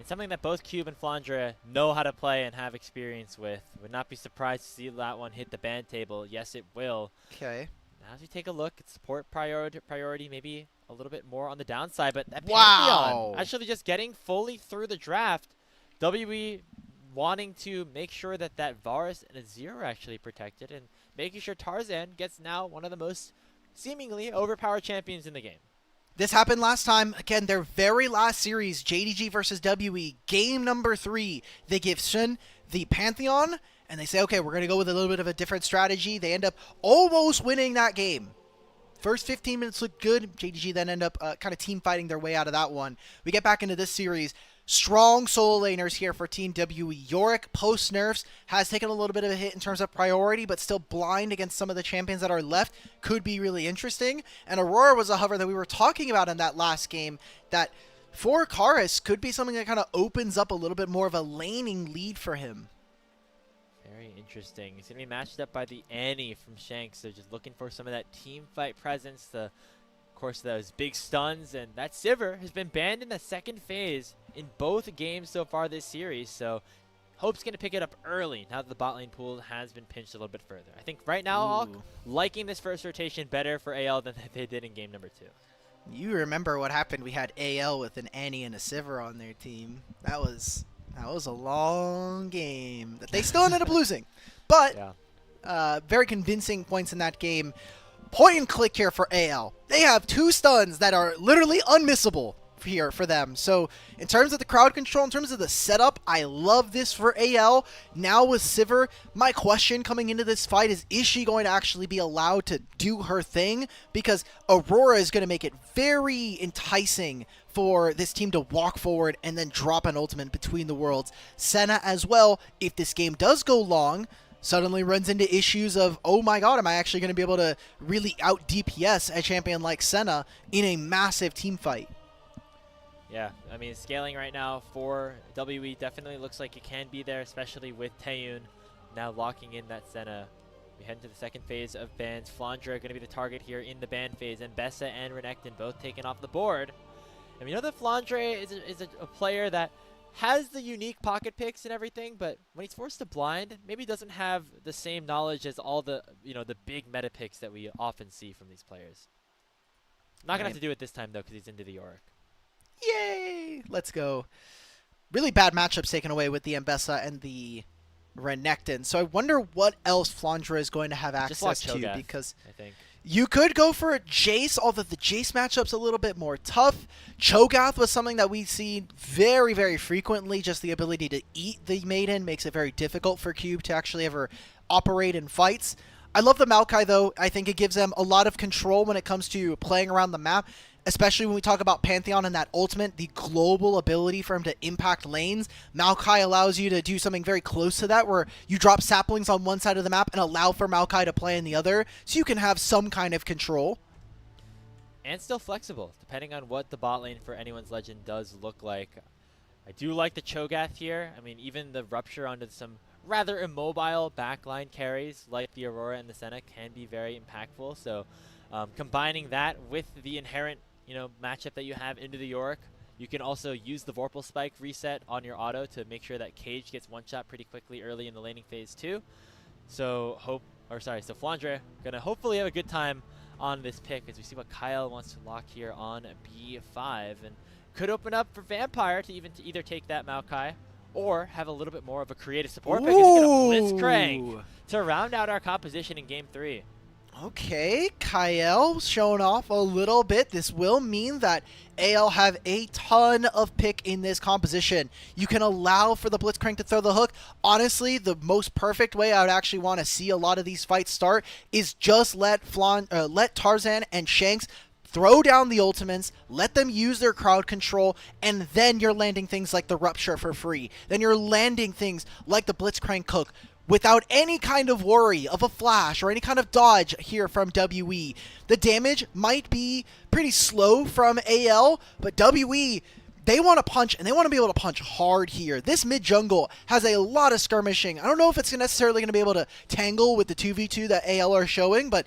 It's something that both Cube and Flandre know how to play and have experience with. Would not be surprised to see that one hit the ban table. Yes, it will. Okay. Now as we take a look at support priority, maybe a little bit more on the downside, but that Wow. Pantheon actually just getting fully through the draft. WE wanting to make sure that that Varus and Azir are actually protected and making sure Tarzan gets now one of the most seemingly overpowered champions in the game. This happened last time. Again, their very last series, JDG versus WE, game number 3. They give Sun the Pantheon, and they say, okay, we're going to go with a little bit of a different strategy. They end up almost winning that game. First 15 minutes looked good. JDG then end up kind of team fighting their way out of that one. We get back into this series. Strong solo laners here for Team WE. Yorick, post-nerfs, has taken a little bit of a hit in terms of priority, but still blind against some of the champions that are left. Could be really interesting. And Aurora was a hover that we were talking about in that last game that for Karis could be something that kind of opens up a little bit more of a laning lead for him. Very interesting. He's going to be matched up by the Annie from Shanks, so just looking for some of that team fight presence, of course, those big stuns, and that Sivir has been banned in the second phase in both games so far this series, so Hope's going to pick it up early now that the bot lane pool has been pinched a little bit further. I think right now, Alk, liking this first rotation better for AL than they did in game number 2. You remember what happened. We had AL with an Annie and a Sivir on their team. That was a long game that they still ended up losing. But Yeah. very convincing points in that game. Point and click here for AL. They have 2 stuns that are literally unmissable here for them. So in terms of the crowd control, in terms of the setup, I love this for AL. Now with Sivir, my question coming into this fight is she going to actually be allowed to do her thing? Because Aurora is going to make it very enticing for this team to walk forward and then drop an ultimate between the worlds. Senna as well, if this game does go long, suddenly runs into issues of, oh my god, am I actually going to be able to really out DPS a champion like Senna in a massive team fight? Yeah, I mean, scaling right now for WE definitely looks like it can be there, especially with Taeyun now locking in that Senna. We head into the second phase of bans. Flandre going to be the target here in the ban phase, and Bessa and Renekton both taken off the board. And we know that Flandre is a player that has the unique pocket picks and everything, but when he's forced to blind, maybe doesn't have the same knowledge as all the, the big meta picks that we often see from these players. Not going to have to do it this time, though, because he's into the Yorick. Yay! Let's go. Really bad matchups taken away with the Mbessa and the Renekton. So I wonder what else Flandre is going to have access to, Cho'Gath, because I think you could go for a Jace, although the Jace matchup's a little bit more tough. Cho'Gath was something that we see very, very frequently. Just the ability to eat the Maiden makes it very difficult for Cube to actually ever operate in fights. I love the Maokai, though. I think it gives them a lot of control when it comes to playing around the map, especially when we talk about Pantheon and that ultimate, the global ability for him to impact lanes. Maokai allows you to do something very close to that, where you drop saplings on one side of the map and allow for Maokai to play in the other, so you can have some kind of control. and still flexible, depending on what the bot lane for anyone's legend does look like. I do like the Cho'Gath here. I mean, even the Rupture onto some rather immobile backline carries like the Aurora and the Senna can be very impactful. So combining that with the inherent matchup that you have into the Yorick, you can also use the Vorpal Spike reset on your auto to make sure that Cage gets one shot pretty quickly early in the laning phase too. So Flandre gonna hopefully have a good time on this pick as we see what Kyle wants to lock here on B5, and could open up for Vampire to either take that Maokai or have a little bit more of a creative support pick. He's gonna Blitzcrank to round out our composition in game 3. Okay, Kyle showing off a little bit. This will mean that AL have a ton of pick in this composition. You can allow for the Blitzcrank to throw the hook. Honestly, the most perfect way I would actually want to see a lot of these fights start is just let Tarzan and Shanks throw down the ultimates, let them use their crowd control, and then you're landing things like the Rupture for free. Then you're landing things like the Blitzcrank hook without any kind of worry of a flash or any kind of dodge here from WE. The damage might be pretty slow from AL, but WE, they want to punch, and they want to be able to punch hard here. This mid-jungle has a lot of skirmishing. I don't know if it's necessarily going to be able to tangle with the 2v2 that AL are showing, but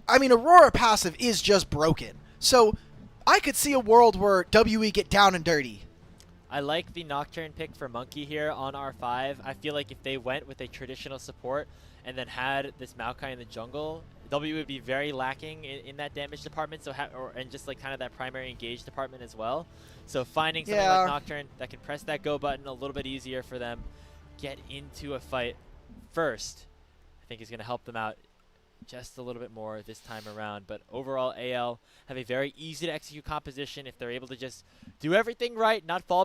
I mean, Aurora passive is just broken. So I could see a world where WE get down and dirty. I like the Nocturne pick for Monkey here on R5. I feel like if they went with a traditional support and then had this Maokai in the jungle, W would be very lacking in that damage department, so and just like kind of that primary engage department as well. So finding something like Nocturne that can press that go button a little bit easier for them, get into a fight first, I think is going to help them out just a little bit more this time around. But overall, AL have a very easy to execute composition if they're able to just do everything right, not fall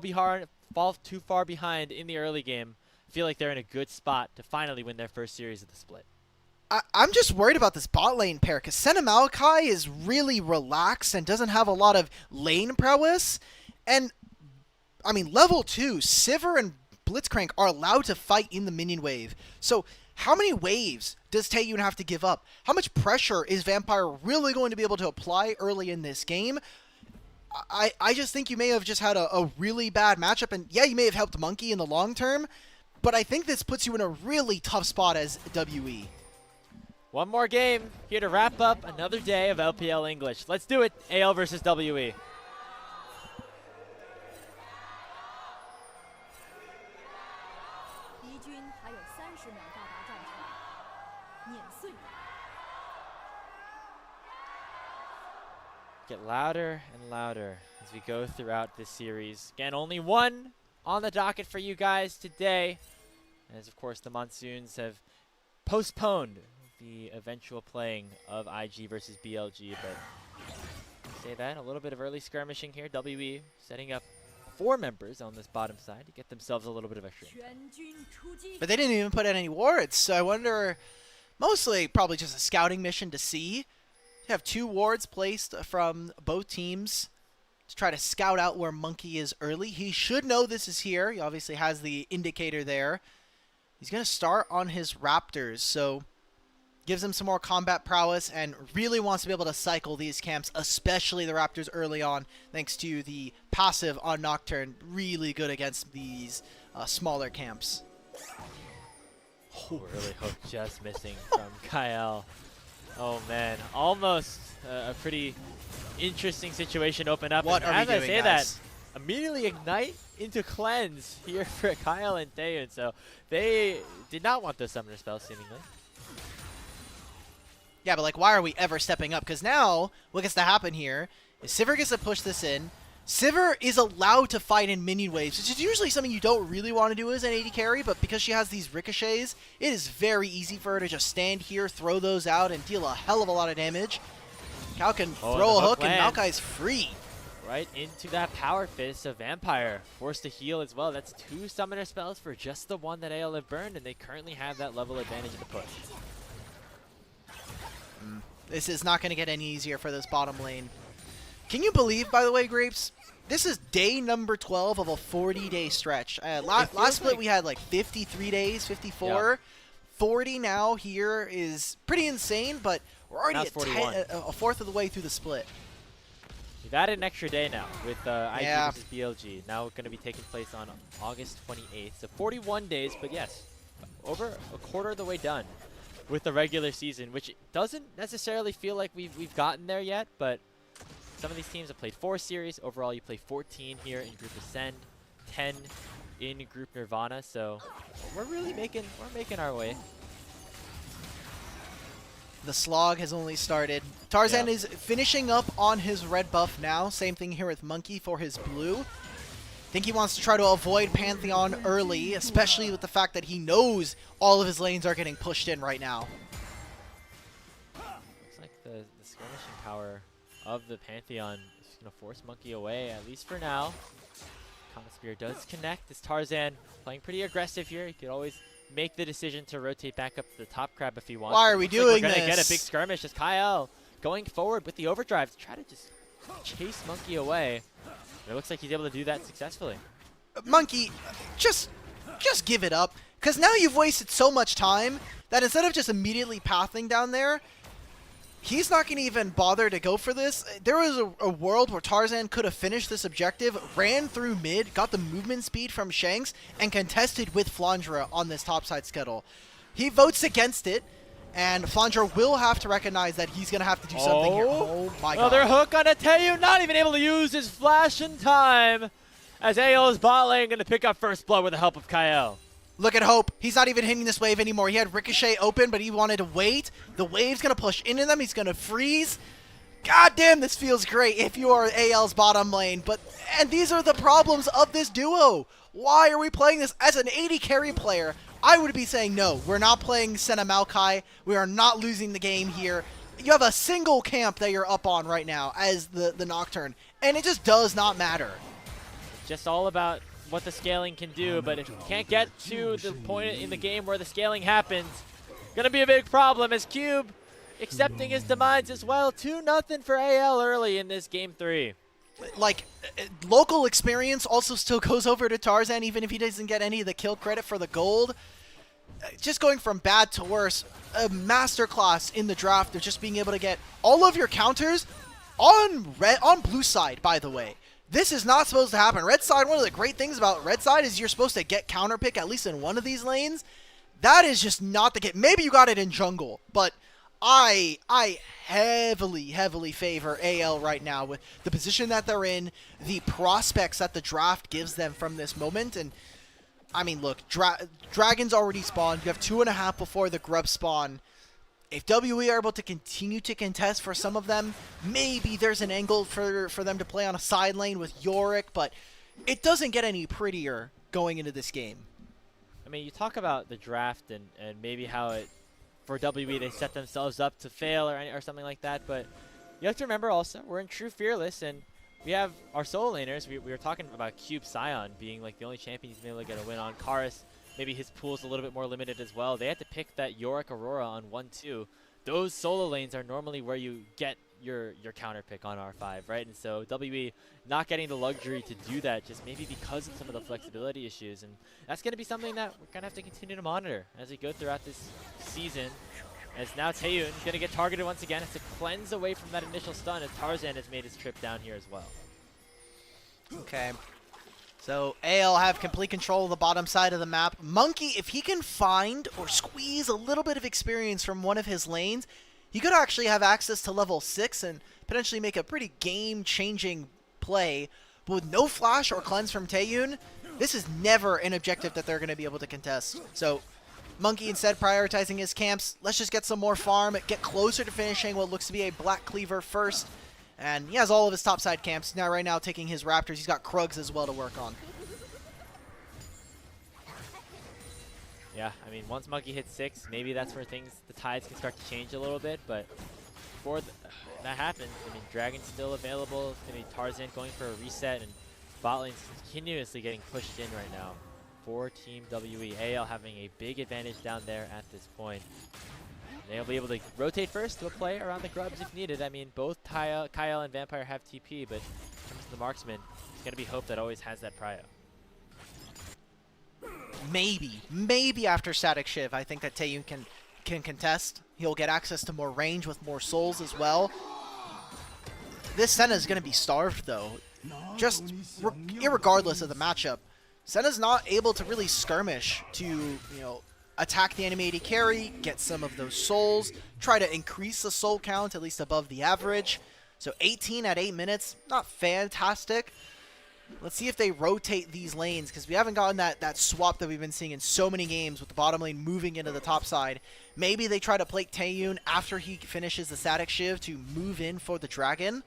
too far behind in the early game. I feel like they're in a good spot to finally win their first series of the split. I'm just worried about this bot lane pair because Senna Maokai is really relaxed and doesn't have a lot of lane prowess. And, I mean, level 2, Sivir and Blitzcrank are allowed to fight in the minion wave. So how many waves does Taeyun have to give up? How much pressure is Vampire really going to be able to apply early in this game? I just think you may have just had a really bad matchup, and yeah, you may have helped Monkey in the long term, but I think this puts you in a really tough spot as WE. One more game here to wrap up another day of LPL English. Let's do it, AL versus WE. Get louder and louder as we go throughout this series. Again, only one on the docket for you guys today, as of course the Monsoons have postponed the eventual playing of IG versus BLG. But say that, a little bit of early skirmishing here. WE setting up 4 members on this bottom side to get themselves a little bit of extra. But they didn't even put in any wards, so I wonder, mostly probably just a scouting mission to see. You have 2 wards placed from both teams to try to scout out where Monkey is early. He should know this is here. He obviously has the indicator there. He's going to start on his Raptors, so gives him some more combat prowess and really wants to be able to cycle these camps, especially the Raptors early on, thanks to the passive on Nocturne. Really good against these smaller camps. Really hook just missing from Kyle. Oh man, almost a pretty interesting situation opened up. What and are as we I doing, say guys? that, immediately ignite into cleanse here for Kyle and Taeyun. So they did not want the summoner spell seemingly. Yeah, but like, why are we ever stepping up? Because now what gets to happen here is Sivir gets to push this in. Sivir is allowed to fight in minion waves, which is usually something you don't really want to do as an AD carry, but because she has these ricochets, it is very easy for her to just stand here, throw those out, and deal a hell of a lot of damage. Cal can throw a hook, and Maokai's free. Right into that power fist of Vampire. Forced to heal as well. That's 2 summoner spells for just the one that AL have burned, and they currently have that level advantage in the push. This is not going to get any easier for this bottom lane. Can you believe, by the way, Grapes, this is day number 12 of a 40-day stretch. Last split we had like 53 days, 54. Yeah. 40 now here is pretty insane, but we're already at a fourth of the way through the split. We've added an extra day now with IG Yeah. versus BLG. Now going to be taking place on August 28th. So 41 days, but yes, over a quarter of the way done with the regular season, which doesn't necessarily feel like we've gotten there yet, but some of these teams have played 4 series. Overall, you play 14 here in Group Ascend, 10 in Group Nirvana. So we're making our way. The slog has only started. Tarzan is finishing up on his red buff now. Same thing here with Monkey for his blue. I think he wants to try to avoid Pantheon early, especially with the fact that he knows all of his lanes are getting pushed in right now. the skirmishing power of the Pantheon is going to force Monkey away, at least for now. Comet Spear does connect. This Tarzan playing pretty aggressive here. He could always make the decision to rotate back up to the top crab if he wants. Why are we doing We're this? going to get a big skirmish as Kyle going forward with the overdrive to try to just chase Monkey away. And it looks like he's able to do that successfully. Monkey, just give it up. Because now you've wasted so much time that instead of just immediately pathing down there, he's not going to even bother to go for this. There was a world where Tarzan could have finished this objective, ran through mid, got the movement speed from Shanks, and contested with Flandra on this topside scuttle. He votes against it, and Flandra will have to recognize that he's going to have to do something here. Oh my god. Another hook on Atayu, not even able to use his flash in time, as AL's bot lane going to pick up first blood with the help of Kyle. Look at Hope. He's not even hitting this wave anymore. He had Ricochet open, but he wanted to wait. The wave's going to push into them. He's going to freeze. God damn, this feels great if you are AL's bottom lane. And these are the problems of this duo. Why are we playing this? As an 80 carry player, I would be saying, no, we're not playing Senna Maokai. We are not losing the game here. You have a single camp that you're up on right now as the Nocturne, and it just does not matter. Just all about what the scaling can do, but if you can't get to the point in the game where the scaling happens, gonna be a big problem as Cube accepting his demise as well. 2-0 for AL early in this game 3. Like, local experience also still goes over to Tarzan, even if he doesn't get any of the kill credit for the gold. Just going from bad to worse, a masterclass in the draft of just being able to get all of your counters on blue side, by the way. This is not supposed to happen. Red side, one of the great things about red side is you're supposed to get counter pick at least in one of these lanes. That is just not the case. Maybe you got it in jungle, but I heavily favor AL right now with the position that they're in, the prospects that the draft gives them from this moment. And I mean, look, Dragons already spawned. You have 2.5 before the grub spawn. If WE are able to continue to contest for some of them, maybe there's an angle for them to play on a side lane with Yorick, but it doesn't get any prettier going into this game. I mean, you talk about the draft and maybe how it, for WE, they set themselves up to fail or something like that, but you have to remember also, we're in True Fearless, and we have our solo laners. We were talking about Cube Scion being like the only champion he's been able to get a win on. Karis, maybe his pool's a little bit more limited as well. They had to pick that Yorick Aurora on 1-2. Those solo lanes are normally where you get your counter pick on R5, right? And so WE not getting the luxury to do that just maybe because of some of the flexibility issues. And that's going to be something that we're going to have to continue to monitor as we go throughout this season. As now Taeyun is going to get targeted once again. Has to cleanse away from that initial stun as Tarzan has made his trip down here as well. Okay. So AL have complete control of the bottom side of the map. Monkey, if he can find or squeeze a little bit of experience from one of his lanes, he could actually have access to level 6 and potentially make a pretty game-changing play. But with no flash or cleanse from Taeyun, this is never an objective that they're going to be able to contest. So Monkey instead prioritizing his camps. Let's just get some more farm, get closer to finishing what looks to be a Black Cleaver first. And he has all of his topside camps. Now, right now, taking his Raptors. He's got Krugs as well to work on. Yeah, I mean, once Monkey hits 6, maybe that's where the tides can start to change a little bit. But before that happens, I mean, Dragon's still available. It's going to be Tarzan going for a reset, and bot lane's continuously getting pushed in right now for Team WE. AL having a big advantage down there at this point. They'll be able to rotate first to a play around the grubs if needed. I mean, both Kyle and Vampire have TP, but in terms of the marksman, it's going to be Hope that always has that prio. Maybe after Static Shiv, I think that Taeyun can contest. He'll get access to more range with more souls as well. This Senna is going to be starved, though. Just irregardless of the matchup, Senna's not able to really skirmish to, attack the enemy AD carry, get some of those souls, try to increase the soul count at least above the average. So 18 at 8 minutes, not fantastic. Let's see if they rotate these lanes, because we haven't gotten that swap that we've been seeing in so many games with the bottom lane moving into the top side. Maybe they try to plate Taeyun after he finishes the Static Shiv to move in for the Dragon.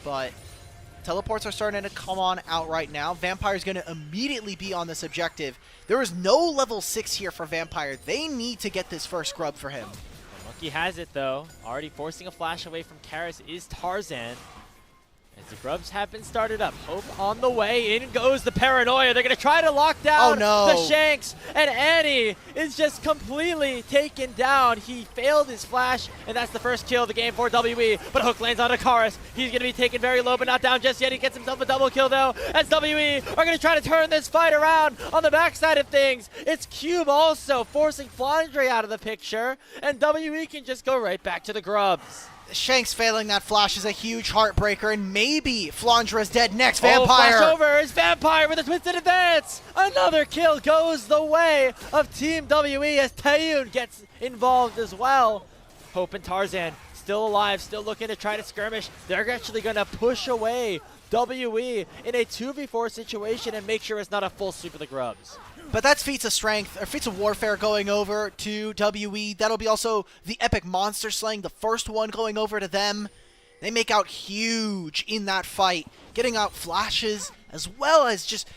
But teleports are starting to come on out right now. Vampire's going to immediately be on this objective. There is no level 6 here for Vampire. They need to get this first grub for him. Monkey has it though. Already forcing a flash away from Karis is Tarzan. As the grubs have been started up. Hope on the way. In goes the Paranoia. They're going to try to lock down the Shanks. And Annie is just completely taken down. He failed his flash, and that's the first kill of the game for WE. But Hook lands on Akaris. He's going to be taken very low, but not down just yet. He gets himself a double kill, though, as WE are going to try to turn this fight around on the backside of things. It's Cube also forcing Flandre out of the picture, and WE can just go right back to the grubs. Shanks failing that flash is a huge heartbreaker, and maybe Flandra's dead next. Vampire! Flash over is Vampire with a twisted advance! Another kill goes the way of Team WE as Taeyun gets involved as well. Hope and Tarzan still alive, still looking to try to skirmish. They're actually going to push away WE in a 2v4 situation and make sure it's not a full sweep of the grubs. But that's feats of strength, or feats of warfare going over to WE. That'll be also the epic monster slaying, the first one going over to them. They make out huge in that fight, getting out flashes as well as just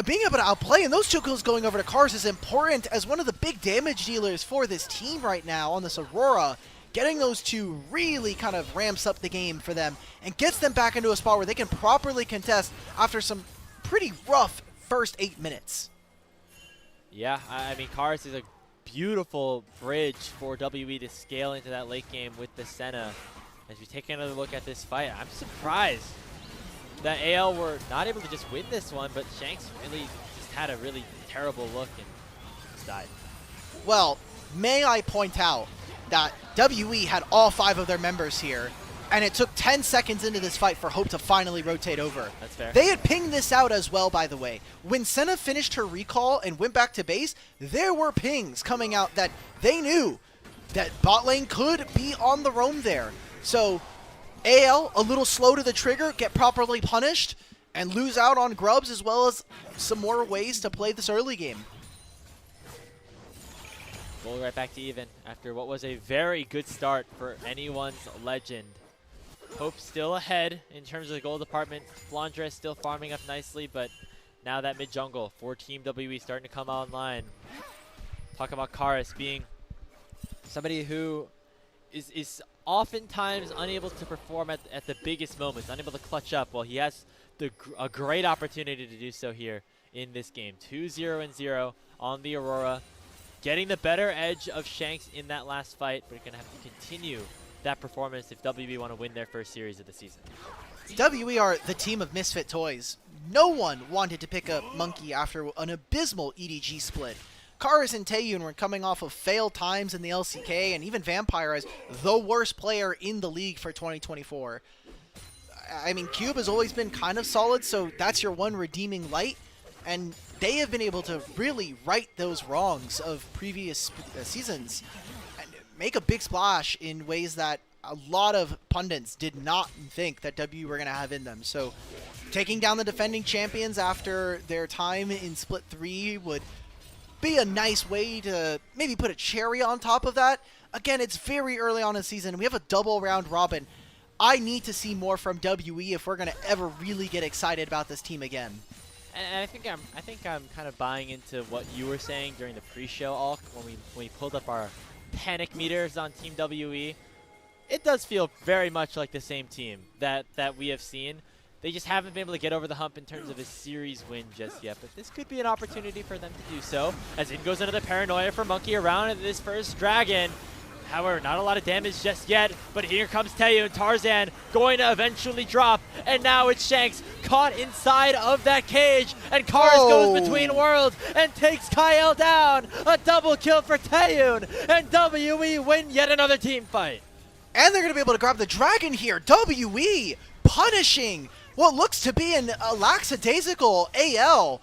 being able to outplay. And those 2 kills going over to Cars is important as one of the big damage dealers for this team right now on this Aurora. Getting those 2 really kind of ramps up the game for them and gets them back into a spot where they can properly contest after some pretty rough first 8 minutes. Yeah, I mean, Karis is a beautiful bridge for WE to scale into that late game with the Senna. As we take another look at this fight, I'm surprised that AL were not able to just win this one, but Shanks really just had a really terrible look and just died. Well, may I point out that WE had all 5 of their members here, and it took 10 seconds into this fight for Hope to finally rotate over. That's fair. They had pinged this out as well, by the way. When Senna finished her recall and went back to base, there were pings coming out that they knew that bot lane could be on the roam there. So AL, a little slow to the trigger, get properly punished, and lose out on grubs as well as some more ways to play this early game. Roll right back to even after what was a very good start for anyone's legend. Hope still ahead in terms of the gold department. Flandre still farming up nicely, but now that mid jungle for Team WE starting to come online. Talk about Karis being somebody who is oftentimes unable to perform at the biggest moments, unable to clutch up. Well, he has a great opportunity to do so here in this game. 2-0-0 on the Aurora. Getting the better edge of Shanks in that last fight, but going to have to continue that performance if WE want to win their first series of the season. WE are the team of misfit toys. No one wanted to pick up Monkey after an abysmal EDG split. Karis and Taeyun were coming off of failed times in the LCK, and even Vampire as the worst player in the league for 2024. I mean, Cube has always been kind of solid, so that's your one redeeming light. And they have been able to really right those wrongs of previous seasons and make a big splash in ways that a lot of pundits did not think that WE were going to have in them. So taking down the defending champions after their time in Split 3 would be a nice way to maybe put a cherry on top of that. Again, it's very early on in the season. We have a double round robin. I need to see more from WE if we're going to ever really get excited about this team again. And I think I'm kind of buying into what you were saying during the pre-show, Alk, when we pulled up our panic meters on Team WE. It does feel very much like the same team that we have seen. They just haven't been able to get over the hump in terms of a series win just yet, but this could be an opportunity for them to do so. As in goes another Paranoia for Monkey around this first Dragon. However, not a lot of damage just yet, but here comes Taeyun. Tarzan going to eventually drop, and now it's Shanks caught inside of that cage, and Karis goes between worlds and takes Kyle down. A double kill for Taeyun, and WE win yet another team fight. And they're going to be able to grab the Dragon here. WE punishing what looks to be a lackadaisical AL.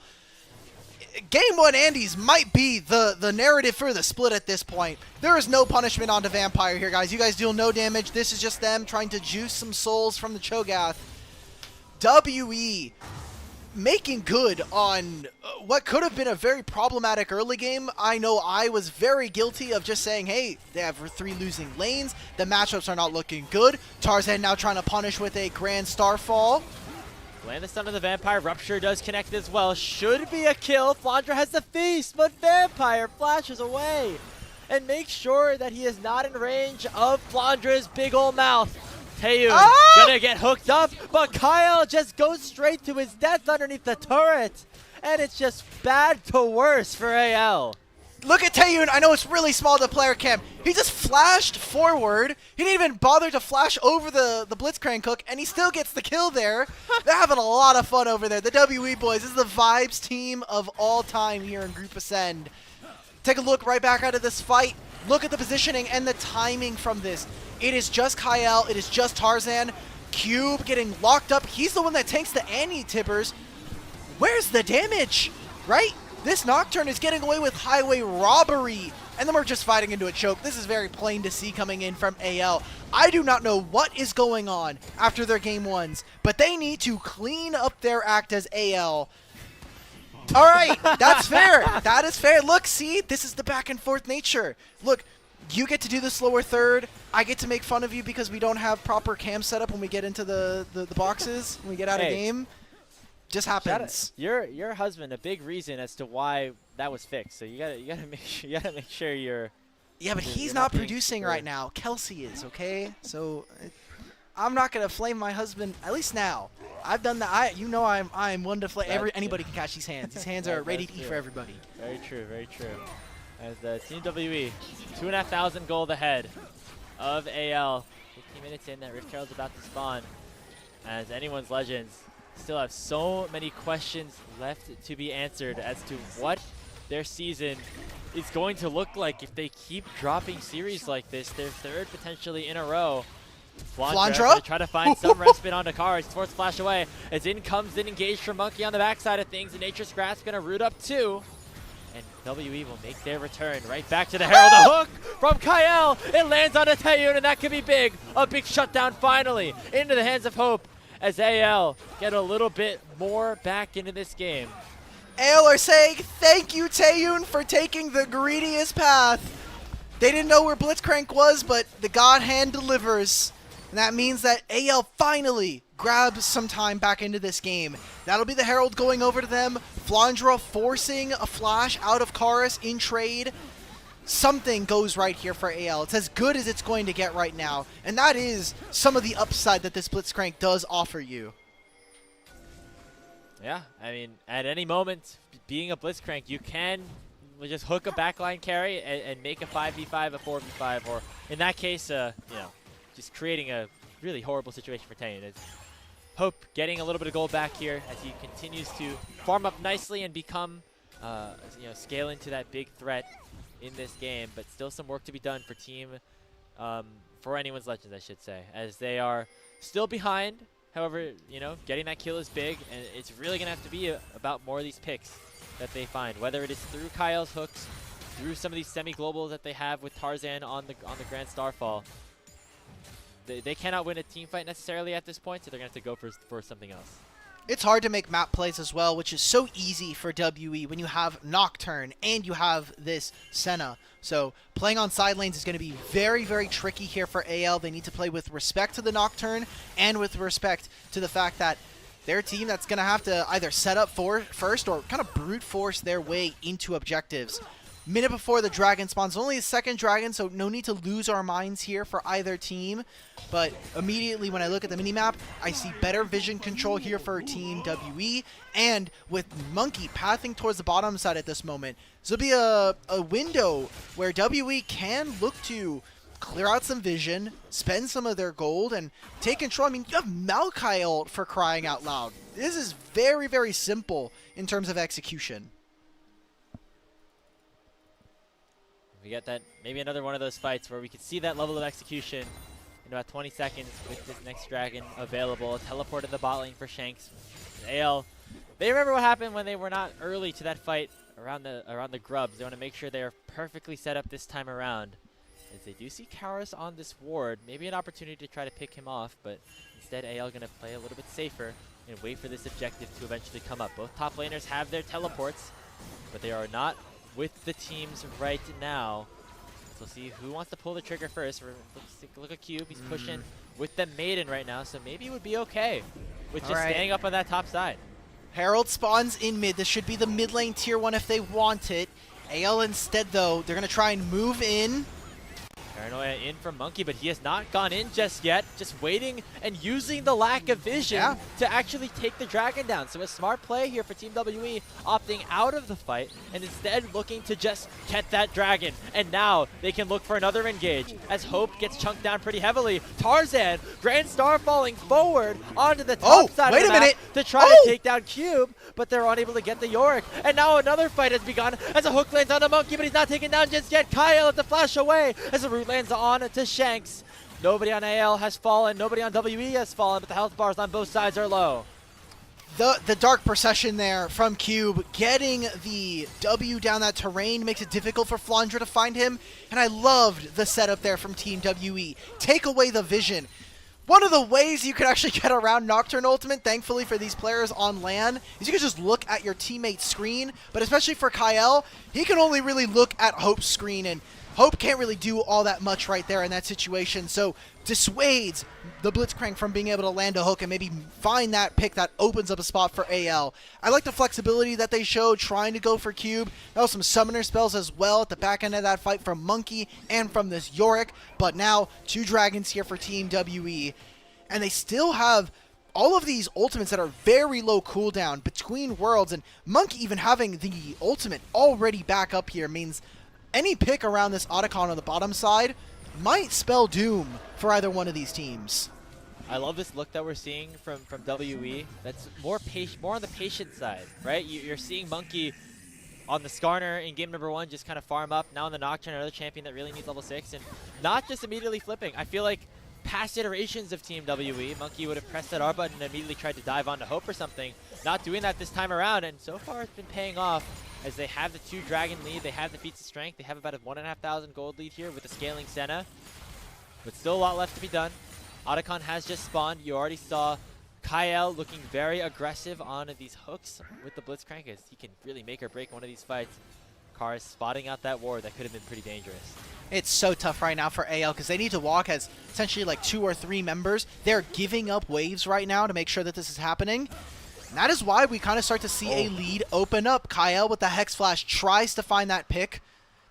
Game 1 Andes might be the narrative for the split at this point. There is no punishment onto Vampire here, guys. You guys deal no damage. This is just them trying to juice some souls from the Cho'Gath. WE making good on what could have been a very problematic early game. I know I was very guilty of just saying, hey, they have 3 losing lanes. The matchups are not looking good. Tarzan now trying to punish with a Grand Starfall. Land the stun of the Vampire. Rupture does connect as well. Should be a kill. Flandre has the feast, but Vampire flashes away. and make sure that he is not in range of Flandra's big ol' mouth. Taeyun gonna get hooked up, but Kyle just goes straight to his death underneath the turret. And it's just bad to worse for AL. Look at Taeyun. I know it's really small to player cam. He just flashed forward. He didn't even bother to flash over the Blitzcrank hook, and he still gets the kill there. They're having a lot of fun over there. The WE boys, this is the vibes team of all time here in Group Ascend. Take a look right back out of this fight. Look at the positioning and the timing from this. It is just Kyle. It is just Tarzan. Cube getting locked up. He's the one that tanks the anti-tippers. Where's the damage, right? This Nocturne is getting away with highway robbery, and then we're just fighting into a choke. This is very plain to see coming in from AL. I do not know what is going on after their game ones, but they need to clean up their act as AL. All right, that's fair. That is fair. Look, see, this is the back and forth nature. Look, you get to do the slower third. I get to make fun of you because we don't have proper cam setup when we get into the boxes, when we get out of game. Just happens. Your husband, a big reason as to why that was fixed. So you gotta make sure you're. Yeah, but he's not producing right now. Kelsey is, okay. So I'm not gonna flame my husband. At least now, I've done that. You know, I'm one to flame. Anybody can catch these hands. These hands are rated E for everybody. Very true. Very true. As the Team WE, 2,500 gold ahead of AL. 15 minutes in, that Rift Herald's about to spawn. As anyone's legends still have so many questions left to be answered as to what their season is going to look like if they keep dropping series like this. Their third potentially in a row. Flandra try to find some respite on Dakar. Force flash away. As in comes in engaged from Monkey on the backside of things. And Nature's Grasp gonna root up too. And WE will make their return right back to the Herald. A hook from Kyle. It lands on a Taeyun, and that could be big. A big shutdown finally into the hands of Hope as AL get a little bit more back into this game. AL are saying, thank you, Taeyun, for taking the greediest path. They didn't know where Blitzcrank was, but the God Hand delivers. And that means that AL finally grabs some time back into this game. That'll be the Herald going over to them. Flandra forcing a flash out of Karis in trade. Something goes right here for AL. It's as good as it's going to get right now. And that is some of the upside that this Blitzcrank does offer you. Yeah, I mean, at any moment, being a Blitzcrank, you can just hook a backline carry and make a 5v5, a 4v5, or in that case, you know, just creating a really horrible situation for Taeyun. Hope getting a little bit of gold back here as he continues to farm up nicely and become, you know, scale into that big threat in this game, but still some work to be done for team, for anyone's legends, I should say, as they are still behind. However, you know, getting that kill is big, and it's really gonna have to be about more of these picks that they find, whether it is through Kyle's hooks, through some of these semi-globals that they have with Tarzan on the Grand Starfall. They cannot win a team fight necessarily at this point, so they're gonna have to go for something else. It's hard to make map plays as well, which is so easy for WE when you have Nocturne and you have this Senna. So playing on side lanes is going to be very, very tricky here for AL. They need to play with respect to the Nocturne and with respect to the fact that their team that's going to have to either set up for first or kind of brute force their way into objectives. Minute before the dragon spawns, only a second dragon, so no need to lose our minds here for either team. But immediately when I look at the minimap, I see better vision control here for Team WE. And with Monkey pathing towards the bottom side at this moment, this will be a window where WE can look to clear out some vision, spend some of their gold, and take control. I mean, you have Maokai ult for crying out loud. This is very, very simple in terms of execution. We get that, maybe another one of those fights where we could see that level of execution in about 20 seconds with this next dragon available. Teleport in the bot lane for Shanks. AL, they remember what happened when they were not early to that fight around the grubs. They want to make sure they are perfectly set up this time around. As they do see Karis on this ward, maybe an opportunity to try to pick him off, but instead AL going to play a little bit safer and wait for this objective to eventually come up. Both top laners have their teleports, but they are not with the teams right now. So we'll see who wants to pull the trigger first. Look at Cube, he's pushing with the Maiden right now, so maybe it would be okay with just staying up on that top side. Herald spawns in mid. This should be the mid lane tier 1 if they want it. AL instead, though, they're going to try and move in. Paranoia in from Monkey, but he has not gone in just yet. Just waiting and using the lack of vision to actually take the dragon down. So a smart play here for Team WE, opting out of the fight and instead looking to just get that dragon. And now they can look for another engage as Hope gets chunked down pretty heavily. Tarzan, Grand Star falling forward onto the top side of the map to try to take down Cube, but they're unable to get the Yorick. And now another fight has begun as a hook lands on the Monkey, but he's not taken down just yet. Kyle at the flash away as the root lands on to Shanks. Nobody on AL has fallen, nobody on WE has fallen, but the health bars on both sides are low. The dark procession there from Cube, getting the W down that terrain makes it difficult for Flandre to find him, and I loved the setup there from Team WE. Take away the vision. One of the ways you could actually get around Nocturne Ultimate, thankfully for these players on LAN, is you can just look at your teammate's screen, but especially for Kyle, he can only really look at Hope's screen, and Hope can't really do all that much right there in that situation, so dissuades the Blitzcrank from being able to land a hook and maybe find that pick that opens up a spot for AL. I like the flexibility that they showed trying to go for Cube. That was some summoner spells as well at the back end of that fight from Monkey and from this Yorick, but now 2 dragons here for Team WE, and they still have all of these ultimates that are very low cooldown between worlds, and Monkey even having the ultimate already back up here means any pick around this Otacon on the bottom side might spell doom for either one of these teams. I love this look that we're seeing from WE. That's more on the patient side, right? You're seeing Monkey on the Skarner in game number 1 just kind of farm up. Now on the Nocturne, another champion that really needs level 6, and not just immediately flipping. I feel like past iterations of Team WE, Monkey would have pressed that R button and immediately tried to dive onto Hope or something. Not doing that this time around, and so far it's been paying off as they have the 2 dragon lead, they have the feats of strength, they have about a 1,500 gold lead here with the scaling Senna. But still a lot left to be done. Otacon has just spawned. You already saw Kyle looking very aggressive on these hooks with the Blitzcrank as he can really make or break one of these fights. Kara spotting out that ward that could have been pretty dangerous. It's so tough right now for AL because they need to walk as essentially like 2 or 3 members. They're giving up waves right now to make sure that this is happening. And that is why we kind of start to see a lead open up. Kyle with the Hex Flash tries to find that pick.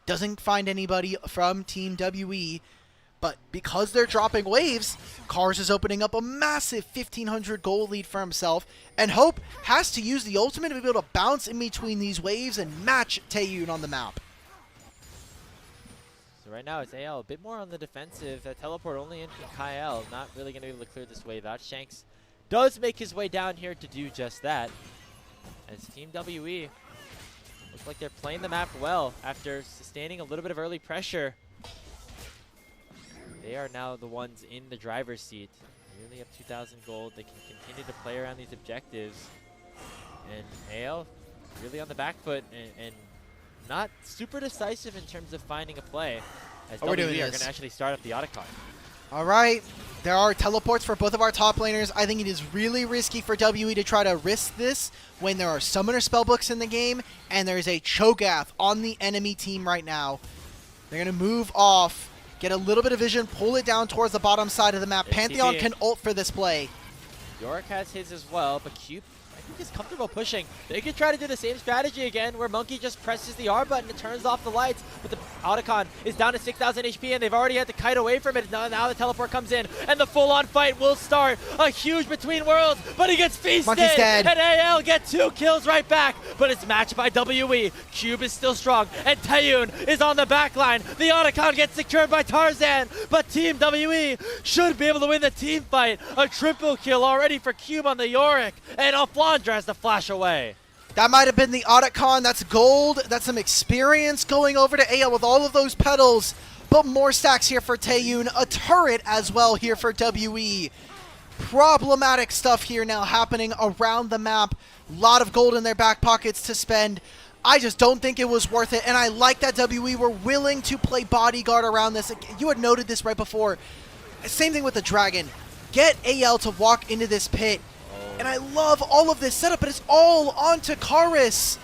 Doesn't find anybody from Team WE. But because they're dropping waves, Cars is opening up a massive 1,500 gold lead for himself. And Hope has to use the ultimate to be able to bounce in between these waves and match Taeyun on the map. So right now it's AL a bit more on the defensive. That teleport only in from Kyle. Not really going to be able to clear this wave out. Shanks does make his way down here to do just that. As Team WE looks like they're playing the map well after sustaining a little bit of early pressure. They are now the ones in the driver's seat. Nearly up 2,000 gold. They can continue to play around these objectives. And AL really on the back foot and not super decisive in terms of finding a play. As WE are going to actually start up the Otacon. All right. There are teleports for both of our top laners. I think it is really risky for WE to try to risk this when there are summoner spellbooks in the game and there's a Cho'Gath on the enemy team right now. They're going to move off, get a little bit of vision, pull it down towards the bottom side of the map. Pantheon can ult for this play. Yorick has his as well, but Cube, I think, is comfortable pushing. They could try to do the same strategy again, where Monkey just presses the R button and turns off the lights, but the Otacon is down to 6,000 HP, and they've already had to kite away from it. Now the teleport comes in, and the full-on fight will start. A huge between worlds, but he gets feasted, Monkey's dead. And AL get 2 kills right back, but it's matched by WE. Cube is still strong, and Taeyun is on the back line. The Otacon gets secured by Tarzan, but Team WE should be able to win the team fight. A triple kill already for Cube on the Yorick, and Flandre has to flash away. That might have been the Otacon. That's gold. That's some experience going over to AL with all of those petals. But more stacks here for Taeyun. A turret as well here for WE. Problematic stuff here now happening around the map. A lot of gold in their back pockets to spend. I just don't think it was worth it. And I like that WE were willing to play bodyguard around this. You had noted this right before. Same thing with the Dragon. Get AL to walk into this pit. And I love all of this setup, but it's all onto Karis.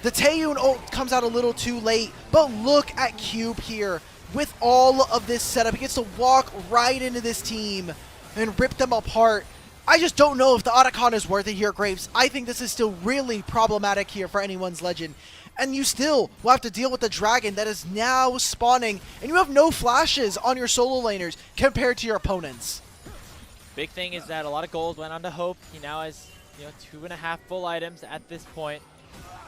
The Taeyun ult comes out a little too late, but look at Cube here. With all of this setup, he gets to walk right into this team and rip them apart. I just don't know if the Otacon is worth it here, Graves. I think this is still really problematic here for anyone's legend. and you still will have to deal with the dragon that is now spawning, and you have no flashes on your solo laners compared to your opponents. Big thing is that a lot of gold went on to Hope. He now has 2.5 full items at this point,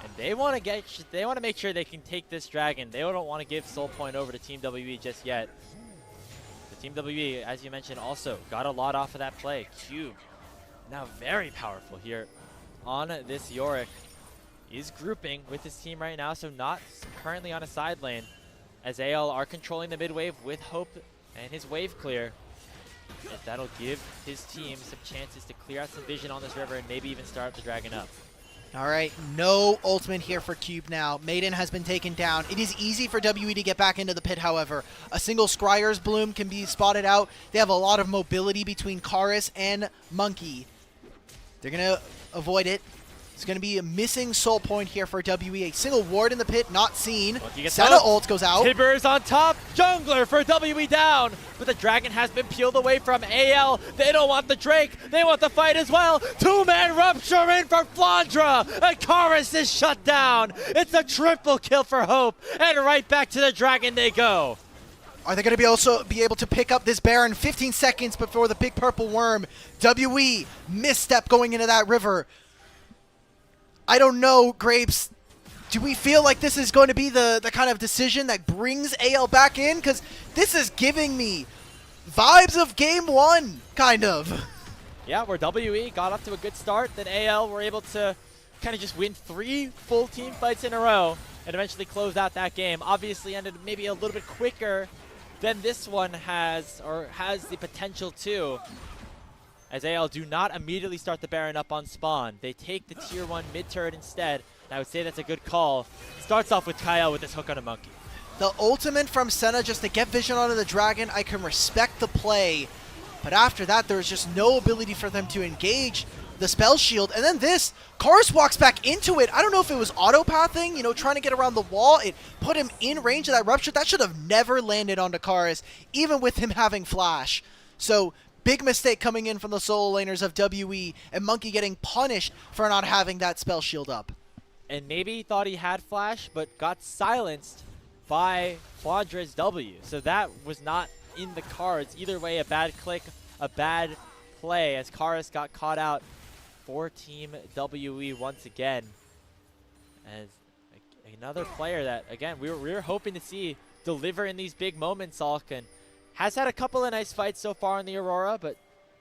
and they want to make sure they can take this dragon. They don't want to give Soul Point over to Team WE just yet. The Team WE, as you mentioned, also got a lot off of that play. Cube, now very powerful here on this Yorick. Is grouping with his team right now, so not currently on a side lane, as AL are controlling the mid wave with Hope and his wave clear. If that'll give his team some chances to clear out some vision on this river and maybe even start the dragon up. All right, no ultimate here for Cube now. Maiden has been taken down. It is easy for WE to get back into the pit, however. A single Scryer's Bloom can be spotted out. They have a lot of mobility between Karis and Monkey. They're going to avoid it. It's going to be a missing Soul Point here for WE. A single ward in the pit, not seen. Senna ult goes out. Tibbers on top. Jungler for WE down. But the dragon has been peeled away from AL. They don't want the Drake. They want the fight as well. Two-man rupture in for Flandra. And Karis is shut down. It's a triple kill for Hope. And right back to the dragon they go. Are they going to also be able to pick up this Baron 15 seconds before the big purple worm? WE misstep going into that river. I don't know, Grapes. Do we feel like this is going to be the kind of decision that brings AL back in? Because this is giving me vibes of game one, kind of. Yeah, where WE got off to a good start, then AL were able to kind of just win 3 full team fights in a row and eventually close out that game. Obviously ended maybe a little bit quicker than this one has, or has the potential to, as AL do not immediately start the Baron up on spawn. They take the tier 1 mid turret instead, and I would say that's a good call. Starts off with Kyle with this hook on a monkey. The ultimate from Senna just to get vision onto the dragon, I can respect the play, but after that there's just no ability for them to engage the spell shield. And then this, Karis walks back into it. I don't know if it was auto-pathing, trying to get around the wall. It put him in range of that rupture. That should have never landed onto Karis, even with him having flash. So big mistake coming in from the solo laners of WE, and Monkey getting punished for not having that spell shield up. And maybe he thought he had flash, but got silenced by Flandra's W. So that was not in the cards. Either way, a bad click, a bad play, as Karis got caught out for Team WE once again. As another player that, again, we were hoping to see deliver in these big moments, Salkin. Has had a couple of nice fights so far in the Aurora, but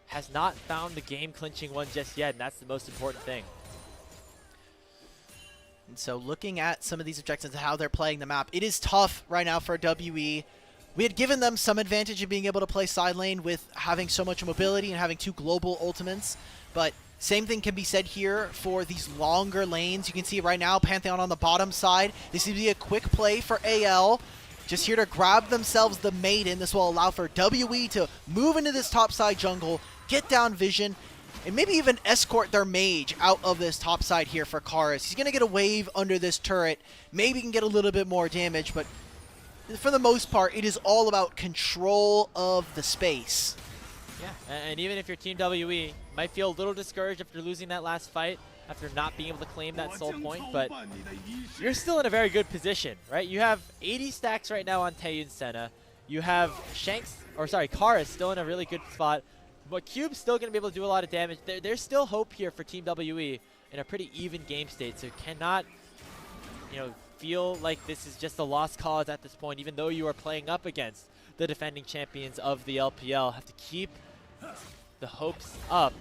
has not found the game-clinching one just yet, and that's the most important thing. And so looking at some of these objectives and how they're playing the map, it is tough right now for WE. We had given them some advantage of being able to play side lane with having so much mobility and having 2 global ultimates, but same thing can be said here for these longer lanes. You can see right now, Pantheon on the bottom side. This seems to be a quick play for AL. Just here to grab themselves the Maiden. This will allow for WE to move into this topside jungle, get down vision, and maybe even escort their mage out of this topside here for Karis. He's going to get a wave under this turret. Maybe he can get a little bit more damage, but for the most part, it is all about control of the space. Yeah, and even if your Team WE might feel a little discouraged after losing that last fight, after not being able to claim that soul point, but you're still in a very good position, right? You have 80 stacks right now on Taeyun Senna. You have Karis still in a really good spot, but Cube's still going to be able to do a lot of damage. There's still hope here for Team WE in a pretty even game state, so you cannot, feel like this is just a lost cause at this point, even though you are playing up against the defending champions of the LPL. Have to keep the hopes up.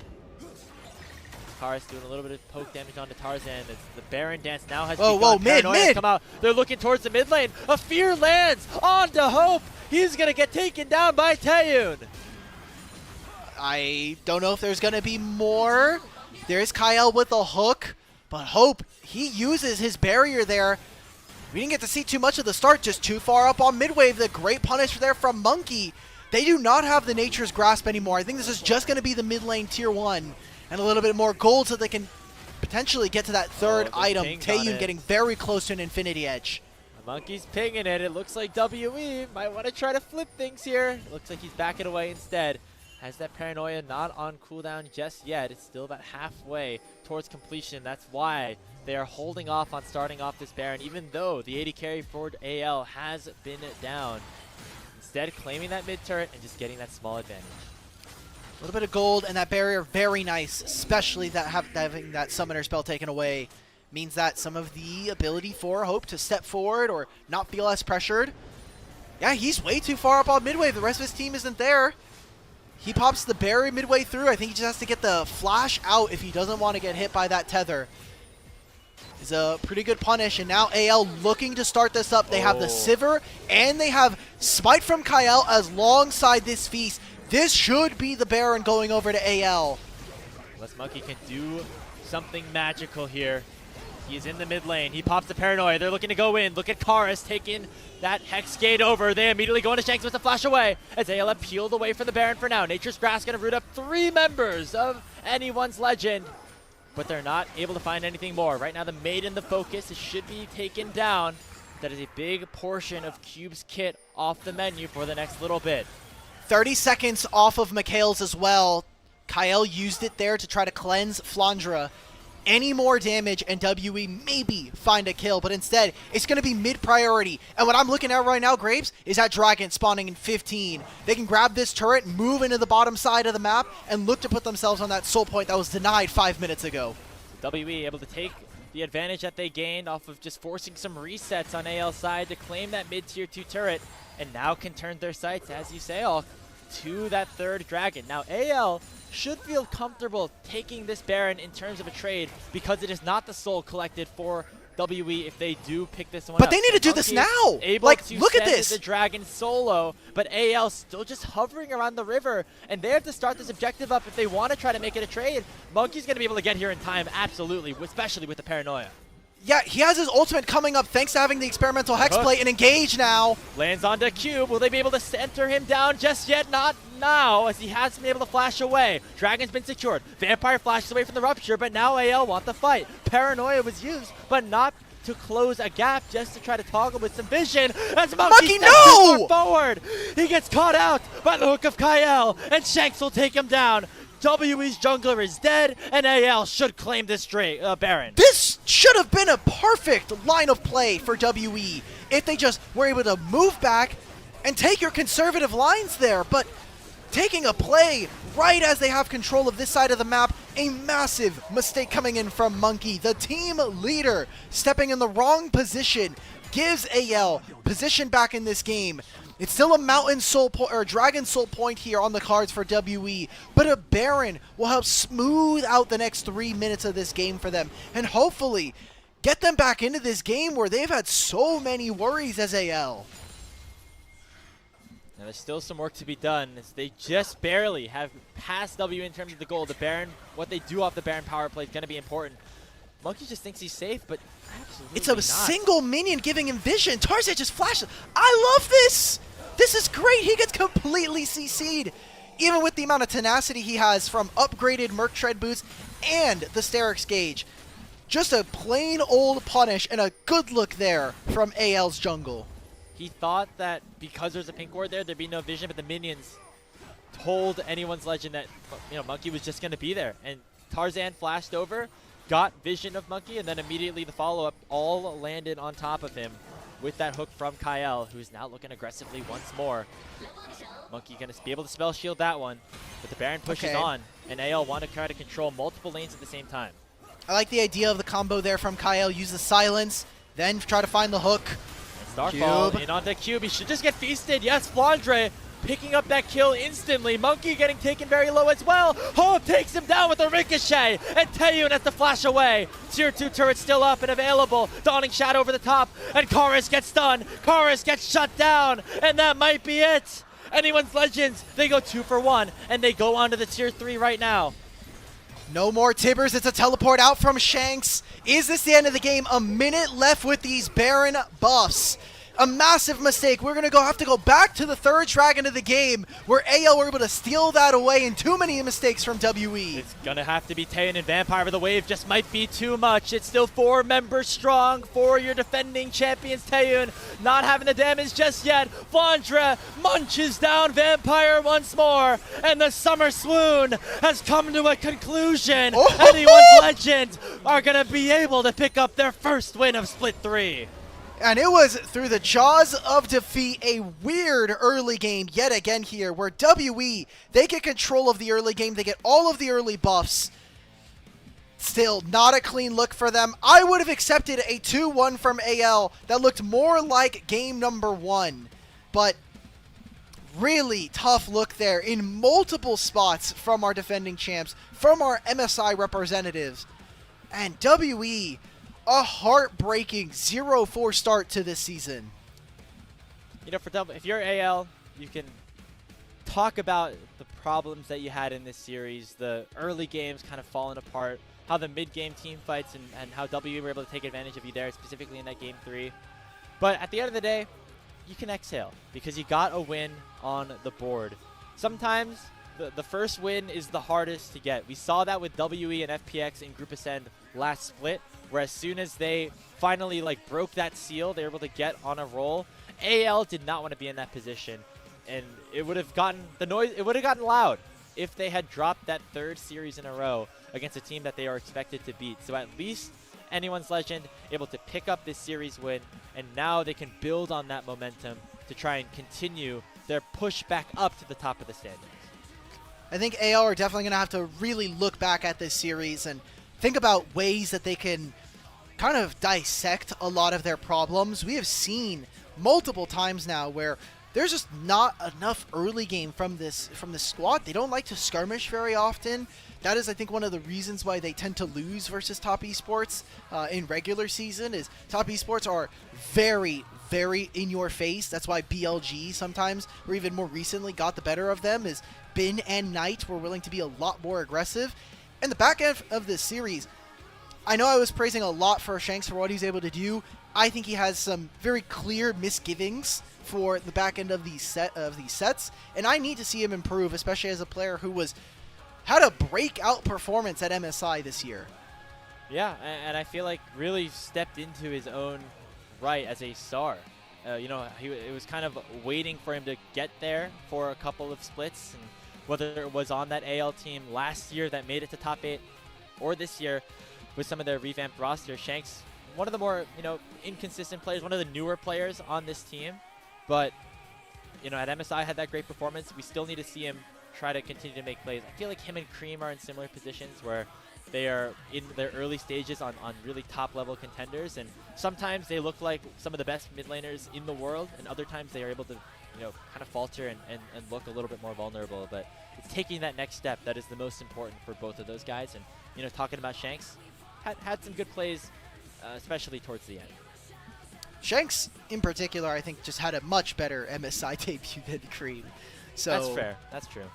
Karis doing a little bit of poke damage onto Tarzan. The Baron dance now has begun. Mid! Come out. They're looking towards the mid lane. A fear lands onto Hope. He's going to get taken down by Taeyun. I don't know if there's going to be more. There's Kyle with a hook, but Hope, he uses his barrier there. We didn't get to see too much of the start, just too far up on mid-wave. The great punish there from Monkey. They do not have the Nature's Grasp anymore. I think this is just going to be the mid lane tier 1 and a little bit more gold so they can potentially get to that third item. Taeyun getting very close to an Infinity Edge. The Monkey's pinging it. It looks like WE might want to try to flip things here. It looks like he's backing away instead. has that Paranoia not on cooldown just yet. It's still about halfway towards completion. That's why they are holding off on starting off this Baron, even though the AD carry for AL has been down. Instead, claiming that mid turret and just getting that small advantage. A little bit of gold and that barrier, very nice, especially that having that summoner spell taken away means that some of the ability for Hope to step forward or not feel as pressured. Yeah, he's way too far up on midway. The rest of his team isn't there. He pops the barrier midway through. I think he just has to get the flash out if he doesn't want to get hit by that tether. It's a pretty good punish, and now AL looking to start this up. They have the Sivir, and they have Smite from Kyle alongside this Feast. This should be the Baron going over to AL. Unless Monkey can do something magical here. He is in the mid lane. He pops the Paranoia. They're looking to go in. Look at Karis taking that Hex Gate over. They immediately go into Shanks with the flash away as AL have peeled away from the Baron for now. Nature's Grass going to root up 3 members of anyone's Legend, but they're not able to find anything more. Right now, the Maiden, the focus, it should be taken down. That is a big portion of Cube's kit off the menu for the next little bit. 30 seconds off of Mikhail's as well. Kyle used it there to try to cleanse Flandra. Any more damage and WE maybe find a kill, but instead it's going to be mid-priority. And what I'm looking at right now, Grapes, is that Dragon spawning in 15. They can grab this turret, move into the bottom side of the map, and look to put themselves on that soul point that was denied 5 minutes ago. WE able to take the advantage that they gained off of just forcing some resets on AL's side to claim that mid-tier 2 turret, and now can turn their sights, as you say, all to that 3rd Dragon. Now AL should feel comfortable taking this Baron in terms of a trade because it is not the soul collected for WE if they do pick this one but up. They need to do this now. Able like, to look at send this. The Dragon solo, but AL still just hovering around the river, and they have to start this objective up if they want to try to make it a trade. Monkey's going to be able to get here in time, absolutely, especially with the Paranoia. Yeah, he has his ultimate coming up thanks to having the experimental Hex plate and engage now. Lands onto Cube. Will they be able to center him down just yet? Not now, as he hasn't been able to flash away. Dragon's been secured. Vampire flashes away from the Rupture, but now AL want the fight. Paranoia was used, but not to close a gap, just to try to toggle with some vision. As Monkey no! forward. He gets caught out by the hook of Kyle, and Shanks will take him down. WE's jungler is dead, and AL should claim this Baron. This should have been a perfect line of play for WE if they just were able to move back and take your conservative lines there. But taking a play right as they have control of this side of the map, a massive mistake coming in from Monkey. The team leader stepping in the wrong position gives AL position back in this game. It's still a Mountain Soul or Dragon Soul point here on the cards for WE, but a Baron will help smooth out the next 3 minutes of this game for them, and hopefully get them back into this game where they've had so many worries as AL. Now there's still some work to be done, as they just barely have passed W in terms of the goal. The Baron, what they do off the Baron power play is going to be important. Monkey just thinks he's safe, but absolutely it's a not. single minion giving him vision. Tarzan just flashes. I love this. This is great. He gets completely CC'd. Even with the amount of tenacity he has from upgraded Merc Tread boots and the Sterix gauge. Just a plain old punish and a good look there from AL's jungle. He thought that because there's a pink ward there, there'd be no vision, but the minions told anyone's Legend that Monkey was just going to be there. And Tarzan flashed over, got vision of Monkey, and then immediately the follow-up all landed on top of him with that hook from Kyle, who's now looking aggressively once more. Monkey going to be able to spell shield that one, but the Baron pushes on, and AL want to try to control multiple lanes at the same time. I like the idea of the combo there from Kyle. Use the silence, then try to find the hook. And Starfall in onto Cube. He should just get feasted. Yes, Flandre picking up that kill instantly. Monkey getting taken very low as well. Hope takes him down with a ricochet, and Taeyun has to flash away. Tier 2 turret still up and available. Dawning Shadow over the top, and Chorus gets stunned. Chorus gets shut down, and that might be it. Anyone's Legends, they go 2 for 1, and they go on to the Tier 3 right now. No more Tibbers. It's a teleport out from Shanks. Is this the end of the game? A minute left with these Baron buffs. a massive mistake. We're going to have to go back to the third dragon of the game where AL were able to steal that away, and too many mistakes from WE. It's going to have to be Taeyeon and Vampire, but the wave just might be too much. It's still 4 members strong for your defending champions. Taeyeon not having the damage just yet. Vondra munches down Vampire once more, and the summer swoon has come to a conclusion. Oh! Anyone's Legend are going to be able to pick up their first win of Split 3. And it was through the jaws of defeat, a weird early game yet again here, where WE, they get control of the early game, they get all of the early buffs. Still, not a clean look for them. I would have accepted a 2-1 from AL that looked more like game number 1. But really tough look there in multiple spots from our defending champs, from our MSI representatives. And WE, a heartbreaking 0-4 start to this season. You know, if you're AL, you can talk about the problems that you had in this series, the early games kind of falling apart, how the mid-game team fights and how WE were able to take advantage of you there, specifically in that game 3. But at the end of the day, you can exhale because you got a win on the board. Sometimes the first win is the hardest to get. We saw that with WE and FPX in Group Ascend last split, where as soon as they finally broke that seal, they were able to get on a roll. AL did not want to be in that position, and it would have gotten loud if they had dropped that 3rd series in a row against a team that they are expected to beat. So at least Anyone's Legend able to pick up this series win, and now they can build on that momentum to try and continue their push back up to the top of the standings. I think AL are definitely going to have to really look back at this series and think about ways that they can kind of dissect a lot of their problems. We have seen multiple times now where there's just not enough early game from this squad. They don't like to skirmish very often. That is, I think, one of the reasons why they tend to lose versus top esports in regular season. Is top esports are very, very in your face. That's why BLG sometimes, or even more recently, got the better of them. Is Bin and Knight were willing to be a lot more aggressive. In the back end of this series, I know I was praising a lot for Shanks for what he's able to do. I think he has some very clear misgivings for the back end of these sets, and I need to see him improve, especially as a player who had a breakout performance at MSI this year. Yeah, and I feel like really stepped into his own right as a star. It was kind of waiting for him to get there for a couple of splits, and whether it was on that AL team last year that made it to top 8, or this year with some of their revamped roster, Shanks, one of the more inconsistent players, one of the newer players on this team. But at MSI had that great performance. We still need to see him try to continue to make plays. I feel like him and Cream are in similar positions where they are in their early stages on really top-level contenders, and sometimes they look like some of the best mid laners in the world, and other times they are able to kind of falter and look a little bit more vulnerable. But it's taking that next step that is the most important for both of those guys. And talking about Shanks, had some good plays, especially towards the end. Shanks, in particular, I think just had a much better MSI debut than Cream. So that's fair. That's true.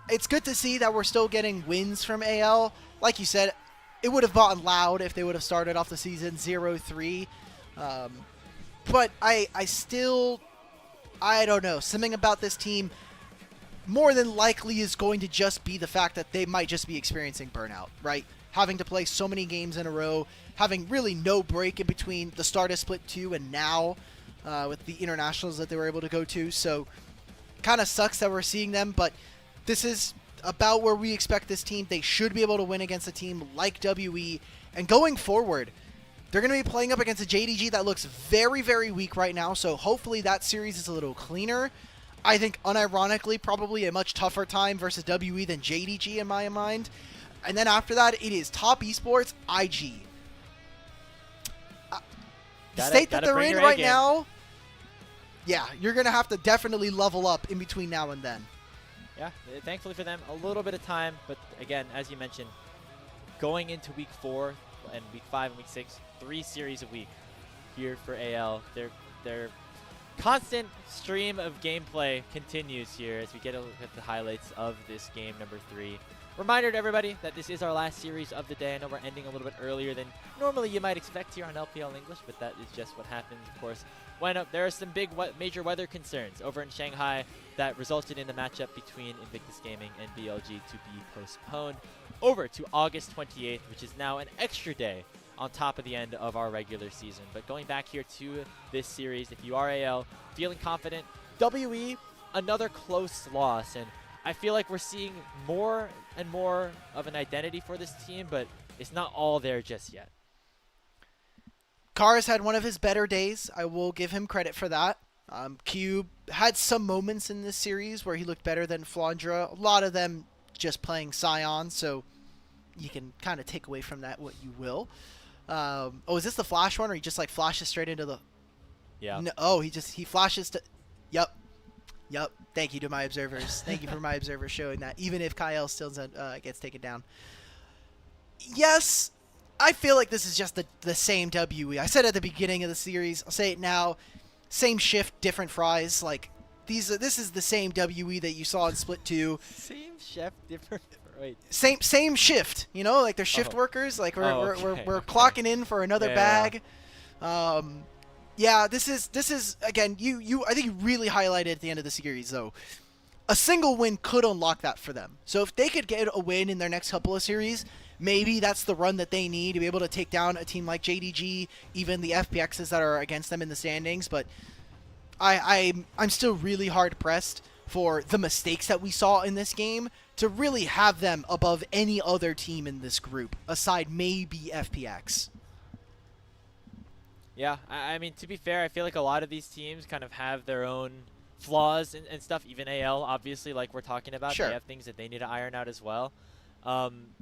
It's good to see that we're still getting wins from AL. Like you said, it would have gotten loud if they would have started off the season 0-3. But I don't know. Something about this team more than likely is going to just be the fact that they might just be experiencing burnout, right? Having to play so many games in a row, having really no break in between the start of Split 2 and now with the internationals that they were able to go to. So kind of sucks that we're seeing them, but this is about where we expect this team. They should be able to win against a team like WE. And going forward, they're going to be playing up against a JDG that looks very, very weak right now. So hopefully that series is a little cleaner. I think, unironically, probably a much tougher time versus WE than JDG in my mind. And then after that, it is Top Esports, IG. The state that they're in right now, yeah, you're going to have to definitely level up in between now and then. Yeah, thankfully for them, a little bit of time. But again, as you mentioned, going into week 4 and week 5 and week 6, 3 series a week here for AL. Their constant stream of gameplay continues here as we get a look at the highlights of this game number 3. reminder to everybody that this is our last series of the day. I know we're ending a little bit earlier than normally you might expect here on LPL English, but that is just what happens, of course. When there are some big major weather concerns over in Shanghai that resulted in the matchup between Invictus Gaming and BLG to be postponed over to August 28th, which is now an extra day on top of the end of our regular season. But going back here to this series, if you are AL, feeling confident, WE, another close loss, and I feel like we're seeing more and more of an identity for this team, but it's not all there just yet. Kars had one of his better days. I will give him credit for that. Cube had some moments in this series where he looked better than Flandra. A lot of them just playing Scion, so you can kind of take away from that what you will. Oh, is this the flash one, or he just like flashes straight into the? Yeah. No, oh, he flashes to. Yep. Thank you to my observers. Thank you for my observers showing that. Even if Kyle still gets taken down. Yes, I feel like this is just the same WE. I said at the beginning of the series. I'll say it now. Same shift, different fries. Like this is the same WE that you saw in Split 2. Same chef, different. Wait. Same shift. You know, like they're shift workers. Like we're clocking in for another bag. Yeah, this is again. I think you really highlighted at the end of the series though. A single win could unlock that for them. So if they could get a win in their next couple of series, maybe that's the run that they need to be able to take down a team like JDG, even the FPXs that are against them in the standings. But I'm still really hard pressed for the mistakes that we saw in this game to really have them above any other team in this group, aside maybe FPX. Yeah, I mean, to be fair, I feel like a lot of these teams kind of have their own flaws and stuff. Even AL, obviously, like we're talking about, Sure. They have things that they need to iron out as well.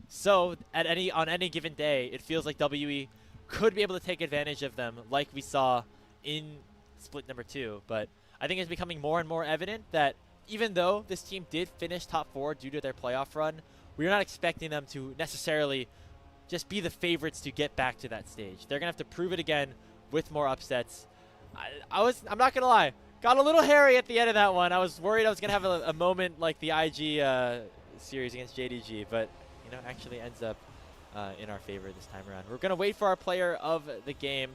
So on any given day, it feels like WE could be able to take advantage of them, like we saw in Split number 2. But I think it's becoming more and more evident that even though this team did finish top 4 due to their playoff run, we're not expecting them to necessarily just be the favorites to get back to that stage. They're gonna have to prove it again with more upsets. I'm not gonna lie, got a little hairy at the end of that one. I was worried I was gonna have a moment like the IG series against JDG, but you know, actually ends up in our favor this time around. We're gonna wait for our player of the game.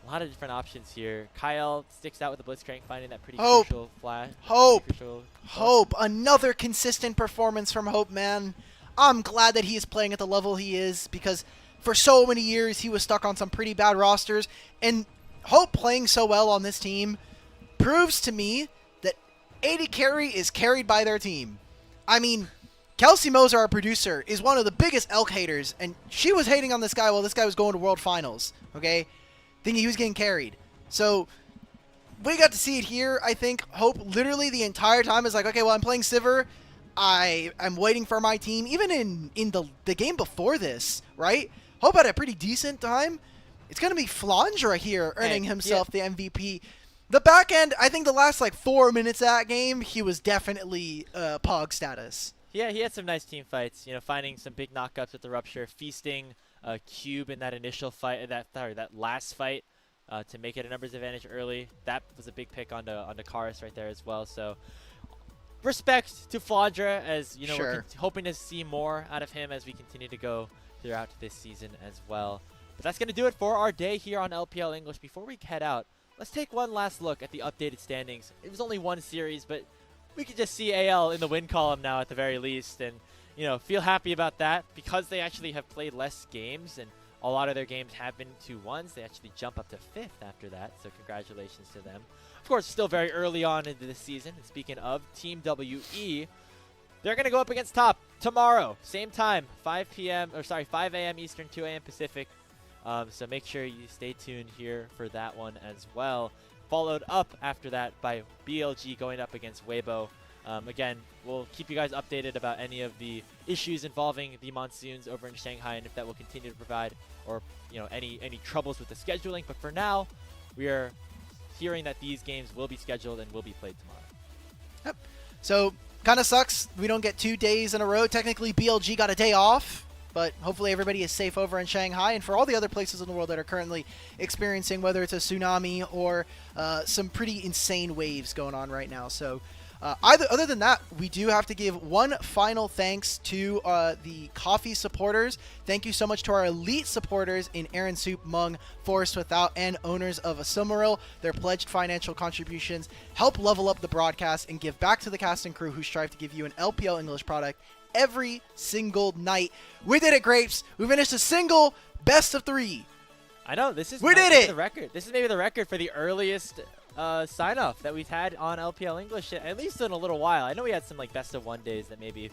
A lot of different options here. Kyle sticks out with the Blitzcrank, finding that pretty crucial flash. Hope. Another consistent performance from Hope, man. I'm glad that he is playing at the level he is, because for so many years he was stuck on some pretty bad rosters, and Hope playing so well on this team proves to me that AD Carry is carried by their team. I mean, Kelsey Moser, our producer, is one of the biggest Elk haters, and she was hating on this guy while this guy was going to World Finals, okay? Thinking he was getting carried. So we got to see it here. I think Hope literally the entire time is like, okay, well, I'm playing Sivir. I'm waiting for my team. Even in the game before this, right? Hope had a pretty decent time. It's going to be Flandra here earning himself the MVP. The back end, I think the last like 4 minutes of that game, he was definitely Pog status. Yeah, he had some nice team fights, you know, finding some big knockups at the Rupture, feasting Cube in that initial fight, that last fight to make it a numbers advantage early. That was a big pick onto Karis right there as well. So respect to Flandra, as you know, we're hoping to see more out of him as we continue to go throughout this season as well. But that's going to do it for our day here on LPL English. Before we head out, let's take one last look at the updated standings. It was only one series, but we could just see AL in the win column now at the very least, and you know, feel happy about that because they actually have played less games, and a lot of their games have been 2-1s. They actually jump up to 5th after that, so congratulations to them. Of course, still very early on into the season. And speaking of Team WE, they're going to go up against Top tomorrow, same time, 5 a.m. Eastern, 2 a.m. Pacific. So make sure you stay tuned here for that one as well. Followed up after that by BLG going up against Weibo. Again, we'll keep you guys updated about any of the issues involving the monsoons over in Shanghai, and if that will continue to provide, or you know, any troubles with the scheduling. But for now, we are hearing that these games will be scheduled and will be played tomorrow. Yep. So kind of sucks we don't get 2 days in a row. Technically, BLG got a day off, but hopefully everybody is safe over in Shanghai. And for all the other places in the world that are currently experiencing, whether it's a tsunami or some pretty insane waves going on right now. So Other than that, we do have to give one final thanks to the coffee supporters. Thank you so much to our elite supporters in Aaron Soup, Mung, Forest Without, and owners of Asummeril. Their pledged financial contributions help level up the broadcast and give back to the cast and crew who strive to give you an LPL English product every single night. We did it, Grapes. We finished a single best of 3. I know, this is We did it! the record. This is maybe the record for the earliest sign-off that we've had on LPL English, at least in a little while. I know we had some like best of 1 days that maybe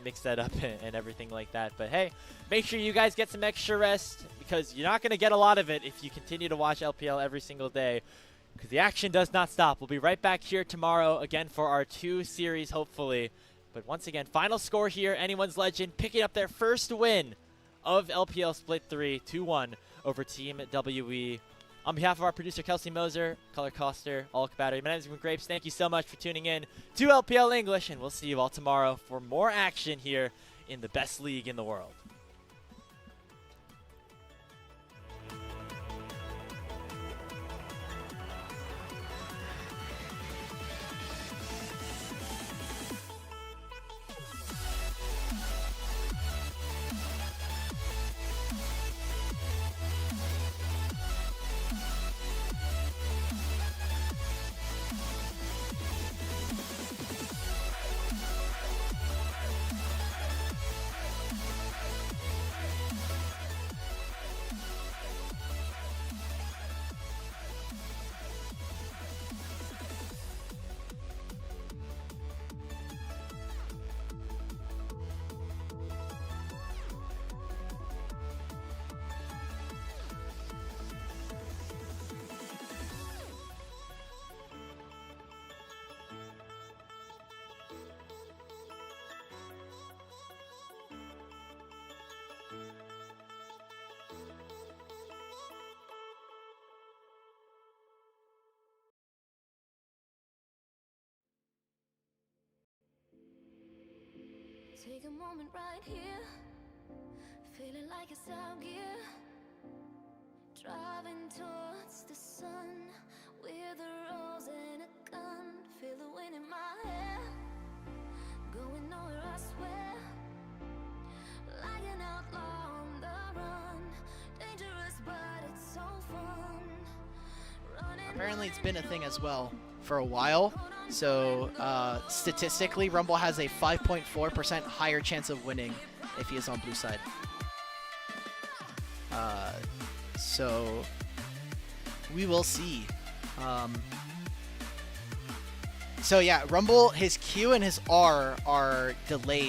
mixed that up and everything like that. But hey, make sure you guys get some extra rest, because you're not going to get a lot of it if you continue to watch LPL every single day, because the action does not stop. We'll be right back here tomorrow again for our 2 series, hopefully. But once again, final score here, Anyone's Legend picking up their first win of LPL Split 3, 2-1 over Team WE. On behalf of our producer, Kelsey Moser, Color Coster, Alk Battery, my name is Grapes. Thank you so much for tuning in to LPL English, and we'll see you all tomorrow for more action here in the best league in the world. Take a moment right here, feeling like it's out gear, driving towards the sun with a rose and a gun. Feel the wind in my hair, going nowhere I swear, like an outlaw on the run, dangerous but it's so fun. Running, Apparently it's been a thing as well for a while. So statistically, Rumble has a 5.4% higher chance of winning if he is on blue side. So we will see. So yeah, Rumble, his Q and his R are delayed